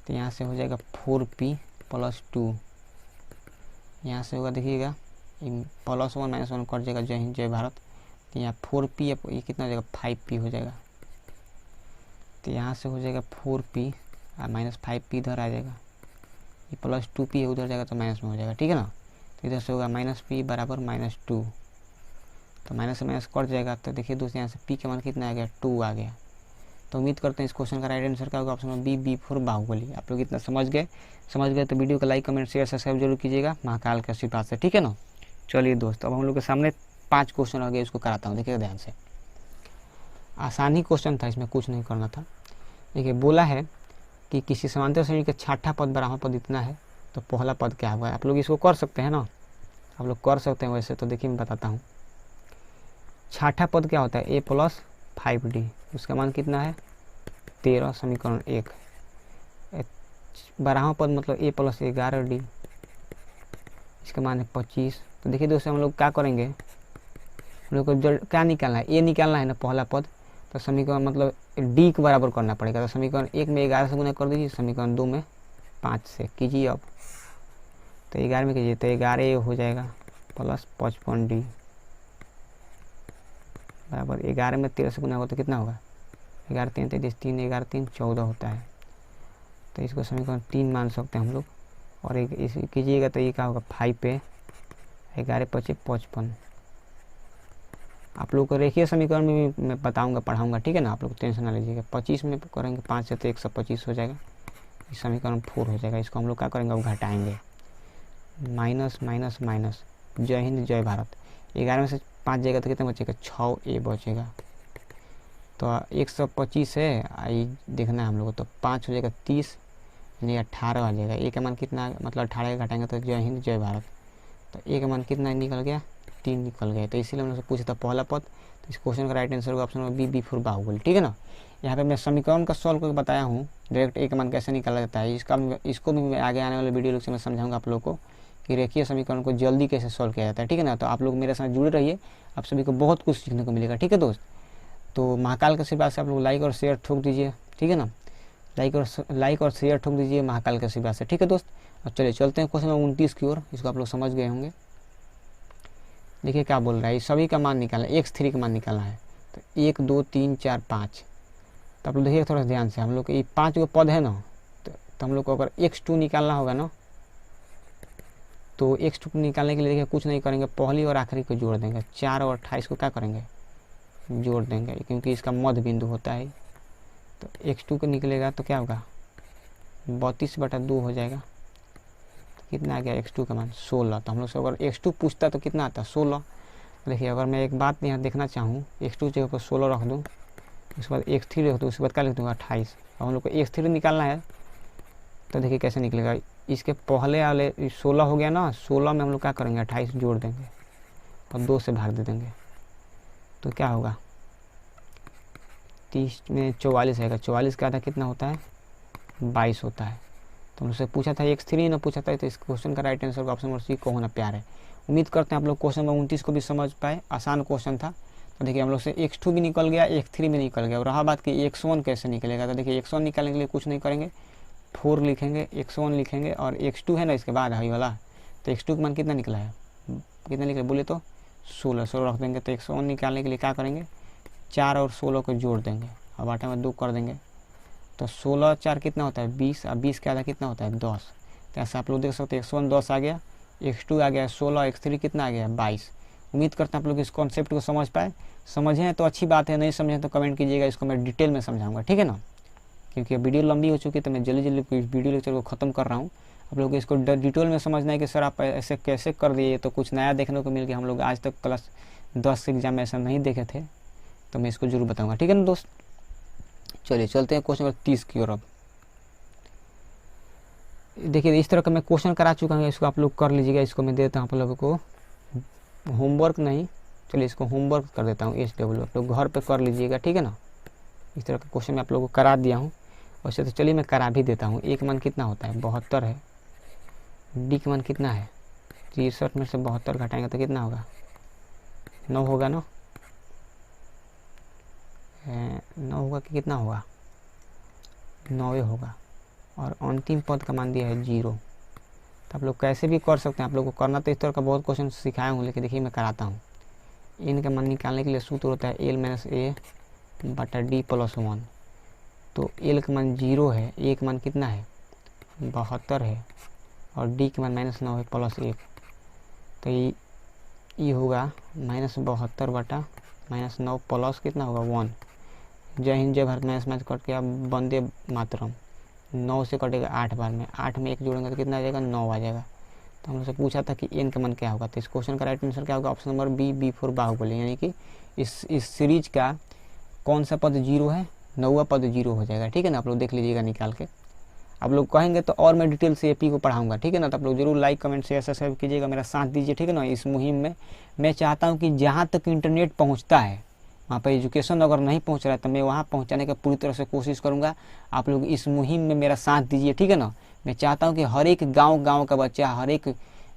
तो यहाँ से हो जाएगा 4p प्लस 2, यहाँ से होगा देखिएगा प्लस 1 माइनस 1 कट जाएगा, जय हिंद जय भारत। तो यहाँ 4p ये कितना हो जाएगा 5p हो जाएगा। तो यहाँ से हो जाएगा 4p और माइनस 5p इधर आ जाएगा, ये प्लस 2p है उधर जाएगा तो माइनस में हो जाएगा। ठीक है ना, तो इधर से होगा -p बराबर -2, तो माइनस से माइनस कट जाएगा। तो देखिए दोस्तों यहाँ से p का मान कितना आ गया 2 आ गया। तो उम्मीद करते हैं इस क्वेश्चन का राइट आंसर क्या होगा option number B for Baahubali. आप लोग इतना समझ गए तो वीडियो को लाइक कमेंट शेयर सब्सक्राइब जरूर कीजिएगा महाकाल के आशीर्वाद से। ठीक है ना, चलिए दोस्त अब हम लोग के सामने 5 क्वेश्चन आ गए, इसको कराता हूँ। देखिएगा ध्यान से, आसान ही क्वेश्चन था, इसमें कुछ नहीं करना था। देखिए बोला है कि किसी समांतर श्रेणी का छठा पद बराबर पद इतना है, तो पहला पद क्या होगा। आप लोग इसको कर सकते हैं ना, आप लोग कर सकते हैं वैसे। तो देखिए मैं बताता हूँ, छठा पद क्या होता है a प्लस 5d, उसका मान कितना है 13, समीकरण 1। 12वां पद मतलब a प्लस 11d, इसका मान है 25। तो देखिए दोस्तों हम लोग क्या करेंगे, हम लोग को क्या निकालना है, a निकालना है ना पहला पद। तो समीकरण मतलब d के बराबर करना पड़ेगा। तो समीकरण 1 में 11 से गुना कर दीजिए, समीकरण 2 में 5 से कीजिए। अब तो 11 में कीजिए तो 11 हो जाएगा प्लस 55d बराबर 11 में 13 से गुना होगा तो कितना होगा, 11 3 33, 3 11 3 14 होता है। तो इसको समीकरण 3 मान सकते हैं हम लोग। और एक इस कीजिएगा तो ये क्या होगा 5 पे 11 25 55। आप लोग को रेखीय समीकरण में भी मैं बताऊंगा पढ़ाऊंगा, ठीक है ना, आप लोग टेंशन ना लीजिएगा। 25 में करेंगे 5 से तो 125 हो जाएगा, इस समीकरण 4 हो जाएगा। इसको हम लोग क्या करेंगे, अब घटाएंगे, माइनस माइनस माइनस, जय हिंद जय भारत। 11 में से 5 जाएगा तो कितना बचेगा, 6a बचेगा। तो 125 है, आई देखना है हम लोग, तो 5 हो जाएगा 30 यानी 18 आ जाएगा। ए का मान कितना, मतलब 18 घटाएंगे तो जय हिंद जय भारत। तो ए का मान कितना निकल गया, 3 निकल गया। तो इसीलिए हमने पूछा था पहला पद। तो इस क्वेश्चन का राइट आंसर होगा option number B for Baahubali, ठीक है ना। यहाँ पे मैं समीकरण का सॉल्व करके बताया हूँ डायरेक्ट ए का मान कैसे निकाला जाता है। इसको भी मैं आगे आने वाले वीडियो लेक्चर में समझाऊंगा आप लोगों को कि रेखीय समीकरण को जल्दी कैसे सॉल्व किया जाता है, ठीक है ना। तो आप लोग मेरे साथ जुड़े रहिए, आप सभी को बहुत कुछ सीखने को मिलेगा, ठीक है दोस्त। तो महाकाल के आशीर्वाद से आप लोग लाइक और शेयर ठोक दीजिए, ठीक है ना, लाइक और शेयर ठोक दीजिए महाकाल के आशीर्वाद से, ठीक है दोस्त। अब चलिए चलते हैं क्वेश्चन नंबर 29 की ओर। इसको आप लोग समझ गए होंगे। देखिए क्या बोल रहा है, सभी का मान निकालना है, x3 का मान निकालना है। तो 1 2 3 4 5। तो आप लोग देखिए थोड़ा ध्यान से, हम लोग ये 5 को पद है ना, तो हम लोग को अगर x2 निकालना होगा ना, तो x2 निकालने के लिए देखिए कुछ नहीं करेंगे, पहली और आखिरी को जोड़ देंगे। 4 और 28 को क्या करेंगे, जोड़ देंगे, क्योंकि इसका मध्य बिंदु होता है। तो x2 को निकलेगा तो क्या होगा, 32/2 हो जाएगा। तो कितना आ गया x2 का मान, 16। तो हम लोग से अगर x2 पूछता तो कितना आता, 16। देखिए अगर मैं एक बात यहाँ देखना चाहूँ, x2 जगह पर 16 रख दूँ, उसके बाद x3 रख दूँ, उसके बाद क्या लिख दूँगा 28। अब हम लोग को x3 निकालना है। तो देखिए कैसे निकलेगा, इसके पहले वाले 16 हो गया ना, 16 में हम लोग क्या करेंगे, 28 जोड़ देंगे और 2 से भाग दे देंगे। तो क्या होगा, 30 में 44 आएगा। 44 का आधा कितना होता है, 22 होता है। तो हमसे पूछा था x3 ना पूछा था, तो इस क्वेश्चन का right answer option number C को होना प्यार है। उम्मीद करते हैं आप लोग क्वेश्चन नंबर 29 को भी समझ पाए, आसान क्वेश्चन था। तो देखिए हम लोग से x2 भी निकल गया, x3 भी निकल गया। और रहा बात कि x1 कैसे निकलेगा, तो देखिए x1 निकालने के लिए कुछ नहीं करेंगे, 4 लिखेंगे, x1 लिखेंगे और x2 है ना इसके बाद हाई वाला। तो x2 का मान कितना निकला है, कितना निकला बोले तो 16 रख देंगे। तो x1 निकालने के लिए क्या करेंगे, 4 और 16 को जोड़ देंगे और बाटे में 2 कर देंगे। तो 16 4 कितना होता है 20, और 20 के आधा कितना होता है 10। तो ऐसा आप लोग देख सकते हैं, x1 10 आ गया, x2 आ गया 16, x3 कितना आ गया 22। उम्मीद करते हैं आप लोग इस कॉन्सेप्ट को समझ पाए। समझें तो अच्छी बात है, नहीं समझें तो कमेंट कीजिएगा, इसको मैं डिटेल में समझाऊंगा, ठीक है ना। क्योंकि वीडियो लंबी हो चुकी है तो मैं जल्दी जल्दी वीडियो लेक्चर को ख़त्म कर रहा हूँ। आप लोग इसको डिटेल में समझना है कि सर आप ऐसे कैसे कर दिए, तो कुछ नया देखने को मिल गया। हम लोग आज तक क्लास 10 एग्जाम में ऐसा नहीं देखे थे, तो मैं इसको जरूर बताऊँगा, ठीक है ना दोस्त। चलिए चलते हैं क्वेश्चन नंबर 30 की ओर। अब देखिए इस तरह का मैं क्वेश्चन करा चुका हूँ, इसको आप लोग कर लीजिएगा। इसको मैं देता हूँ आप लोगों को होमवर्क, नहीं चलिए इसको होमवर्क कर देता हूँ, SW आप लोग घर पे कर लीजिएगा, ठीक है ना। इस तरह का क्वेश्चन मैं आप लोगों को करा दिया हूँ। वैसे तो चलिए मैं करा भी देता हूँ। ए का मान कितना होता है 72 है, डी का मान कितना है 63 में से 72 घटाएंगे तो कितना होगा 9 होगा ना, 9 होगा कि कितना होगा 9 होगा। और अंतिम पद का मान दिया है 0। तो आप लोग कैसे भी कर सकते हैं, आप लोग को करना तो इस तरह का बहुत क्वेश्चन सिखाया हूँ, लेकिन देखिए मैं कराता हूँ। इनका मान निकालने के लिए सूत्र होता है L - A बटा D + 1। तो L का मान 0 है, A का मान कितना है 72 है, और D का मान -9 है +1। तो ये होगा -72 बटा -9 प्लस कितना होगा 1। जय हिंद जय भारत, मैथ कट के आप वंदे मातरम। 9 से कटेगा 8 बार में, 8 में 1 जोड़ेंगे तो कितना आ जाएगा 9 आ जाएगा। तो हमसे पूछा था कि n का मान क्या होगा, तो इस क्वेश्चन का राइट आंसर क्या होगा, option number B for Baahubali. यानी कि इस सीरीज का कौन सा पद 0 है, 9वां पद 0 हो जाएगा, ठीक है ना। आप लोग देख लीजिएगा निकाल के। आप लोग कहेंगे तो और मैं डिटेल से AP को पढ़ाऊंगा, ठीक है ना। तो आप लोग जरूर लाइक कमेंट शेयर सब्सक्राइब कीजिएगा, मेरा साथ दीजिए, ठीक है ना। इस मुहिम में मैं चाहता हूँ कि जहाँ तक इंटरनेट पहुँचता है वहाँ पर एजुकेशन अगर नहीं पहुँच रहा है तो मैं वहाँ पहुँचाने का पूरी तरह से कोशिश करूँगा। आप लोग इस मुहिम में मेरा साथ दीजिए, ठीक है ना। मैं चाहता हूँ कि हर एक गाँव का बच्चा, हर एक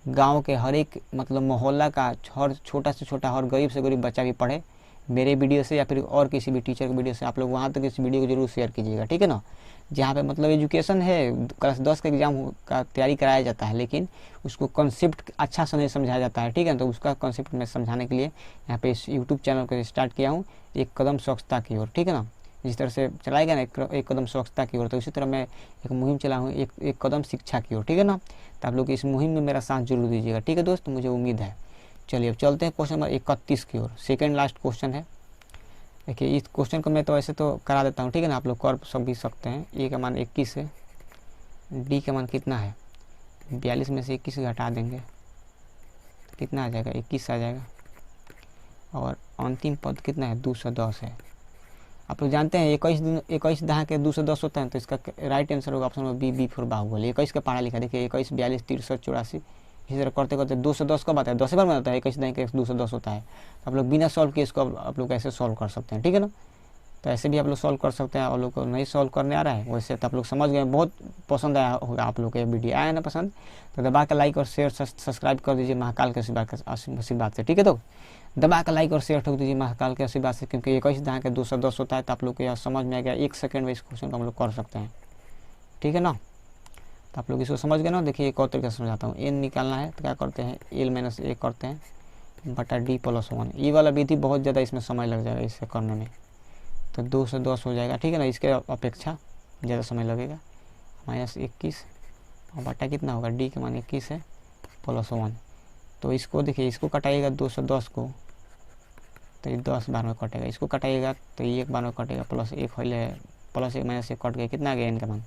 गाँव के हर एक मतलब मोहल्ला का हर छोटा से छोटा, हर गरीब से गरीब बच्चा भी पढ़े मेरे वीडियो से या फिर और किसी भी टीचर के वीडियो से। आप लोग वहाँ तक इस वीडियो को जरूर शेयर कीजिएगा, ठीक है ना। जहाँ पे मतलब एजुकेशन है, क्लास 10 का एग्ज़ाम का तैयारी कराया जाता है, लेकिन उसको कॉन्सेप्ट अच्छा से नहीं समझाया जाता है, ठीक है। तो उसका कॉन्सेप्ट मैं समझाने के लिए यहाँ पे इस यूट्यूब चैनल को स्टार्ट किया हूँ, एक कदम स्वच्छता की ओर, ठीक है ना। जिस तरह से चलाएगा ना एक कदम स्वच्छता की ओर, तो इसी तरह मैं एक मुहिम चला हूँ, एक कदम शिक्षा की ओर, ठीक है ना। तो आप लोग इस मुहिम में मेरा साथ जरूर दीजिएगा, ठीक है दोस्त, मुझे उम्मीद है। चलिए अब चलते हैं क्वेश्चन नंबर 31 की ओर, सेकेंड लास्ट क्वेश्चन है। देखिए इस क्वेश्चन को मैं तो ऐसे तो करा देता हूँ, ठीक है ना, आप लोग कर सब भी सकते हैं। ए का मान 21 है, डी का मान कितना है, 42 में से 21 घटा देंगे तो कितना आ जाएगा, 21 आ जाएगा। और अंतिम पद कितना है, 210 है। आप लोग जानते हैं 21 दहा के 210 होता है, तो इसका राइट आंसर होगा ऑप्शन में बी फॉर बाहुबली। 21 का पढ़ा लिखा देखिए, 21, 42, 63, 84, इसी तरह करते करते 210 कब आता है, 10 बार में आता है, 21 दहा के 210 होता है। तो आप लोग बिना सॉल्व किए इसको आप लोग ऐसे सॉल्व कर सकते हैं, ठीक है ना। तो ऐसे भी आप लोग सॉल्व कर सकते हैं। आप लोग को नहीं सॉल्व करने आ रहा है वैसे तो आप लोग समझ गए, बहुत पसंद आया होगा आप लोग को ये वीडियो, आया ना पसंद, तो दबा के लाइक और शेयर सब्सक्राइब कर दीजिए महाकाल के आशीर्वाद से, ठीक है। तो दबा के लाइक और शेयर ठोक दीजिए महाकाल के आशीर्वाद से, क्योंकि 21 दहा के 210 होता है। तो आप लोग को यह समझ में आ गया, 1 सेकंड में इस क्वेश्चन को हम लोग कर सकते हैं, ठीक है ना। तो आप लोग इसको समझ गए ना। देखिए एक और तरीके से समझाता हूँ, एन निकालना है तो क्या करते हैं, एल माइनस ए करते हैं बटा डी प्लस 1। ये वाला विधि बहुत ज़्यादा इसमें समय लग जाएगा इसे करने में, तो 2 से 10 हो जाएगा, ठीक है ना, इसके अपेक्षा ज़्यादा समय लगेगा। माइनस 21 और बटा कितना होगा, डी के मान 21 है प्लस 1। तो इसको देखिए, इसको कटाइएगा 2 से 10 को तो ये 10 बार में कटेगा, इसको कटाइएगा तो ये 1 बार में कटेगा, प्लस 1 होले प्लस 1 माइनस 1 कट गया, कितना आ गया इनका मान,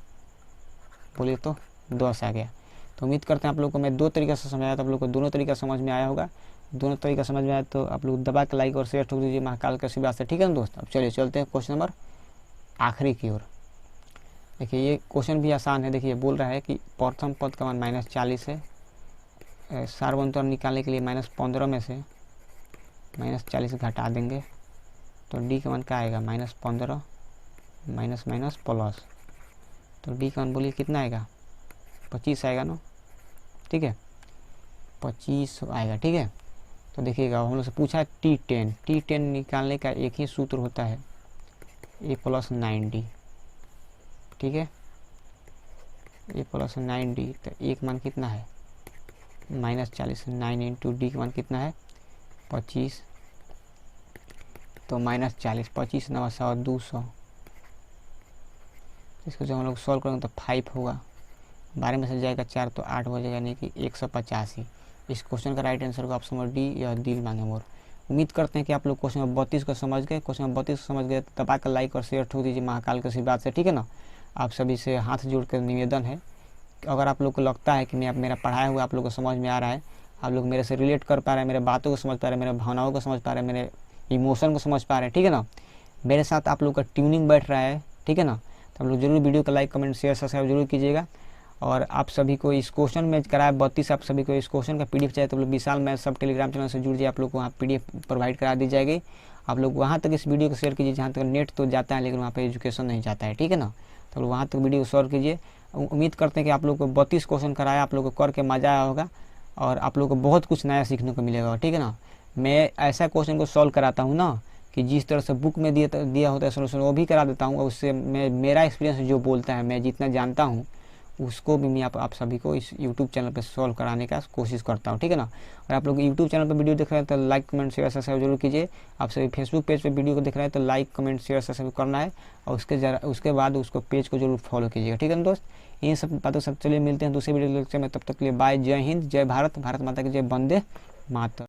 बोलिए तो 10 आ गया। तो उम्मीद करते हैं आप लोग को मैं 2 तरीके से समझाया, तो आप लोग को दोनों तरीका समझ में आया होगा। दोनों तरीका समझ में आया तो आप लोग दबा के लाइक और शेयर ठोक दीजिए महाकाल के आशीर्वाद से, ठीक है ना दोस्त। अब चलिए चलते हैं क्वेश्चन नंबर आखिरी की ओर। देखिए ये क्वेश्चन भी आसान है। देखिए बोल रहा है कि प्रथम पद का मान -40 है, सार्वंतर निकालने के लिए -15 में से -40 घटा देंगे तो डी का मान क्या आएगा, -15 माइनस माइनस प्लस, तो डी का मान बोलिए कितना आएगा, 25 आएगा ना, ठीक है, 25 आएगा, ठीक है। तो देखिएगा हम लोग से पूछा है T10 निकालने का एक ही सूत्र होता है A + 9D, ठीक है, A + 9D। तो एक मान कितना है -40, 9 × D का मान कितना है 25, तो -40, 25 9 100 200। इसको जब हम लोग सॉल्व करेंगे तो 5 होगा, 12 में से जाएगा 4 तो 8 हो जाएगा, यानी कि 185। इस क्वेश्चन का राइट आंसर होगा ऑप्शन नंबर डी, या दिल मांगे मोर। उम्मीद करते हैं कि आप लोग क्वेश्चन नंबर 32 को समझ गए। क्वेश्चन नंबर 32 समझ गए तो दबा कर लाइक और शेयर ठोक दीजिए महाकाल के आशीर्वाद से, ठीक है ना। आप सभी से हाथ जोड़ कर निवेदन है, अगर आप लोग को लगता है कि मेरा पढ़ाया हुआ आप लोग को समझ में आ रहा है, आप लोग मेरे से रिलेट कर पा रहे हैं, मेरे बातों को समझ पा रहे हैं, मेरे भावनाओं को समझ पा रहे हैं, मेरे इमोशन को समझ पा रहे हैं, ठीक है ना, मेरे साथ आप लोग का ट्यूनिंग बैठ रहा है, ठीक है ना। तो आप लोग जरूर वीडियो को लाइक कमेंट शेयर सब्सक्राइब जरूर कीजिएगा। और आप सभी को इस क्वेश्चन में कराया 32, आप सभी को इस क्वेश्चन का PDF चाहिए तो लोग विशाल मैथ सब टेलीग्राम चैनल से जुड़ जाइए, आप लोग को वहाँ PDF प्रोवाइड करा दी जाएगी। आप लोग वहाँ तक इस वीडियो को शेयर कीजिए जहाँ तक नेट तो जाता है लेकिन वहाँ पे एजुकेशन नहीं जाता है, ठीक है ना। तो वहाँ तक वीडियो को शेयर कीजिए। उम्मीद करते हैं कि आप लोग को 32 क्वेश्चन कराया, आप लोग को करके मज़ा आया होगा और आप लोग को बहुत कुछ नया सीखने को मिलेगा, ठीक है ना। मैं ऐसा क्वेश्चन को सॉल्व कराता हूँ ना कि जिस तरह से बुक में दिया होता है सोल्यूशन वो भी करा देता हूँ, और उससे मेरा एक्सपीरियंस जो बोलता है, मैं जितना जानता हूँ उसको भी मैं आप सभी को इस यूट्यूब चैनल पे सॉल्व कराने का कोशिश करता हूँ, ठीक है ना। और आप लोग यूट्यूब चैनल पे वीडियो देख रहे हैं तो लाइक कमेंट शेयर सब्सक्राइब जरूर कीजिए। आप सभी फेसबुक पेज पे वीडियो को देख रहे हैं तो लाइक कमेंट शेयर सब्सक्राइब करना है, और उसके बाद उसको पेज को जरूर फॉलो कीजिएगा, ठीक है ना दोस्त। इन सब बातों सब चलिए मिलते हैं दूसरे वीडियो लेक्चर में, तब तक के लिए बाय, जय हिंद, जय भारत, भारत माता की जय, वंदे मातरम।